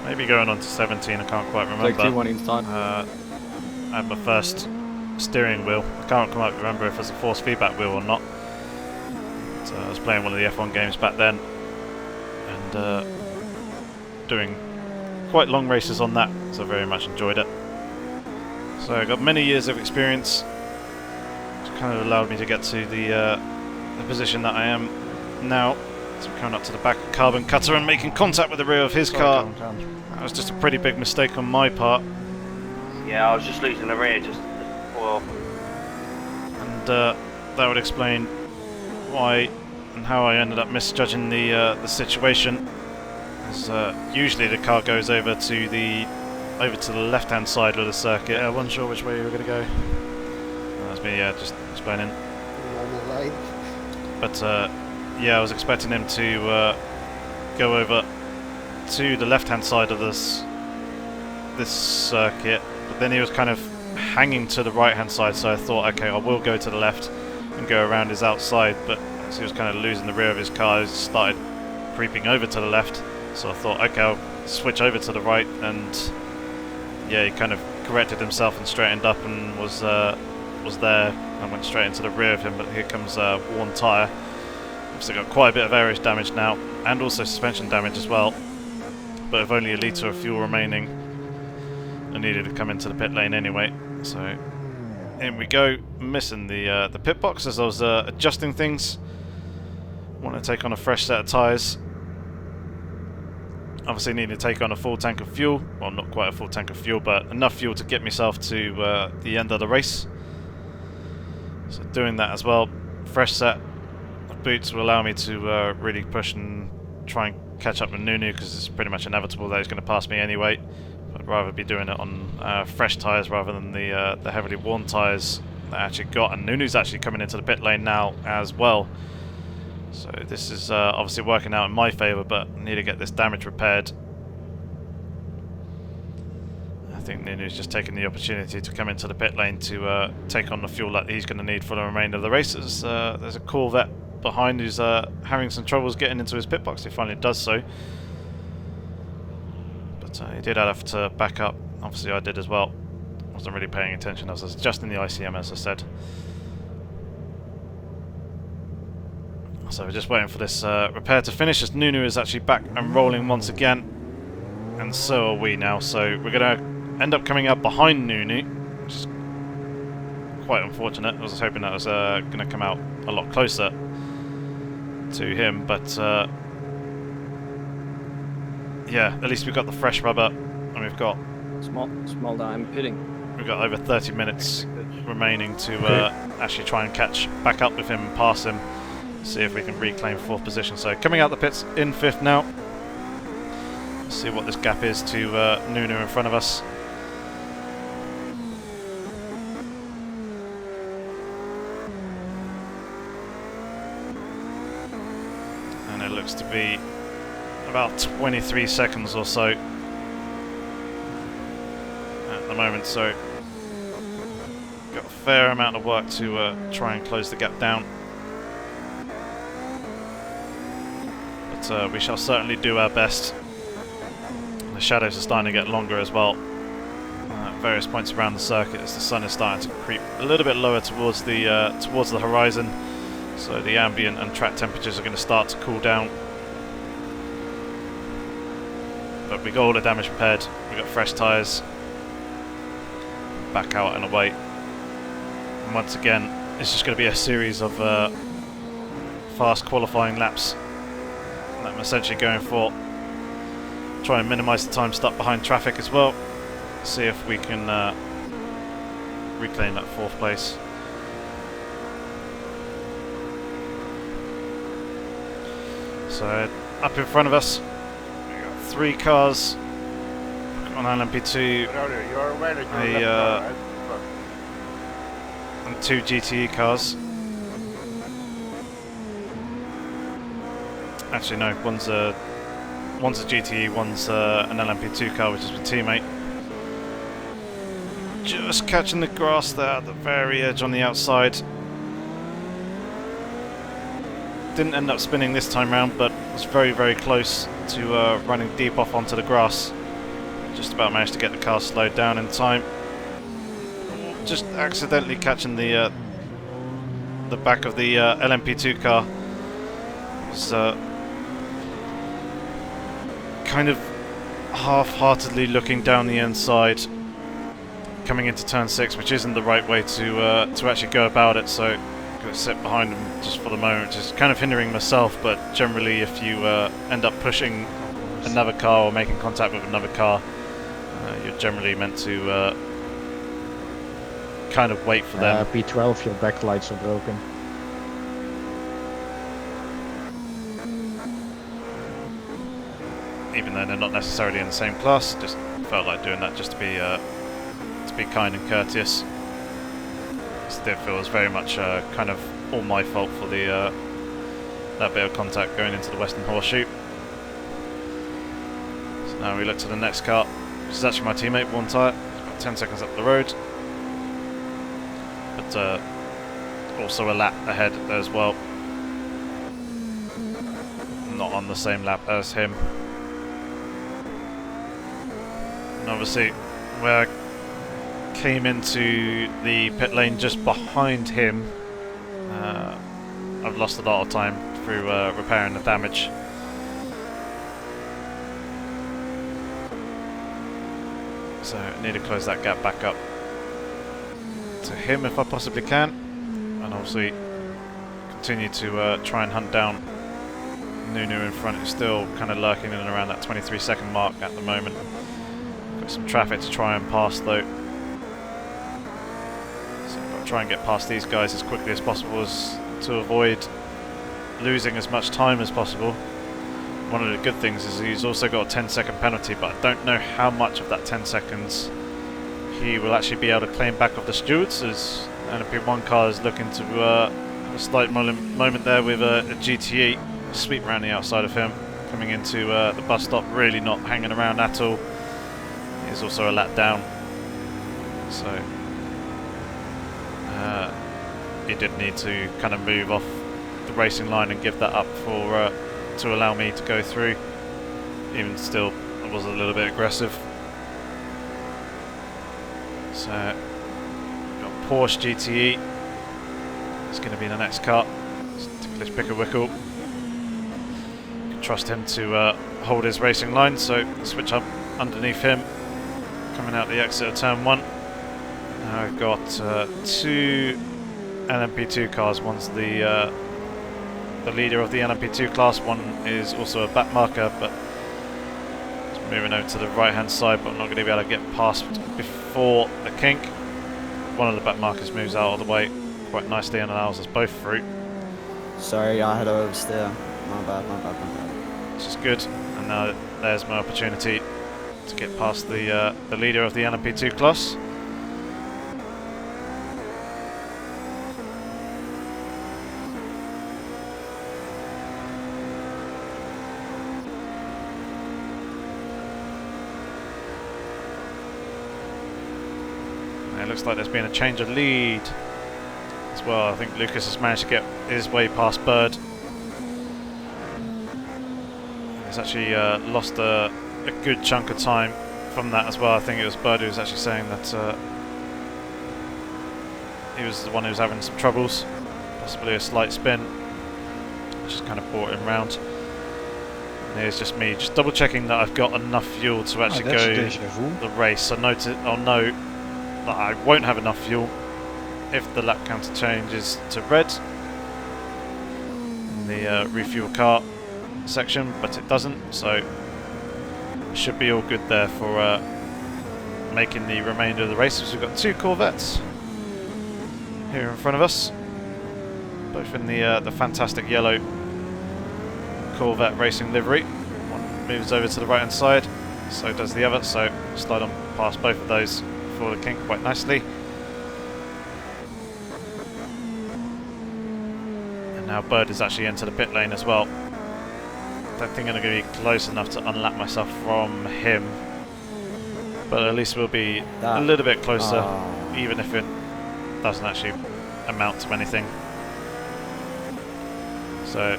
maybe going on to 17, I can't quite remember. Take 2-1 inside. I had my first steering wheel. I can't quite remember if it was a force feedback wheel or not. So I was playing one of the F1 games back then and doing quite long races on that, so I very much enjoyed it. So I got many years of experience, which kind of allowed me to get to the position that I am now. So we're coming up to the back of Carbon Cutter and making contact with the rear of his car. That was just a pretty big mistake on my part. Yeah, I was just losing the rear, just well. And that would explain why and how I ended up misjudging the situation. As usually the car goes over to the left-hand side of the circuit. Yeah, I wasn't sure which way you were going to go. That's me, yeah, just explaining. But yeah, I was expecting him to go over to the left-hand side of this circuit, but then he was kind of hanging to the right-hand side, so I thought, okay, I will go to the left and go around his outside, but as he was kind of losing the rear of his car, he started creeping over to the left, so I thought, okay, I'll switch over to the right, and yeah, he kind of corrected himself and straightened up and was there and went straight into the rear of him, but here comes a worn tyre. Obviously got quite a bit of airage damage now, and also suspension damage as well, but with only a litre of fuel remaining, I needed to come into the pit lane anyway, so in we go, missing the pit box as I was adjusting things. Want to take on a fresh set of tyres. Obviously need to take on a full tank of fuel, well not quite a full tank of fuel, but enough fuel to get myself to the end of the race. So doing that as well, fresh set of boots will allow me to really push and try and catch up with Nunu, because it's pretty much inevitable that he's going to pass me anyway. I'd rather be doing it on fresh tyres rather than the heavily worn tyres that I actually got. And Nunu's actually coming into the pit lane now as well. So this is obviously working out in my favour, but I need to get this damage repaired. I think Nunu's just taking the opportunity to come into the pit lane to take on the fuel that he's going to need for the remainder of the race. There's a Corvette behind who's having some troubles getting into his pit box. He finally does so. But he did have to back up. Obviously I did as well. Wasn't really paying attention. I was adjusting the ICM, as I said. So we're just waiting for this repair to finish, as Nunu is actually back and rolling once again. And so are we now. So we're going to end up coming out behind Nunu, which is quite unfortunate. I was hoping that was going to come out a lot closer to him, but yeah, at least we've got the fresh rubber, and we've got Small I'm pitting. We've got over 30 minutes remaining to actually try and catch back up with him and pass him. See if we can reclaim 4th position. So coming out the pits in 5th now. Let's see what this gap is to Nunu in front of us. And it looks to be about 23 seconds or so at the moment, so got a fair amount of work to try and close the gap down. But we shall certainly do our best. The shadows are starting to get longer as well at various points around the circuit, as the sun is starting to creep a little bit lower towards the horizon, so the ambient and track temperatures are going to start to cool down. But we got all the damage repaired, we got fresh tyres, back out and away. And once again, it's just going to be a series of fast qualifying laps that I'm essentially going for. Try and minimise the time stuck behind traffic as well. See if we can reclaim that 4th place. So up in front of us, we got 3 cars on LMP2, and 2 GTE cars. Actually no, one's a One's a GTE, one's an LMP2 car, which is my teammate. Just catching the grass there at the very edge on the outside. Didn't end up spinning this time round, but was very, very close to running deep off onto the grass. Just about managed to get the car slowed down in time. Just accidentally catching the back of the LMP2 car. Was kind of half-heartedly looking down the inside, coming into turn 6, which isn't the right way to actually go about it. So I'm going to sit behind him just for the moment, just kind of hindering myself. But generally, if you end up pushing another car or making contact with another car, you're generally meant to kind of wait for them. P12, your backlights are broken. Even though they're not necessarily in the same class, just felt like doing that just to be kind and courteous. This did feel was very much kind of all my fault for the that bit of contact going into the Western Horseshoe. So now we look to the next car, which is actually my teammate, one tyre. It's about 10 seconds up the road, but also a lap ahead as well. Not on the same lap as him. And obviously, where I came into the pit lane just behind him, I've lost a lot of time through repairing the damage. So I need to close that gap back up to him if I possibly can, and obviously continue to try and hunt down Nunu in front, who's still kind of lurking in and around that 23-second mark at the moment. Got some traffic to try and pass though, so I've got to try and get past these guys as quickly as possible to avoid losing as much time as possible. One of the good things is he's also got a 10-second penalty, but I don't know how much of that 10 seconds he will actually be able to claim back off the stewards, as LMP1 car is looking to have a slight moment there with a GTE sweep around the outside of him, coming into the bus stop, really not hanging around at all. He's also a lap down, so he did need to kind of move off the racing line and give that up for to allow me to go through. Even still, I was a little bit aggressive. So, got Porsche GTE. It's going to be the next car. It's Ticklish Picklewickle. Can trust him to hold his racing line, so switch up underneath him, coming out the exit of turn 1. Now I've got 2 LMP2 cars. One's the leader of the LMP2 class, one is also a back marker, but it's moving over to the right hand side, but I'm not going to be able to get past before the kink. One of the back markers moves out of the way quite nicely and allows us both through. Sorry, I had to oversteer. My bad. Which is good, and now there's my opportunity to get past the leader of the LMP2 class. It looks like there's been a change of lead as well. I think Lucas has managed to get his way past Bird. He's actually lost a good chunk of time from that as well. I think it was Bird who was actually saying that he was the one who was having some troubles, possibly a slight spin, which just kind of brought him round. And here's just me just double checking that I've got enough fuel to actually go the race. I'll note that I won't have enough fuel if the lap counter changes to red in the refuel car section, but it doesn't, so it should be all good there for making the remainder of the race. So we've got 2 Corvettes here in front of us, both in the fantastic yellow Corvette racing livery. One moves over to the right hand side, so does the other, so slide on past both of those for the kink quite nicely. And now Bird has actually entered the pit lane as well. don't think I'm going to be close enough to unlap myself from him. But at least we'll be a little bit closer, even if it doesn't actually amount to anything. So,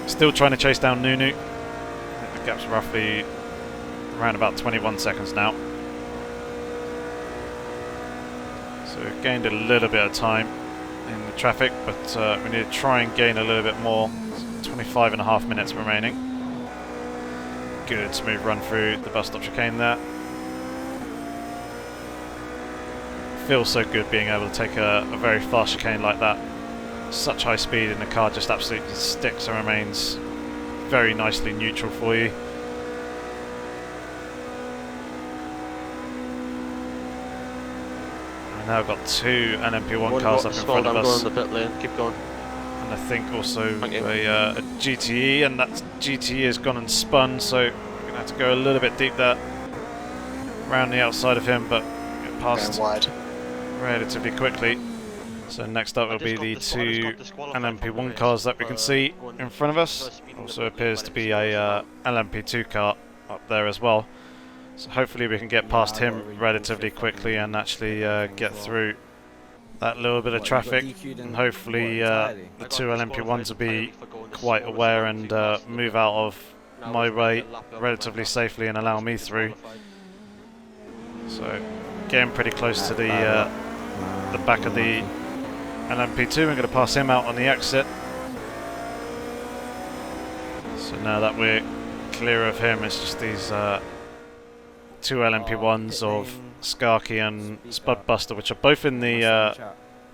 still trying to chase down Nunu. I think the gap's roughly around about 21 seconds now. So we've gained a little bit of time in the traffic, but we need to try and gain a little bit more. 25.5 minutes remaining. Good smooth run through the bus stop chicane there. Feels so good being able to take a very fast chicane like that. Such high speed, and the car just absolutely sticks and remains very nicely neutral for you. And now I've got two LMP1 cars up in front of us. Going on the pit lane. Keep going. And I think also a GTE, and that GTE has gone and spun, so we're going to have to go a little bit deep there around the outside of him, but get past wide relatively quickly. So next up will be the two LMP1 cars that we can see in front of us. Also appears to be a LMP2 car up there as well. So hopefully we can get past him relatively quickly and actually get through that little bit of traffic. And hopefully the two LMP1s will be quite aware and move out of my way relatively safely and allow me through. So getting pretty close to the back of the LMP2. I'm going to pass him out on the exit. So now that we're clear of him, it's just these two LMP1s of Skarky and Spudbuster, which are both in the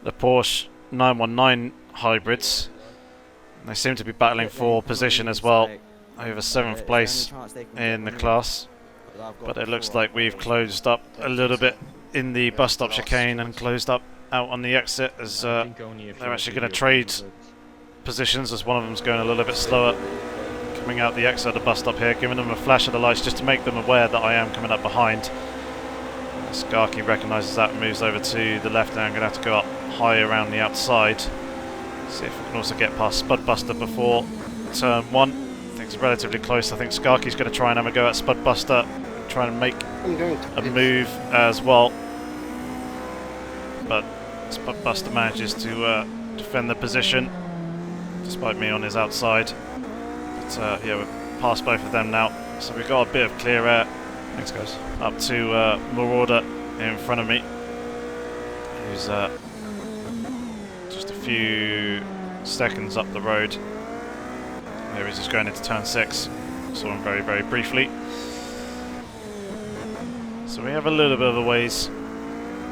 Porsche 919 hybrids. And they seem to be battling for position as well, over 7th place in the class. But it looks like we've closed up a little bit in the bus stop chicane and closed up out on the exit, as they're actually going to trade positions, as one of them's going a little bit slower coming out the exit of the bus stop here, giving them a flash of the lights just to make them aware that I am coming up behind. Skarky recognises that and moves over to the left, and I'm going to have to go up high around the outside. See if we can also get past Spudbuster before turn 1. I think it's relatively close. I think Skarky's going to try and have a go at Spudbuster and try and make a move as well. But Spudbuster manages to defend the position despite me on his outside. But yeah, we're past both of them now, so we've got a bit of clear air. Thanks guys. Up to Marauder in front of me, who's just a few seconds up the road. There he's just going into turn 6. Saw him very, very briefly. So we have a little bit of a ways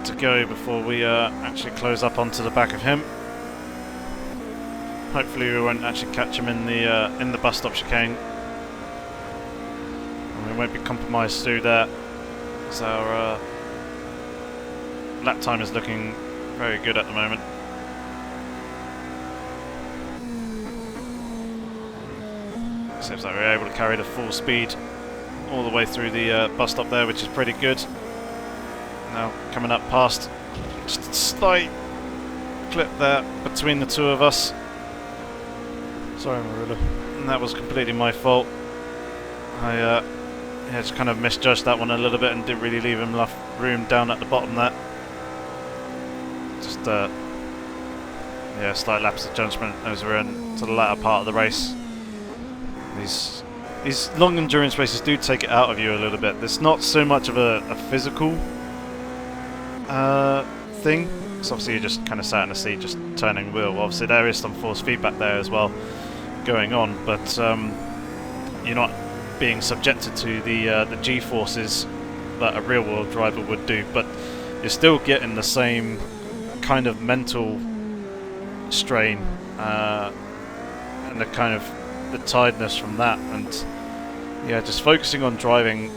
to go before we actually close up onto the back of him. Hopefully we won't actually catch him in the bus stop chicane. And we won't be compromised through there, as our lap time is looking very good at the moment. Seems like we're able to carry the full speed all the way through the bus stop there, which is pretty good. Now coming up past, just a slight clip there between the two of us. Sorry Marilla, and that was completely my fault. I yeah, just kind of misjudged that one a little bit and didn't really leave him enough room down at the bottom there. Just yeah, slight lapse of judgment as we're into the latter part of the race. These long endurance races do take it out of you a little bit. There's not so much of a physical thing, because obviously you're just kind of sat in the seat just turning the wheel. Obviously there is some force feedback there as well going on, but you're not being subjected to the G-forces that a real-world driver would do, but you're still getting the same kind of mental strain and the kind of the tiredness from that, and yeah, just focusing on driving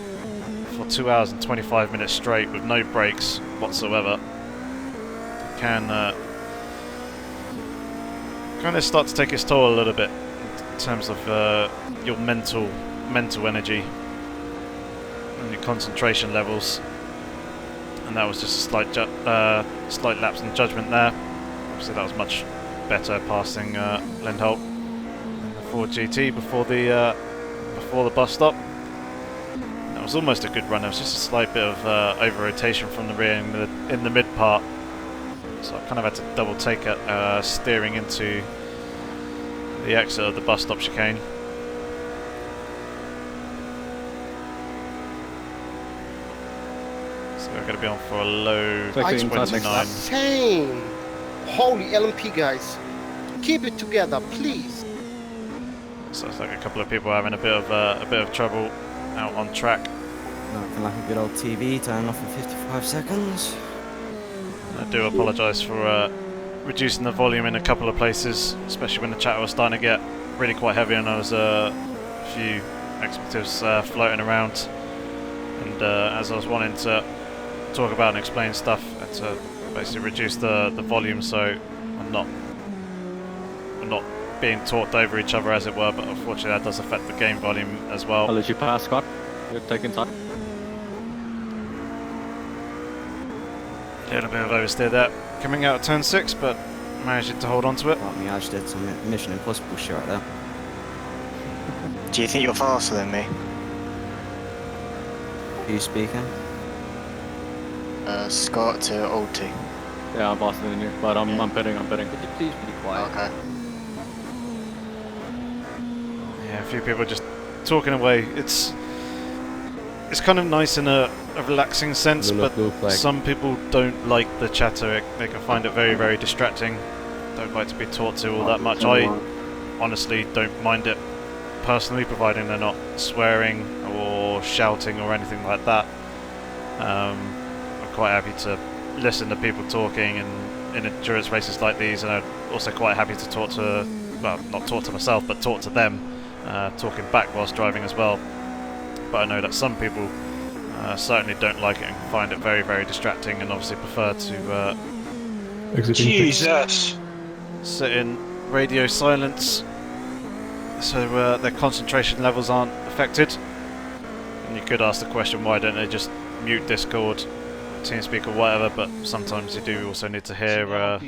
for 2 hours and 25 minutes straight with no breaks whatsoever can kind of start to take its toll a little bit in terms of your mental energy and your concentration levels. And that was just a slight lapse in judgment there. Obviously that was much better passing Lindholt in the Ford GT before the before the bus stop. That was almost a good run. It was just a slight bit of over-rotation from the rear in the mid part. So I kind of had to double take it steering into the exit of the bus stop chicane. So we're going to be on for a low 29. Insane! Holy LMP guys, keep it together, please. So it's like a couple of people having a bit of trouble out on track. Nothing like a good old TV turning off in 55 seconds. I do apologise for reducing the volume in a couple of places, especially when the chatter was starting to get really quite heavy and there was a few expletives floating around. And as I was wanting to talk about and explain stuff, I had to basically reduce the volume so I'm not being talked over each other, as it were, but unfortunately that does affect the game volume as well. I'll let you pass, Scott. You're taking time. A little bit of oversteer there, coming out of turn 6, but managing to hold on to it. Like me, I just did some Mission Impossible shit right there. Do you think you're faster than me? Who you speaking? Scott to Old T. Yeah, I'm faster than you, but I'm pitting. Could you please be quiet? Okay. Yeah, a few people just talking away. It's kind of nice in a relaxing sense, but some people don't like the chatter. They can find it very, very distracting. Don't like to be talked to all that much. I honestly don't mind it personally, providing they're not swearing or shouting or anything like that. I'm quite happy to listen to people talking in endurance races like these, and I'm also quite happy to talk to, well, not talk to myself, but talk to them, talking back whilst driving as well. But I know that some people certainly don't like it and find it very, very distracting, and obviously prefer to Jesus! sit in radio silence so their concentration levels aren't affected. And you could ask the question, why don't they just mute Discord, TeamSpeak or whatever, but sometimes you do also need to hear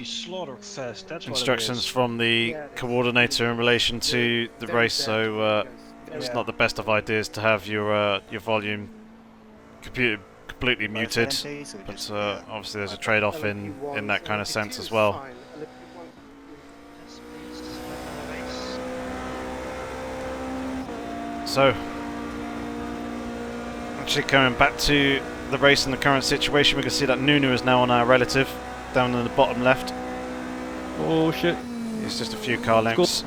instructions from the coordinator in relation to the race, so it's not the best of ideas to have your volume completely muted, but obviously there's a trade-off in that kind of sense as well. So, actually coming back to the race and the current situation, we can see that Nunu is now on our relative, down in the bottom left. Oh shit. It's just a few car lengths.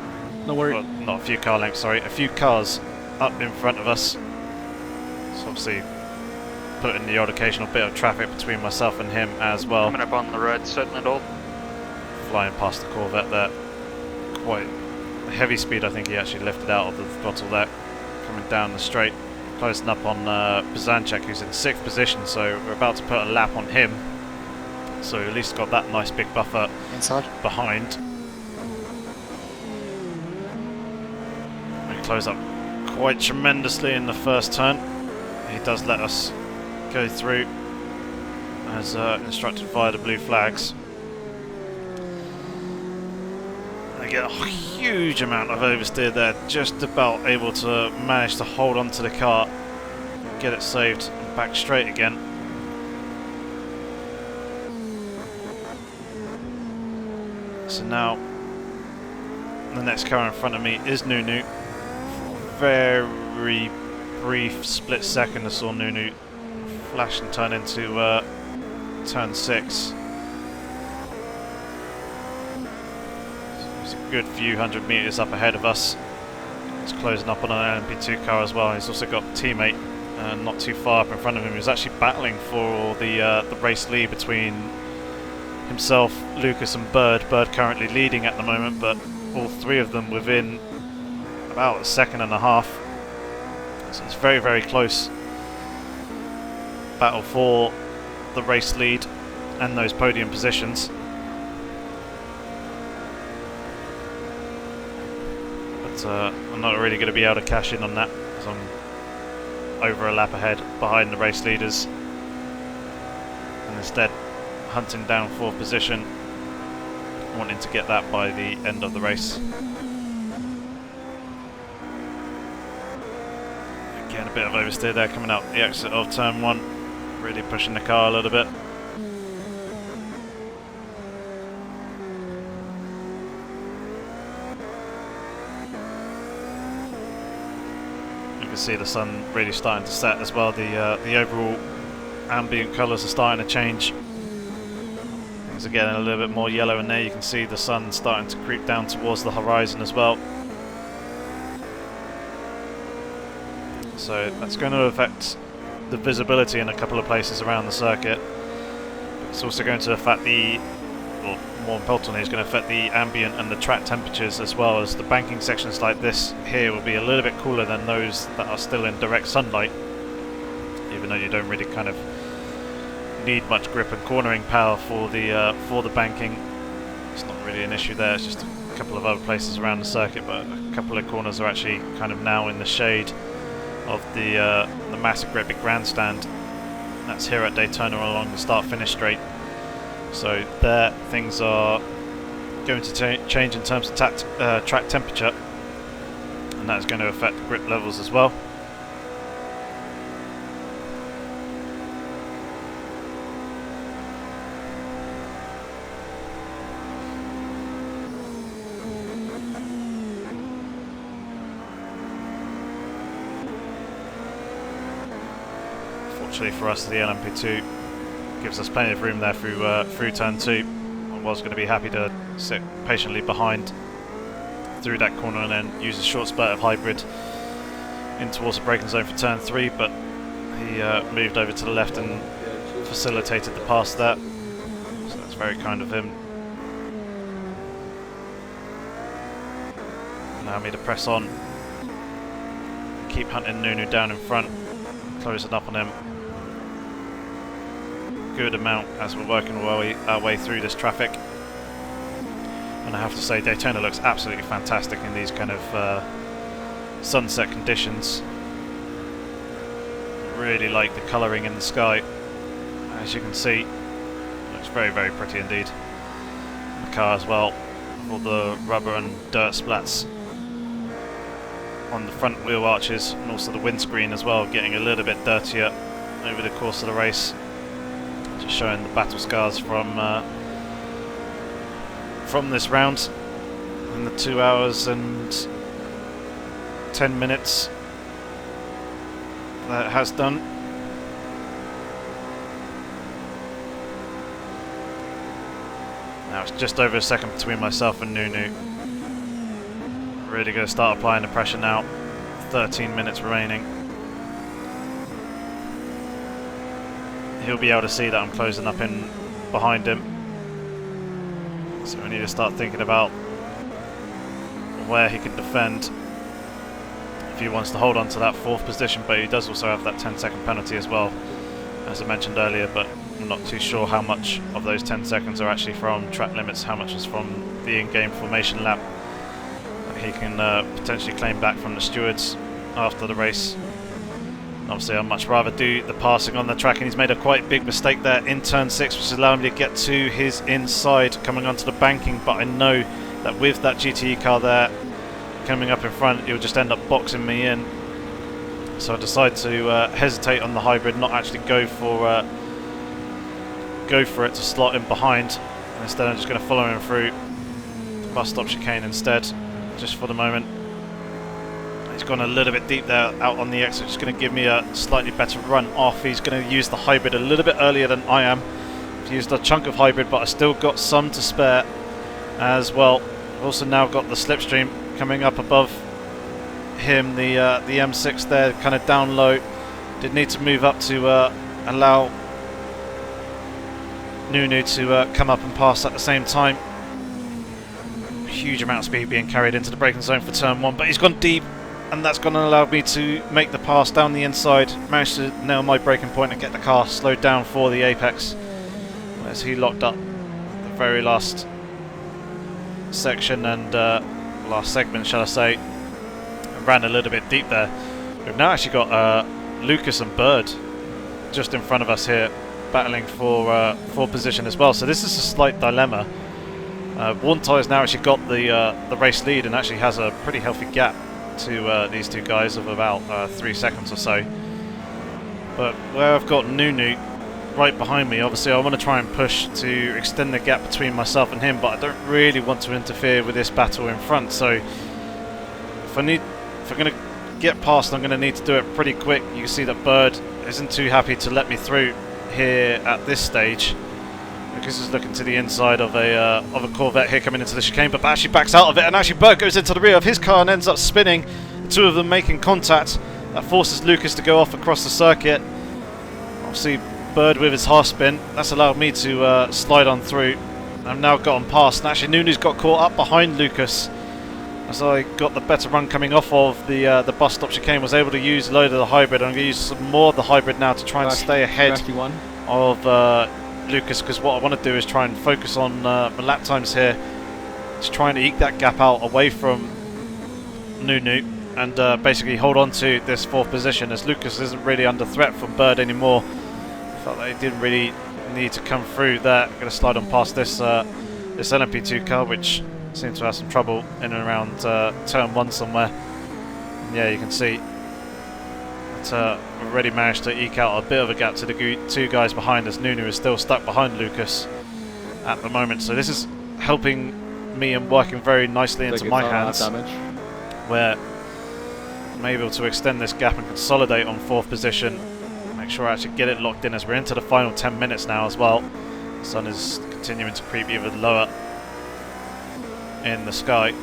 No worries. Well, not a few car lengths, sorry, a few cars up in front of us. So obviously putting the odd occasional bit of traffic between myself and him as well. Coming up on the red, setting it all. Flying past the Corvette there. Quite a heavy speed, I think he actually lifted out of the throttle there. Coming down the straight. Closing up on Bazanchek, who's in 6th position, so we're about to put a lap on him. So at least got that nice big buffer inside behind. We close up quite tremendously in the first turn. He does let us go through as instructed via the blue flags. I get a huge amount of oversteer there, just about able to manage to hold on to the car, get it saved, and back straight again. So now, the next car in front of me is Nunu. Very brief split second I saw Nunu flash and turn into turn 6. He's a good few hundred metres up ahead of us. He's closing up on an LMP2 car as well. He's also got a teammate not too far up in front of him who's actually battling for the race lead between himself, Lucas and Bird. Bird currently leading at the moment, but all three of them within about a second and a half. So it's very, very close battle for the race lead and those podium positions. But I'm not really going to be able to cash in on that, because I'm over a lap ahead behind the race leaders, and instead hunting down 4th position, wanting to get that by the end of the race. Getting a bit of oversteer there coming out the exit of turn 1, really pushing the car a little bit. You can see the sun really starting to set as well. The overall ambient colours are starting to change. Things are getting a little bit more yellow in there. You can see the sun starting to creep down towards the horizon as well. So that's going to affect the visibility in a couple of places around the circuit. It's also going to affect well, more importantly, it's going to affect the ambient and the track temperatures, as well as the banking sections like this here will be a little bit cooler than those that are still in direct sunlight, even though you don't really kind of need much grip and cornering power for the banking. It's not really an issue there. It's just a couple of other places around the circuit, but a couple of corners are actually kind of now in the shade of the massive great big grandstand. That's here at Daytona along the start-finish straight. So there, things are going to change in terms of track temperature, and that's going to affect the grip levels as well. Fortunately for us, the LMP2 gives us plenty of room there through turn 2. I was going to be happy to sit patiently behind through that corner and then use a short spurt of hybrid in towards the braking zone for turn 3, but he moved over to the left and facilitated the pass there, so that's very kind of him. Allow me to press on, keep hunting Nunu down in front, closing up on him. Good amount as we're working our way through this traffic, and I have to say Daytona looks absolutely fantastic in these kind of sunset conditions. Really like the colouring in the sky, as you can see. Looks very, very pretty indeed. The car as well, all the rubber and dirt splats on the front wheel arches, and also the windscreen as well, getting a little bit dirtier over the course of the race. Just showing the battle scars from this round in the 2 hours and 10 minutes that it has done. Now it's just over a second between myself and Nunu. Really going to start applying the pressure now. 13 minutes remaining. He'll be able to see that I'm closing up in behind him. So we need to start thinking about where he can defend if he wants to hold on to that 4th position, but he does also have that 10-second penalty as well, as I mentioned earlier, but I'm not too sure how much of those 10 seconds are actually from track limits, how much is from the in-game formation lap that he can potentially claim back from the stewards after the race. Obviously, I'd much rather do the passing on the track, and he's made a quite big mistake there in turn 6, which is allowing me to get to his inside coming onto the banking, but I know that with that GTE car there coming up in front, he'll just end up boxing me in. So I decide to hesitate on the hybrid, not actually go for it to slot in behind, and instead I'm just going to follow him through the bus stop chicane instead, just for the moment. He's gone a little bit deep there out on the exit, which is going to give me a slightly better run off. He's going to use the hybrid a little bit earlier than I am. I've used a chunk of hybrid, but I still got some to spare as well. I've also now got the slipstream coming up above him, the M6 there, kind of down low. Did need to move up to allow Nunu to come up and pass at the same time. Huge amount of speed being carried into the braking zone for turn 1, but he's gone deep, and that's going to allow me to make the pass down the inside. Managed to nail my braking point and get the car slowed down for the apex, as he locked up the very last section and last segment, shall I say, and ran a little bit deep there. We've now actually got Lucas and Bird just in front of us here, battling for position as well. So this is a slight dilemma. Warntire's now actually got the race lead and actually has a pretty healthy gap to these two guys of about 3 seconds or so. But where I've got Nunu right behind me, obviously I want to try and push to extend the gap between myself and him, but I don't really want to interfere with this battle in front. So if I'm going to get past, I'm going to need to do it pretty quick. You can see that Bird isn't too happy to let me through here at this stage. Lucas is looking to the inside of a Corvette here coming into the chicane, but actually backs out of it, and actually Bird goes into the rear of his car and ends up spinning. The two of them making contact. That forces Lucas to go off across the circuit. Obviously Bird with his half spin, that's allowed me to slide on through. I've now gotten past, and actually Nunu's got caught up behind Lucas as I got the better run coming off of the bus stop chicane. Was able to use a load of the hybrid. I'm going to use some more of the hybrid now to try and stay ahead of Lucas, because what I want to do is try and focus on my lap times here, just trying to eke that gap out away from Nunu and basically hold on to this 4th position, as Lucas isn't really under threat from Bird anymore. I felt that he didn't really need to come through there. I'm going to slide on past this this LMP2 car, which seems to have some trouble in and around turn 1 somewhere. And yeah, you can see that we've already managed to eke out a bit of a gap to the 2 guys behind us. Nunu is still stuck behind Lucas at the moment, so this is helping me and working very nicely into my hands, where I'm able to extend this gap and consolidate on 4th position. Make sure I actually get it locked in as we're into the final 10 minutes now as well. The sun is continuing to creep even lower in the sky.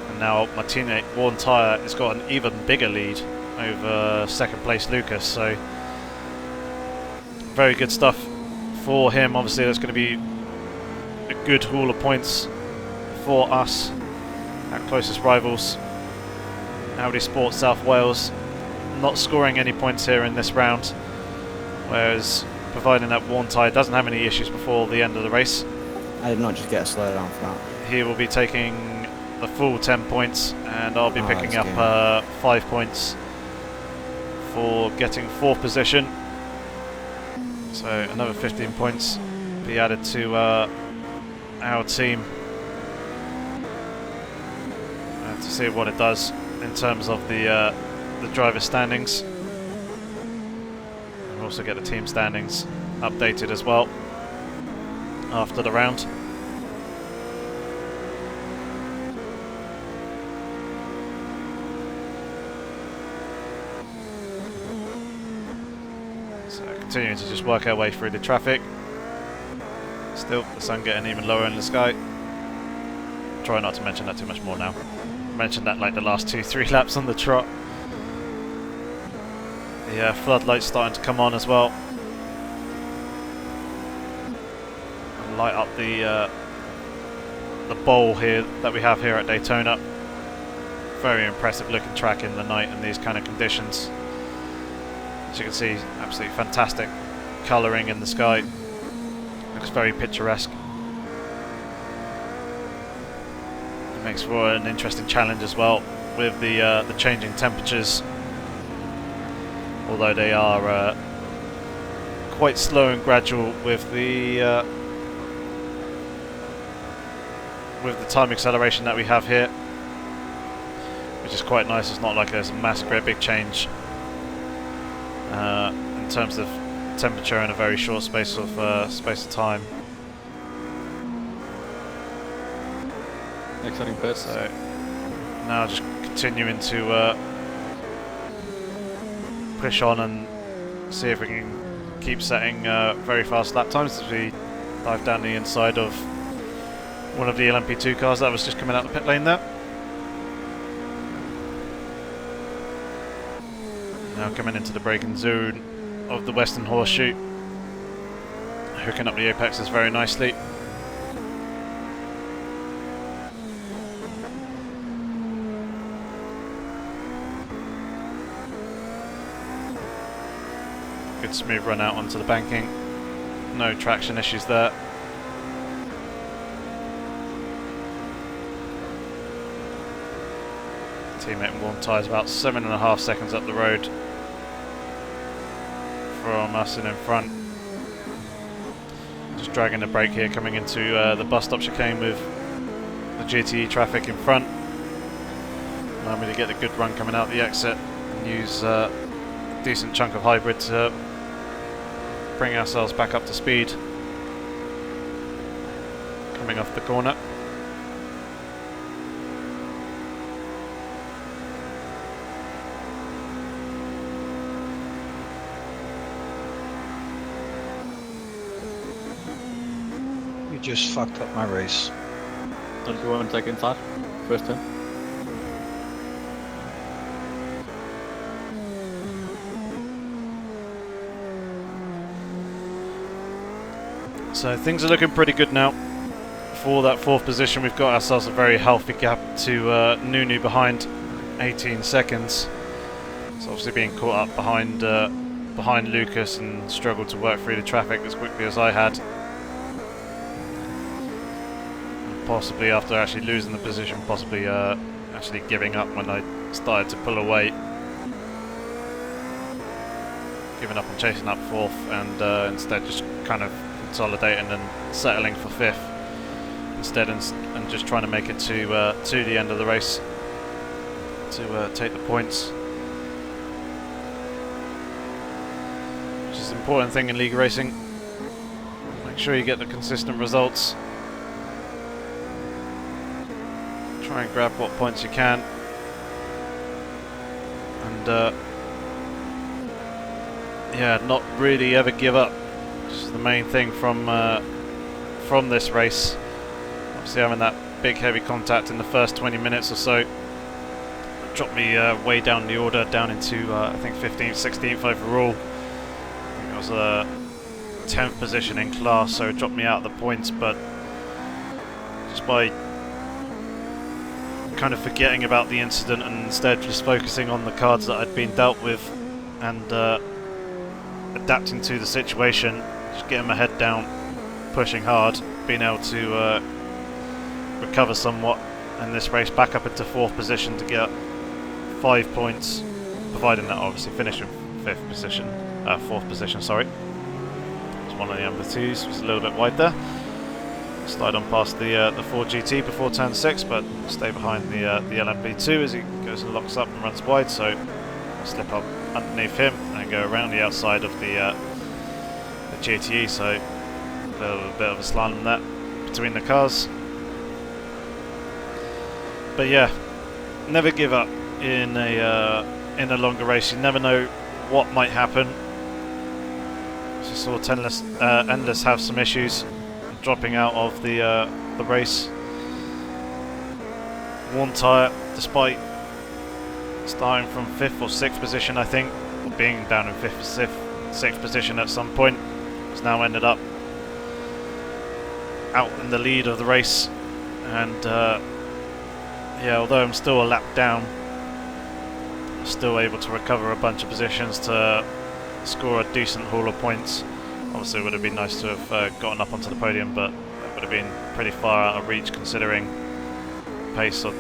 And now my teammate Warren Tyre has got an even bigger lead over 2nd place Lucas, so very good stuff for him. Obviously that's going to be a good haul of points for us, our closest rivals, Audi Sport South Wales, not scoring any points here in this round, whereas providing that Warren Tyre doesn't have any issues before the end of the race, I did not just get a slowdown for that. he will be taking the full 10 points, and I'll be picking up 5 points for getting 4th position. So another 15 points be added to our team, to see what it does in terms of the driver standings. We'll also get the team standings updated as well after the round. So continuing to just work our way through the traffic. Still, the sun getting even lower in the sky. Try not to mention that too much more now. I mentioned that like the last 2-3 laps on the trot. The floodlights starting to come on as well. And light up the bowl here that we have here at Daytona. Very impressive looking track in the night in these kind of conditions. As you can see, absolutely fantastic colouring in the sky. Looks very picturesque. It makes for an interesting challenge as well with the changing temperatures. Although they are quite slow and gradual with the time acceleration that we have here, which is quite nice. It's not like there's a massive, great big change in terms of temperature in a very short space of time. Exciting pits. So now just continuing to push on and see if we can keep setting very fast lap times as we dive down the inside of one of the LMP2 cars that was just coming out the pit lane there. Now coming into the braking zone of the Western Horseshoe, hooking up the apexes very nicely. Good smooth run out onto the banking, no traction issues there. Teammate and warm tyres about 7.5 seconds up the road from us and in front. Just dragging the brake here, coming into the bus stop chicane with the GTE traffic in front. Allow me to get a good run coming out the exit and use a decent chunk of hybrid to bring ourselves back up to speed. Coming off the corner. You just fucked up my race. Don't you want to take inside? First turn. So things are looking pretty good now. For that 4th position, we've got ourselves a very healthy gap to Nunu behind, 18 seconds. It's obviously being caught up behind Lucas and struggled to work through the traffic as quickly as I had. And possibly after actually losing the position, possibly actually giving up when I started to pull away. Giving up on chasing up 4th and instead just kind of consolidating and settling for 5th instead, and just trying to make it to the end of the race to take the points, which is an important thing in league racing. Make sure you get the consistent results, try and grab what points you can, and yeah, not really ever give up. This is the main thing from this race. Obviously having that big heavy contact in the first 20 minutes or so dropped me way down the order, down into I think 15th, 16th overall. I think it was a 10th position in class, so it dropped me out of the points, but just by kind of forgetting about the incident and instead just focusing on the cards that I'd been dealt with and adapting to the situation, just getting my head down, pushing hard, being able to recover somewhat in this race, back up into 4th position to get 5 points, providing that obviously finishing 4th position, sorry. It's one of the number 2s, was a little bit wide there. Slide on past the Ford GT before turn 6, but stay behind the LMP2 as he goes and locks up and runs wide, so I'll slip up underneath him and go around the outside of the GTE, so a bit of a slalom there between the cars. But yeah, never give up in a longer race. You never know what might happen. So saw Endless have some issues dropping out of the race. One tyre, despite starting from 5th or 6th position, I think, or being down in 5th or 6th position at some point, has now ended up out in the lead of the race. And yeah, although I'm still a lap down, I'm still able to recover a bunch of positions to score a decent haul of points. Obviously it would have been nice to have gotten up onto the podium, but that would have been pretty far out of reach considering the pace that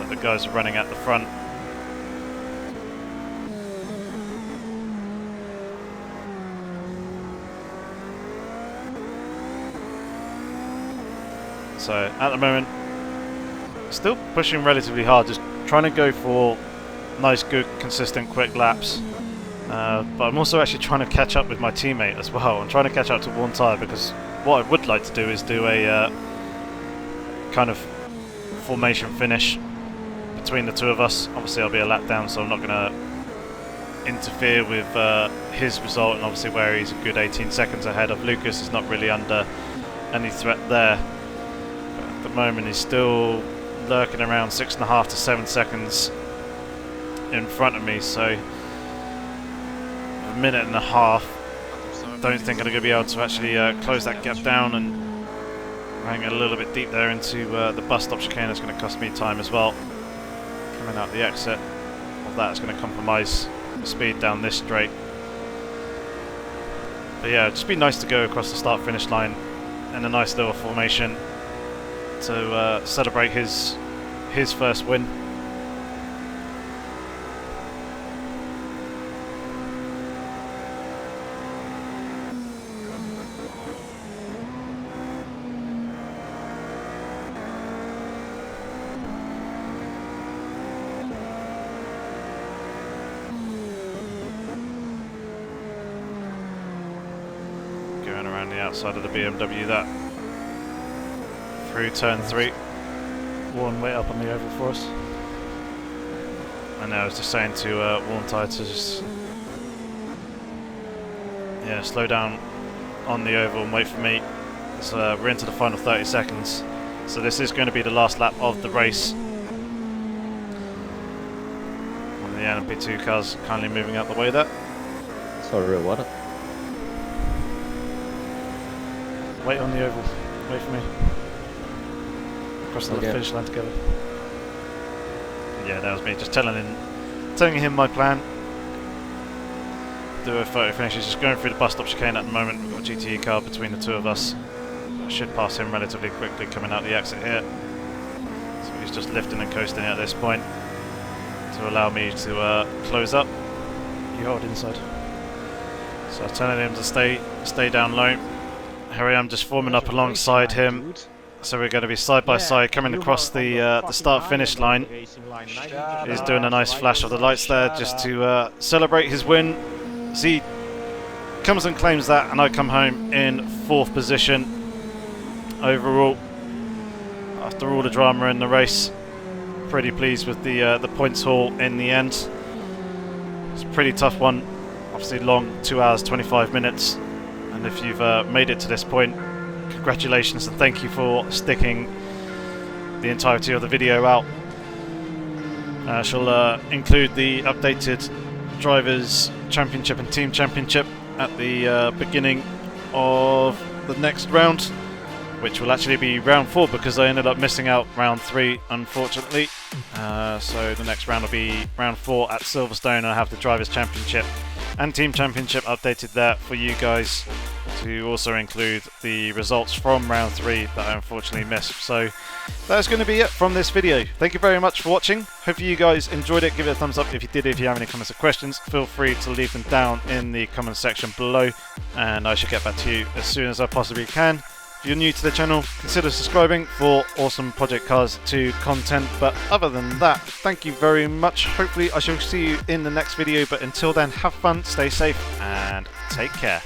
the guys are running at the front. So at the moment, still pushing relatively hard, just trying to go for nice, good, consistent, quick laps. But I'm also actually trying to catch up with my teammate as well. I'm trying to catch up to one tyre because what I would like to do is do a kind of formation finish between the two of us. Obviously I'll be a lap down, so I'm not going to interfere with his result, and obviously where he's a good 18 seconds ahead of Lucas is not really under any threat there. But at the moment he's still lurking around 6.5 to 7 seconds in front of me, so a minute and a half. Don't think I'm going to be able to actually close that gap down, and running a little bit deep there into the bus stop chicane is going to cost me time as well. Coming out the exit of that is going to compromise the speed down this straight. But yeah, it'd just be nice to go across the start finish line in a nice little formation to celebrate his first win. around the outside of the BMW that. Through turn 3. One way up on the oval for us. And I was just saying to Warm Tide to just slow down on the oval and wait for me. So we're into the final 30 seconds. So this is going to be the last lap of the race. One of the LMP2 cars kindly moving out the way there. Sorry, what? Wait on the oval. Wait for me. Across the finish line together. Yeah, that was me just telling him my plan. Do a photo finish. He's just going through the bus stop chicane at the moment. We've got a GTE car between the two of us. I should pass him relatively quickly coming out the exit here. So he's just lifting and coasting at this point to allow me to close up. You hold inside. So I'm telling him to stay down low. Here I am just forming up alongside him. So we're going to be side by side coming across the start-finish line. He's doing a nice flash of the lights there just to celebrate his win. So he comes and claims that, and I come home in 4th position overall. After all the drama in the race, pretty pleased with the points haul in the end. It's a pretty tough one, obviously long, 2 hours 25 minutes. And if you've made it to this point, congratulations and thank you for sticking the entirety of the video out. I shall include the updated Drivers' Championship and Team Championship at the beginning of the next round, which will actually be round 4 because I ended up missing out round 3 unfortunately. So the next round will be round 4 at Silverstone, and I have the Drivers' Championship and Team Championship updated there for you guys, to also include the results from round 3 that I unfortunately missed. So that's going to be it from this video. Thank you very much for watching. Hopefully you guys enjoyed it. Give it a thumbs up if you did. If you have any comments or questions, feel free to leave them down in the comment section below, and I should get back to you as soon as I possibly can. If you're new to the channel, consider subscribing for awesome Project Cars 2 content. But other than that, thank you very much. Hopefully I shall see you in the next video, but until then, have fun, stay safe, and take care.